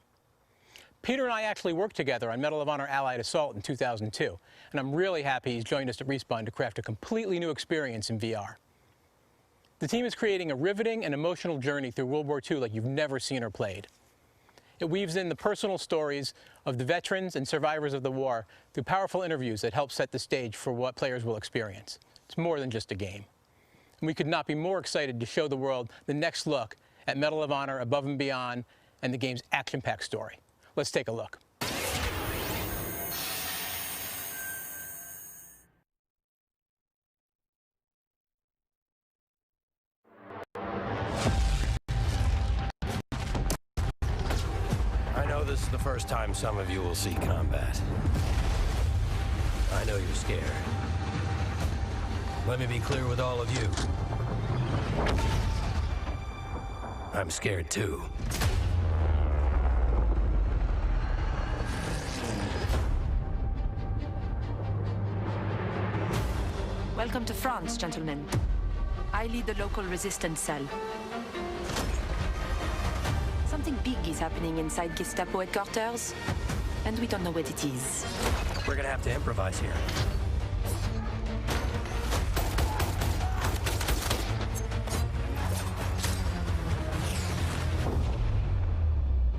Peter and I actually worked together on Medal of Honor Allied Assault in 2002, and I'm really happy he's joined us at Respawn to craft a completely new experience in VR. The team is creating a riveting and emotional journey through World War II like you've never seen or played. It weaves in the personal stories of the veterans and survivors of the war through powerful interviews that help set the stage for what players will experience. It's more than just a game. And we could not be more excited to show the world the next look at Medal of Honor Above and Beyond and the game's action-packed story. Let's take a look. This is the first time some of you will see combat. I know you're scared. Let me be clear with all of you. I'm scared too. Welcome to France, gentlemen. I lead the local resistance cell. Something big is happening inside Gestapo headquarters, and we don't know what it is. We're gonna have to improvise here.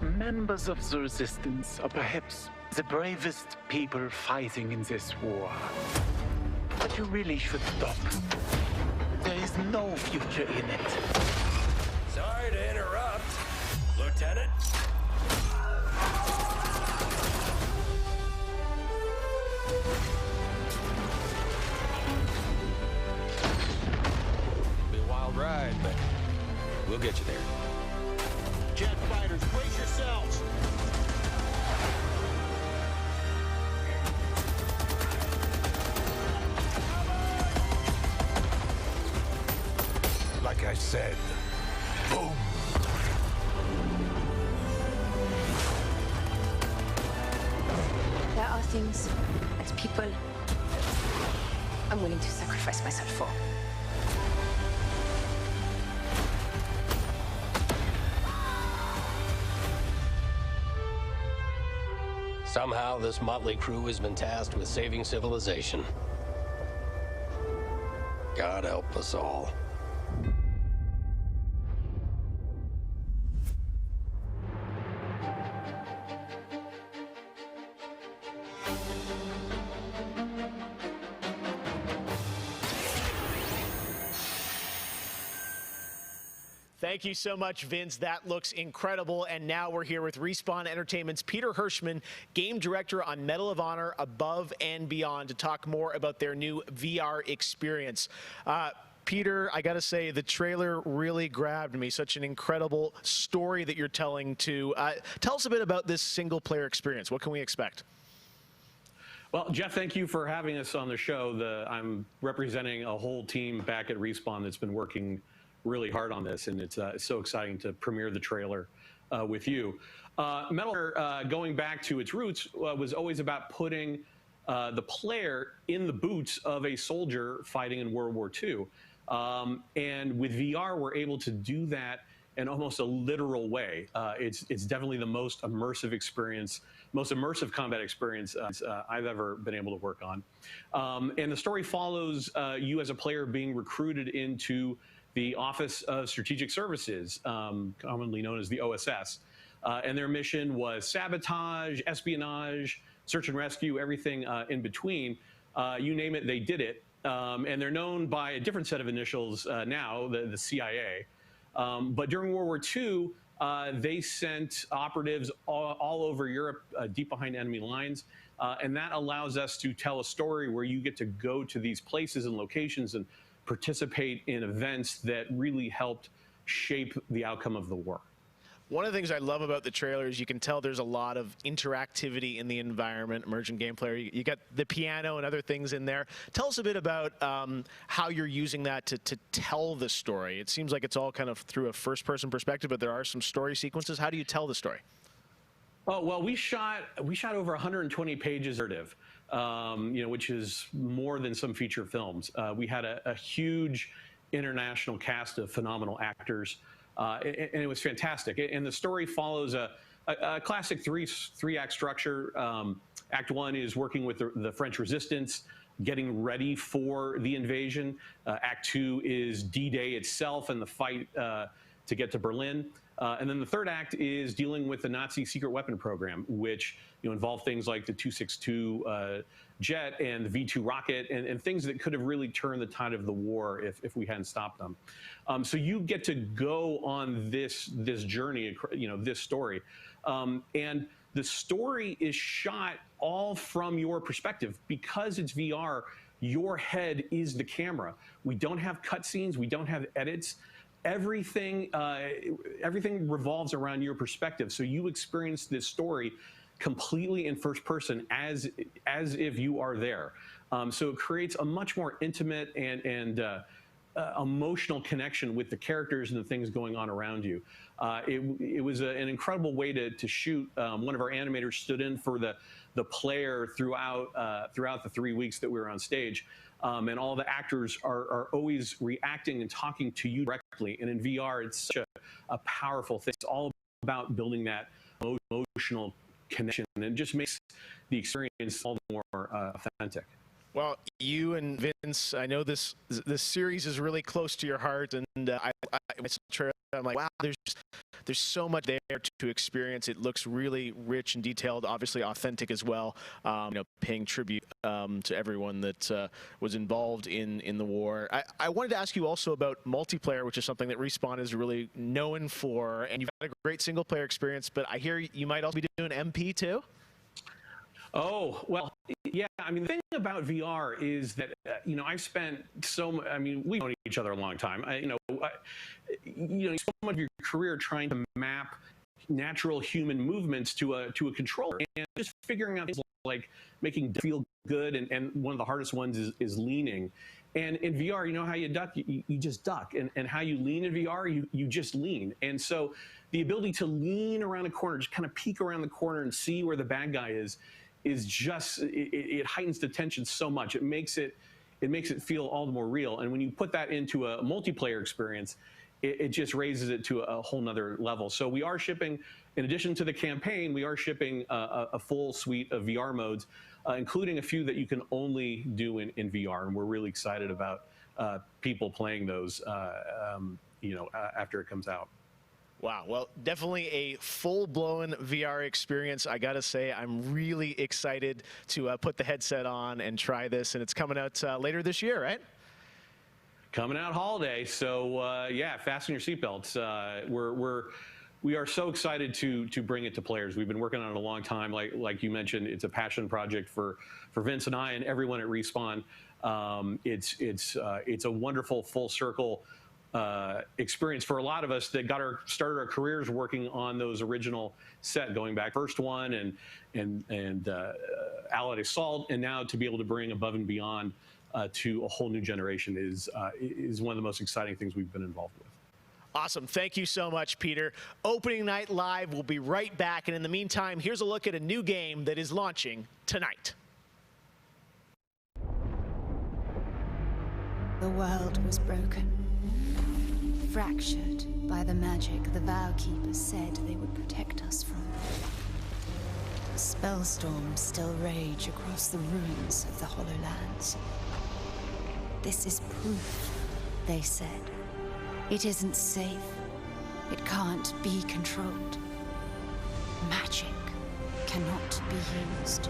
Members of the resistance are perhaps the bravest people fighting in this war. But you really should stop. There is no future in it. Sorry to interrupt, Lieutenant. Be a wild ride, but we'll get you there. Jet fighters, brace yourselves! Like I said, boom! are things that people I'm willing to sacrifice myself for. Somehow, this motley crew has been tasked with saving civilization. God help us all. Thank you so much, Vince. That looks incredible. And now we're here with Respawn Entertainment's Peter Hirschman, game director on Medal of Honor Above and Beyond, to talk more about their new VR experience. Peter, I got to say, the trailer really grabbed me. Such an incredible story that you're telling to. Tell us a bit about this single-player experience. What can we expect? Well, Jeff, thank you for having us on the show. I'm representing a whole team back at Respawn that's been working really hard on this, and it's so exciting to premiere the trailer with you. Medal of Honor, going back to its roots, was always about putting the player in the boots of a soldier fighting in World War II. And with VR, we're able to do that in almost a literal way. It's definitely the most immersive experience, most immersive combat experience I've ever been able to work on. And the story follows you as a player being recruited into the Office of Strategic Services, commonly known as the OSS. And their mission was sabotage, espionage, search and rescue, everything in between. You name it, they did it. And they're known by a different set of initials now, the CIA. But during World War II, they sent operatives all over Europe, deep behind enemy lines. And that allows us to tell a story where you get to go to these places and locations and participate in events that really helped shape the outcome of the war. One of the things I love about the trailer is you can tell there's a lot of interactivity in the environment, emergent game player. You got the piano and other things in there. Tell us a bit about how you're using that to tell the story. It seems like it's all kind of through a first-person perspective, but there are some story sequences. How do you tell the story? Oh, well, we shot over 120 pages of narrative, which is more than some feature films. We had a huge international cast of phenomenal actors, and it was fantastic. And the story follows a classic three-act structure. Act one is working with the French resistance, getting ready for the invasion. Act two is D-Day itself and the fight to get to Berlin. And then the third act is dealing with the Nazi secret weapon program, which involved things like the 262 jet and the V2 rocket and things that could have really turned the tide of the war if we hadn't stopped them. So you get to go on this journey, this story. And the story is shot all from your perspective. Because it's VR, your head is the camera. We don't have cutscenes, we don't have edits. Everything revolves around your perspective. So you experience this story completely in first person as if you are there. So it creates a much more intimate and emotional connection with the characters and the things going on around you. It was an incredible way to shoot. One of our animators stood in for the player throughout the 3 weeks that we were on stage. And all the actors are always reacting and talking to you directly. And in VR, it's such a powerful thing. It's all about building that emotional connection, and it just makes the experience all the more authentic. Well, you and Vince, I know this series is really close to your heart, and I'm like, wow, there's so much there to experience. It looks really rich and detailed, obviously authentic as well. Paying tribute to everyone that was involved in the war. I wanted to ask you also about multiplayer, which is something that Respawn is really known for, and you've got a great single player experience. But I hear you might also be doing MP too. Oh, well, yeah. I mean, the thing about VR is that, I've spent we've known each other a long time. So much of your career trying to map natural human movements to a controller, and just figuring out things like making it feel good. And one of the hardest ones is leaning. And in VR, you know how you duck? You just duck. And how you lean in VR, you just lean. And so the ability to lean around a corner, just kind of peek around the corner and see where the bad guy is is just it heightens the tension so much. It makes it feel all the more real. And when you put that into a multiplayer experience, it just raises it to a whole nother level. So we are shipping, in addition to the campaign, we are shipping a full suite of VR modes, including a few that you can only do in VR. And we're really excited about people playing those, after it comes out. Wow, well, definitely a full-blown VR experience. I gotta say, I'm really excited to put the headset on and try this, and it's coming out later this year, right? Coming out holiday, so yeah, fasten your seatbelts. We are so excited to bring it to players. We've been working on it a long time. Like you mentioned, it's a passion project for Vince and I and everyone at Respawn. It's a wonderful full circle experience for a lot of us that started our careers working on those original set, going back first one and Allied Assault, and now to be able to bring Above and Beyond to a whole new generation is one of the most exciting things we've been involved with. Awesome. Thank you so much, Peter. Opening Night Live will be right back. And in the meantime, here's a look at a new game that is launching tonight. The world was broken, fractured by the magic the Vow Keepers said they would protect us from. Spellstorms still rage across the ruins of the Hollowlands. This is proof, they said. It isn't safe. It can't be controlled. Magic cannot be used.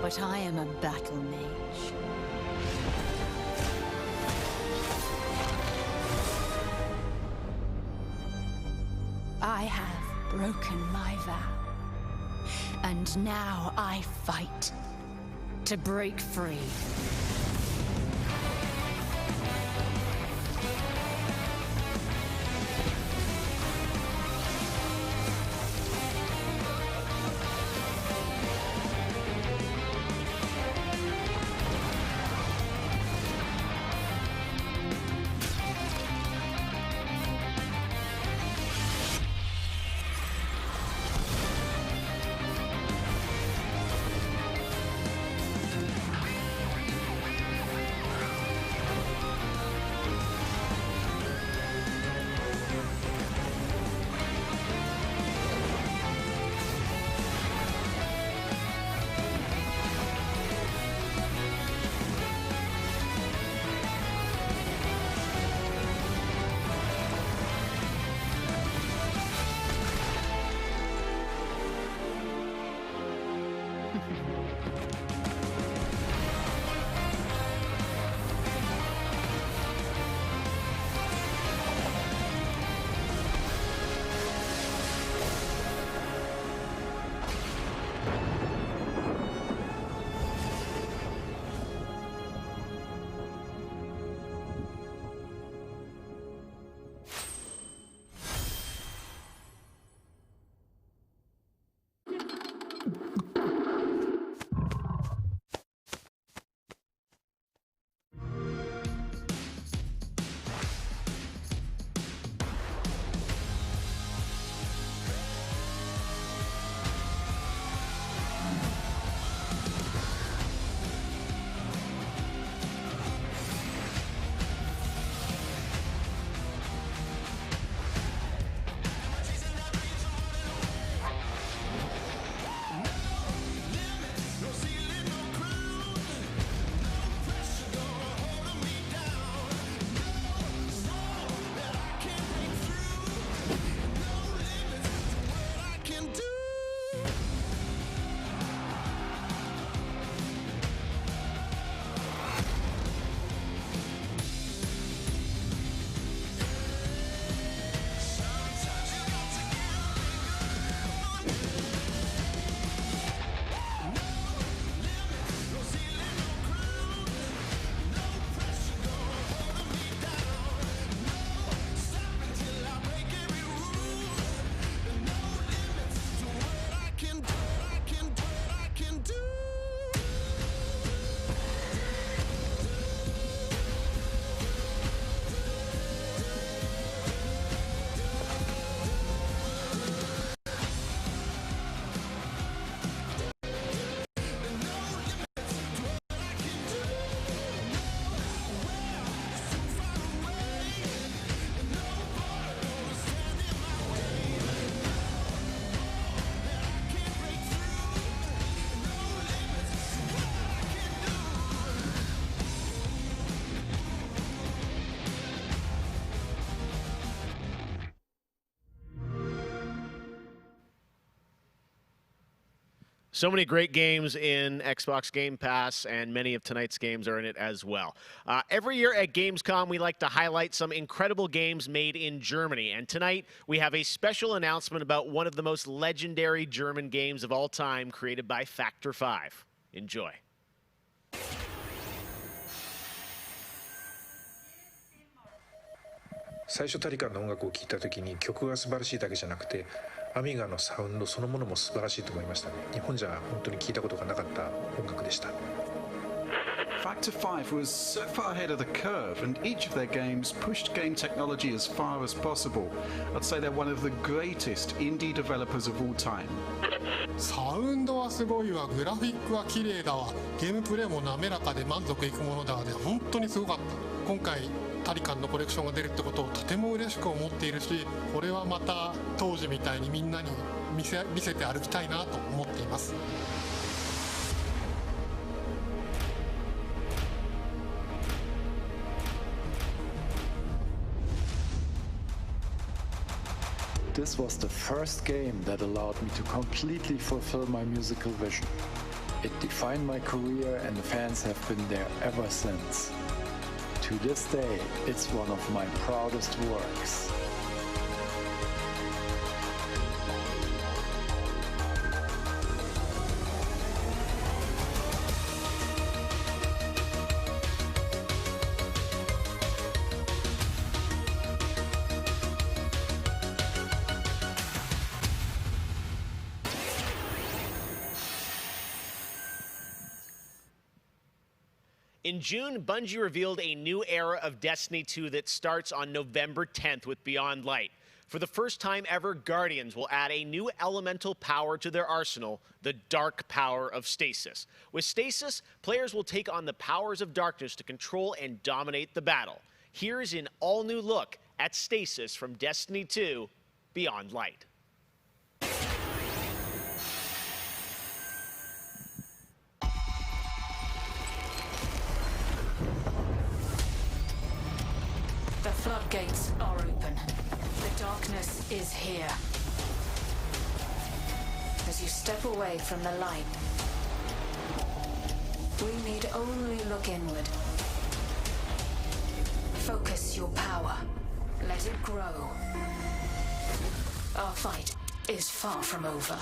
But I am a battle mage. I have broken my vow. And now I fight to break free. So many great games in Xbox Game Pass, and many of tonight's games are in it as well. Every year at Gamescom, we like to highlight some incredible games made in Germany. And tonight, we have a special announcement about one of the most legendary German games of all time, created by Factor 5. Enjoy.最初タリカンの音楽を聴いた時に曲が素晴らしいだけじゃなくてアミガのサウンドそのものも素晴らしいと思いましたね。日本じゃ本当に聴いたことがなかった音楽でした。 Factor 5 was so far ahead of the curve, and each of their games pushed game technology as far as possible. I'd say they're one of the greatest indie developers of all time. サウンドはすごいわ、グラフィックは綺麗だわ、ゲームプレイも滑らかで満足いくものだわで、本当にすごかった。今回タリカンのコレクションが出るってことをとても嬉しく思っているし、これはまた当時みたいにみんなに見せて歩きたいなと思っています。This was the first game that allowed me to completely fulfill my musical vision. It defined my career, and the fans have been there ever since. To this day, it's one of my proudest works. In June, Bungie revealed a new era of Destiny 2 that starts on November 10th with Beyond Light. For the first time ever, Guardians will add a new elemental power to their arsenal, the dark power of Stasis. With Stasis, players will take on the powers of darkness to control and dominate the battle. Here's an all-new look at Stasis from Destiny 2 Beyond Light. The floodgates are open. The darkness is here. As you step away from the light, we need only look inward. Focus your power. Let it grow. Our fight is far from over.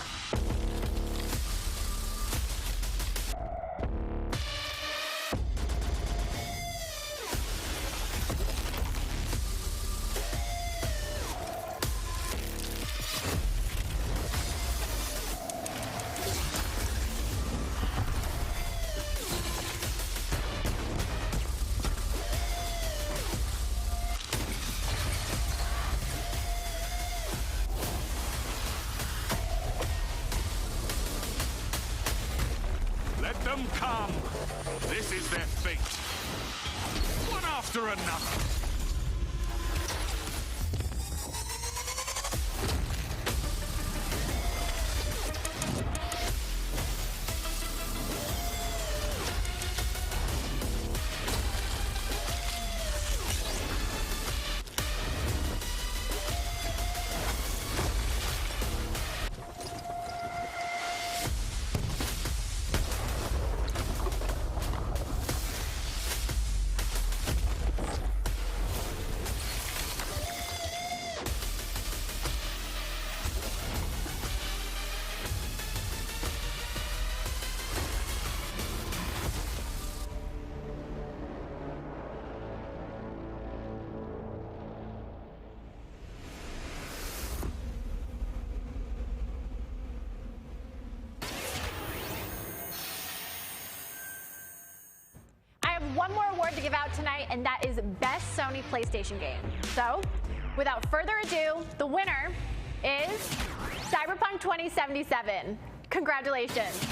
Let them come! This is their fate. One after another. One more award to give out tonight, and that is Best Sony PlayStation Game. So, without further ado, the winner is Cyberpunk 2077. Congratulations.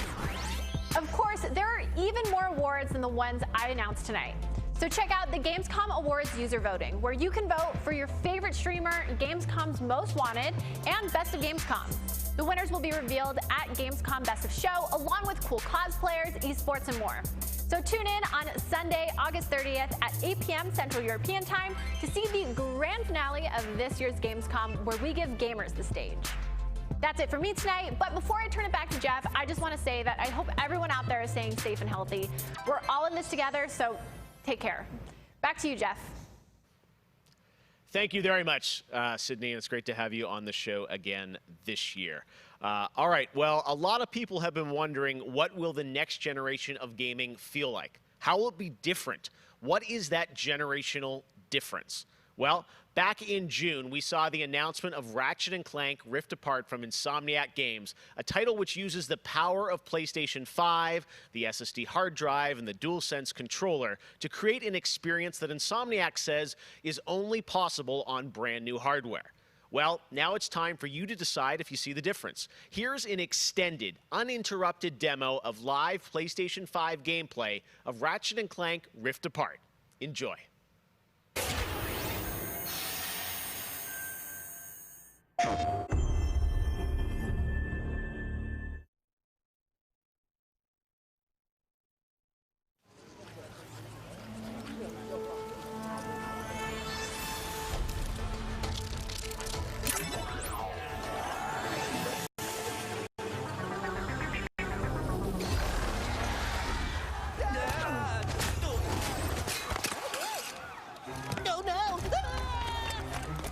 Of course, there are even more awards than the ones I announced tonight. So check out the Gamescom Awards user voting, where you can vote for your favorite streamer, Gamescom's Most Wanted, and Best of Gamescom. The winners will be revealed at Gamescom Best of Show, along with cool cosplayers, esports, and more. So tune in on Sunday, August 30th at 8 p.m. Central European Time to see the grand finale of this year's Gamescom, where we give gamers the stage. That's it for me tonight. But before I turn it back to Jeff, I just want to say that I hope everyone out there is staying safe and healthy. We're all in this together, so take care. Back to you, Jeff. Thank you very much, Sydney. It's great to have you on the show again this year. All right, well, a lot of people have been wondering, what will the next generation of gaming feel like? How will it be different? What is that generational difference? Well, back in June, we saw the announcement of Ratchet and Clank Rift Apart from Insomniac Games, a title which uses the power of PlayStation 5, the SSD hard drive, and the DualSense controller to create an experience that Insomniac says is only possible on brand new hardware. Well, now it's time for you to decide if you see the difference. Here's an extended, uninterrupted demo of live PlayStation 5 gameplay of Ratchet and Clank Rift Apart. Enjoy.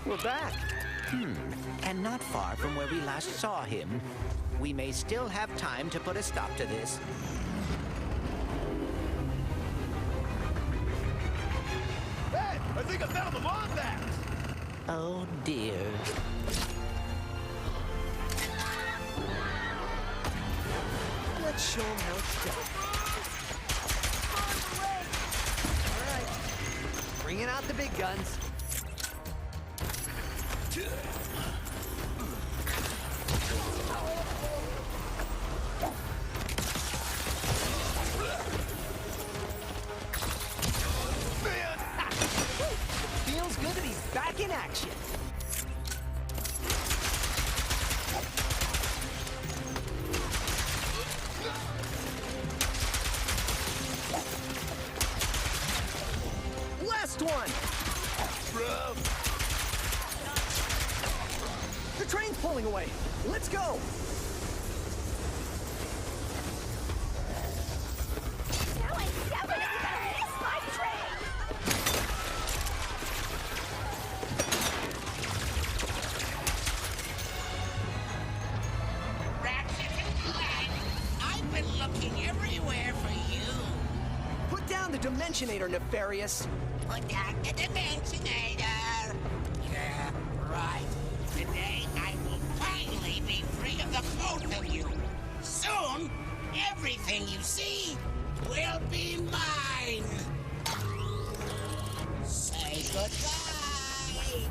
We're back. And not far from where we last saw him. We may still have time to put a stop to this. Hey, I think I found the bomb back. Oh dear. Let's show him how it's done. All right, bringing out the big guns. Feels good to be back in action. Last one. The train's pulling away. Let's go. Now I definitely gotta miss my train. Ratchet and Clank, I've been looking everywhere for you. Put down the Dimensionator, Nefarious. Put down the Dimensionator. Yeah, right. Today, I will finally be free of the both of you. Soon, everything you see will be mine. Say goodbye.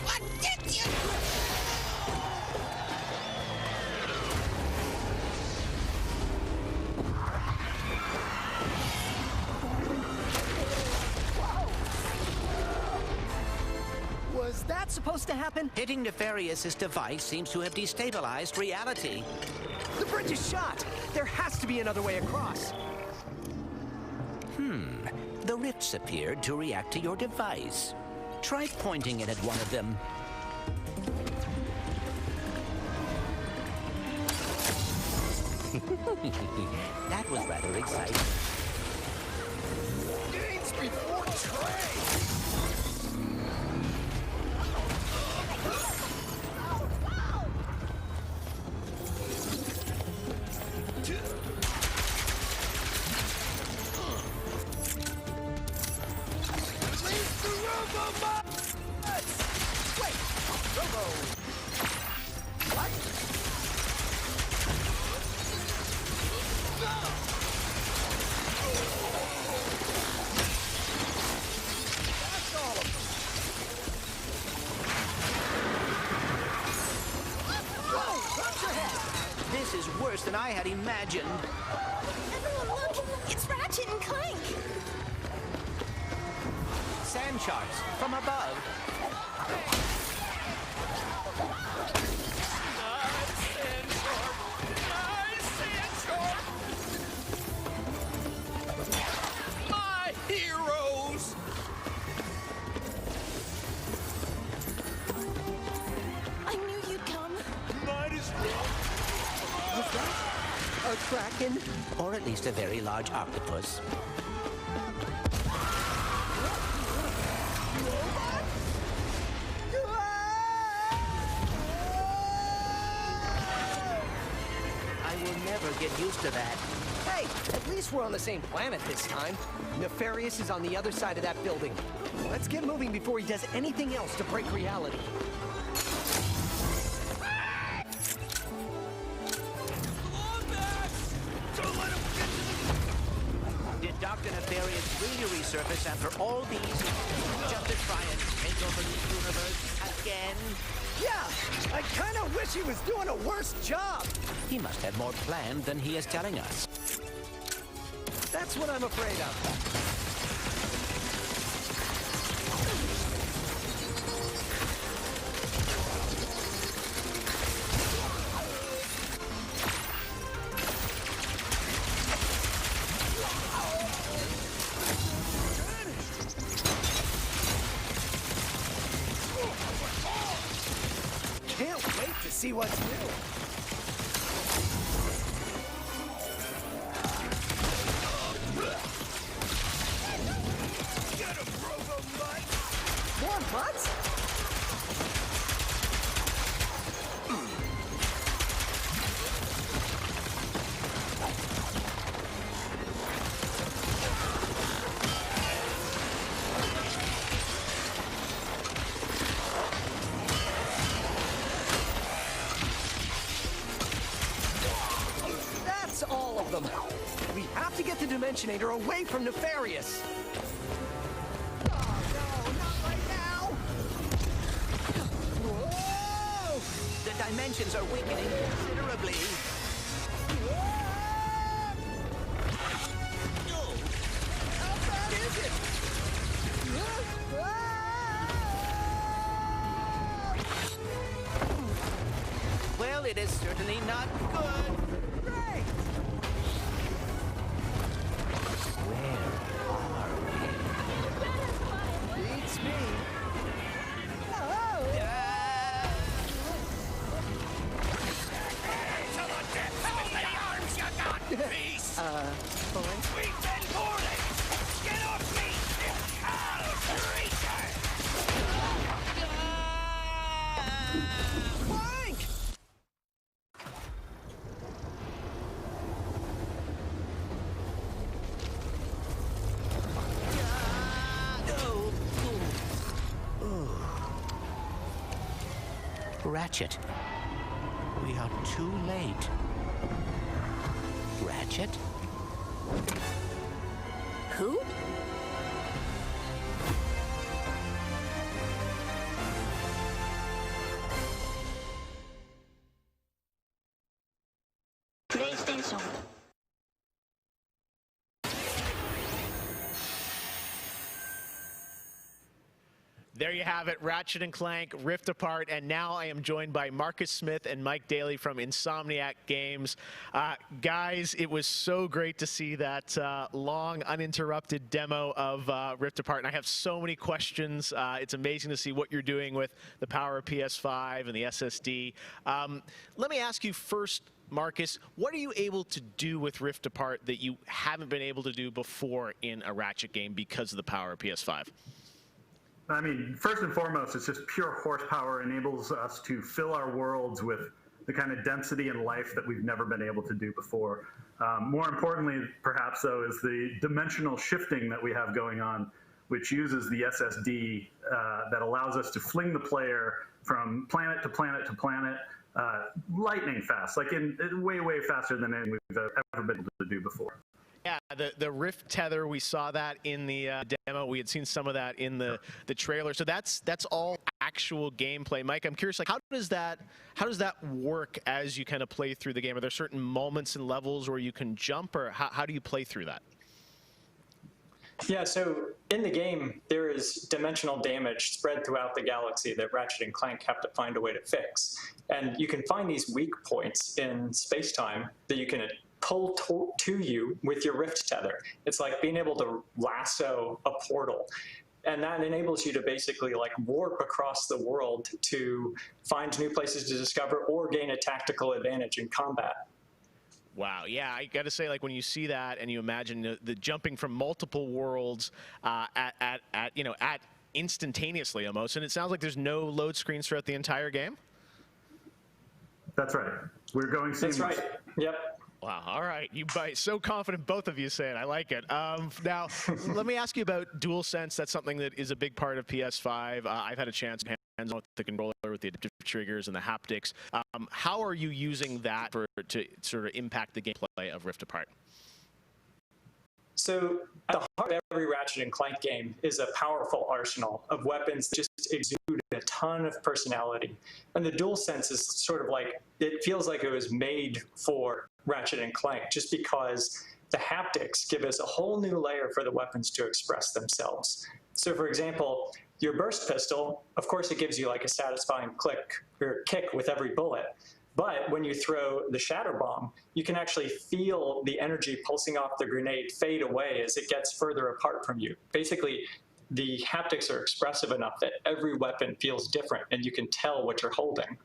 What did you do? Was that supposed to happen? Hitting Nefarious's device seems to have destabilized reality. The bridge is shot. There has to be another way across. The rifts appeared to react to your device. Try pointing it at one of them. That was rather exciting. Games before trade. This is worse than I had imagined. Everyone look! It's Ratchet and Clank! Sand sharks from above. My heroes! A kraken? Or at least a very large octopus. I will never get used to that. Hey, at least we're on the same planet this time. Nefarious is on the other side of that building. Let's get moving before he does anything else to break reality. Did Dr. Nefarious really resurface after all these just to try and take over the universe again? Yeah, I kind of wish he was doing a worse job. He must have more planned than he is telling us. That's what I'm afraid of. Can't wait to see what's new. More butts? That's all of them. We have to get the Dimensionator away from Nefarious. The dimensions are weakening considerably. How bad is it? Well, it is certainly not good. Great! Where are we? Beats me. We've been boarded! Get off me! I'll Clank! Ratchet. We are too late. Ratchet? Who? PlayStation. There you have it, Ratchet and Clank, Rift Apart, and now I am joined by Marcus Smith and Mike Daly from Insomniac Games. Guys, it was so great to see that long, uninterrupted demo of Rift Apart, and I have so many questions. It's amazing to see what you're doing with the power of PS5 and the SSD. Let me ask you first, Marcus, what are you able to do with Rift Apart that you haven't been able to do before in a Ratchet game because of the power of PS5? I mean, first and foremost, it's just pure horsepower. Enables us to fill our worlds with the kind of density and life that we've never been able to do before. More importantly, perhaps, though, is the dimensional shifting that we have going on, which uses the SSD that allows us to fling the player from planet to planet to planet lightning fast, like in way, way faster than anything we've ever been able to do before. Yeah, the Rift tether, we saw that in the demo. We had seen some of that in the trailer. So that's all actual gameplay. Mike, I'm curious, like how does that work as you kind of play through the game? Are there certain moments and levels where you can jump, or how do you play through that? Yeah, so in the game, there is dimensional damage spread throughout the galaxy that Ratchet and Clank have to find a way to fix. And you can find these weak points in space-time that you can pull to you with your Rift tether. It's like being able to lasso a portal. And that enables you to basically like warp across the world to find new places to discover or gain a tactical advantage in combat. Wow, yeah, I got to say, like when you see that and you imagine the jumping from multiple worlds at instantaneously almost, and it sounds like there's no load screens throughout the entire game. That's right. We're going seamless. That's right. Yep. Wow. All right. You bite. So confident, both of you say it. I like it. Now, let me ask you about DualSense. That's something that is a big part of PS5. I've had a chance to hands on with the controller, with the adaptive triggers and the haptics. How are you using that to sort of impact the gameplay of Rift Apart? So at the heart of every Ratchet and Clank game is a powerful arsenal of weapons that just exude a ton of personality. And the DualSense is sort of like, it feels like it was made for Ratchet and Clank, just because the haptics give us a whole new layer for the weapons to express themselves. So for example, your burst pistol, of course it gives you like a satisfying click or kick with every bullet. But when you throw the shatter bomb, you can actually feel the energy pulsing off the grenade fade away as it gets further apart from you. Basically, the haptics are expressive enough that every weapon feels different and you can tell what you're holding.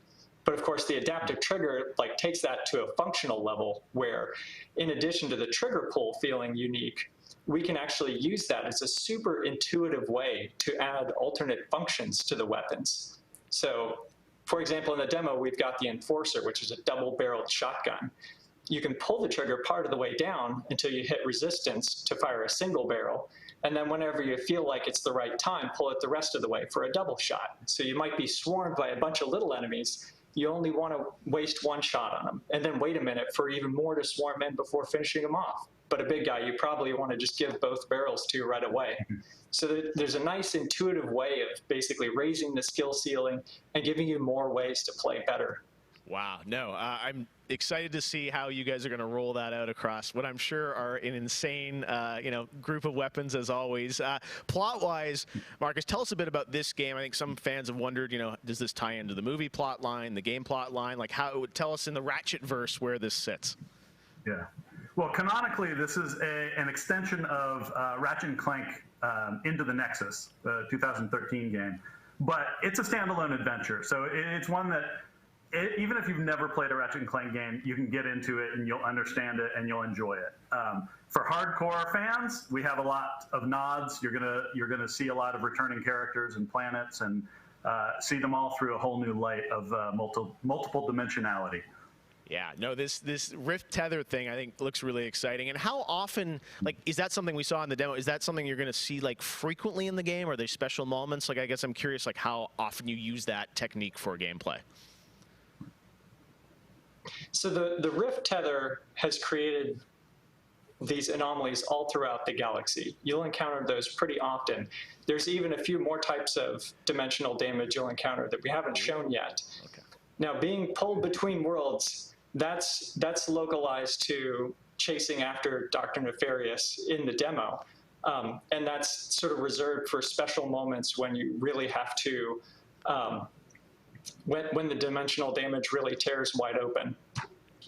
But of course, the adaptive trigger like takes that to a functional level where, in addition to the trigger pull feeling unique, we can actually use that as a super intuitive way to add alternate functions to the weapons. So, for example, in the demo, we've got the Enforcer, which is a double-barreled shotgun. You can pull the trigger part of the way down until you hit resistance to fire a single barrel, and then whenever you feel like it's the right time, pull it the rest of the way for a double shot. So you might be swarmed by a bunch of little enemies. You only want to waste one shot on them, and then wait a minute for even more to swarm in before finishing them off. But a big guy, you probably want to just give both barrels to right away. So there's a nice intuitive way of basically raising the skill ceiling and giving you more ways to play better. Wow. No, I'm excited to see how you guys are going to roll that out across what I'm sure are an insane, group of weapons as always. Plot-wise, Marcus, tell us a bit about this game. I think some fans have wondered, does this tie into the movie plot line, the game plot line? Like, tell us in the Ratchet-verse where this sits. Yeah. Well, canonically, this is an extension of Ratchet and Clank Into the Nexus, the 2013 game. But it's a standalone adventure. So it's one that, even if you've never played a Ratchet and Clank game, you can get into it and you'll understand it and you'll enjoy it. For hardcore fans, we have a lot of nods. You're gonna see a lot of returning characters and planets and see them all through a whole new light of multiple dimensionality. Yeah, no, this Rift Tether thing I think looks really exciting. And how often, like, is that something we saw in the demo? Is that something you're going to see like frequently in the game? Are there special moments? Like, I guess I'm curious, like, how often you use that technique for gameplay. So the Rift Tether has created these anomalies all throughout the galaxy. You'll encounter those pretty often. There's even a few more types of dimensional damage you'll encounter that we haven't shown yet. Okay. Now, being pulled between worlds, that's localized to chasing after Dr. Nefarious in the demo. And that's sort of reserved for special moments when you really have to, when the dimensional damage really tears wide open.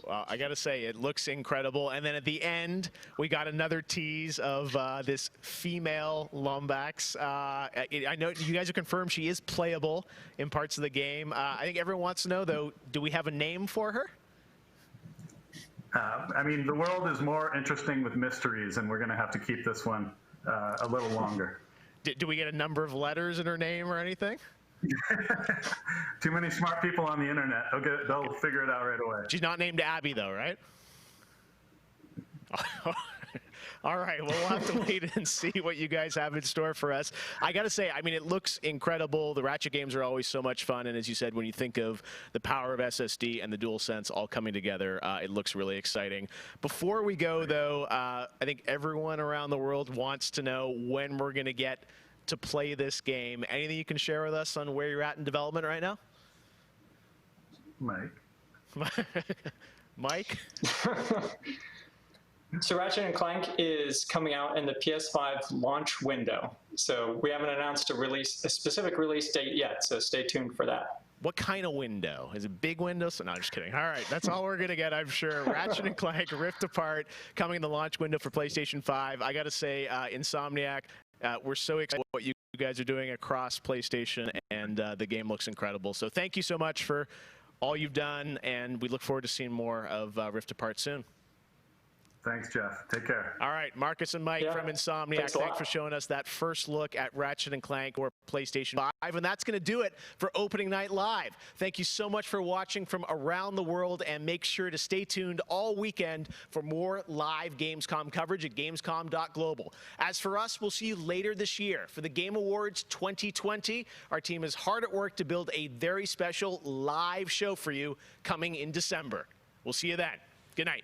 Well, I got to say, it looks incredible. And then at the end, we got another tease of this female Lombax. I know you guys have confirmed she is playable in parts of the game. I think everyone wants to know, though, do we have a name for her? I mean, the world is more interesting with mysteries, and we're going to have to keep this one a little longer. Do we get a number of letters in her name or anything? Too many smart people on the internet. They'll figure it out right away. She's not named Abby, though, right? All right, well, we'll have to wait and see what you guys have in store for us. I got to say, I mean, it looks incredible. The Ratchet games are always so much fun. And as you said, when you think of the power of SSD and the DualSense all coming together, it looks really exciting. Before we go, though, I think everyone around the world wants to know when we're going to get to play this game. Anything you can share with us on where you're at in development right now? Mike? Mike? So Ratchet and Clank is coming out in the PS5 launch window. So we haven't announced a specific release date yet, so stay tuned for that. What kind of window? Is it big window? So, no, I'm just kidding. All right, that's all we're going to get, I'm sure. Ratchet and Clank Rift Apart coming in the launch window for PlayStation 5. I got to say, Insomniac, we're so excited what you guys are doing across PlayStation, and the game looks incredible. So thank you so much for all you've done, and we look forward to seeing more of Rift Apart soon. Thanks, Jeff. Take care. All right, Marcus and Mike from Insomniac, thanks for showing us that first look at Ratchet and Clank or PlayStation 5. And that's going to do it for Opening Night Live. Thank you so much for watching from around the world, and make sure to stay tuned all weekend for more live Gamescom coverage at Gamescom.global. As for us, we'll see you later this year for the Game Awards 2020. Our team is hard at work to build a very special live show for you coming in December. We'll see you then. Good night.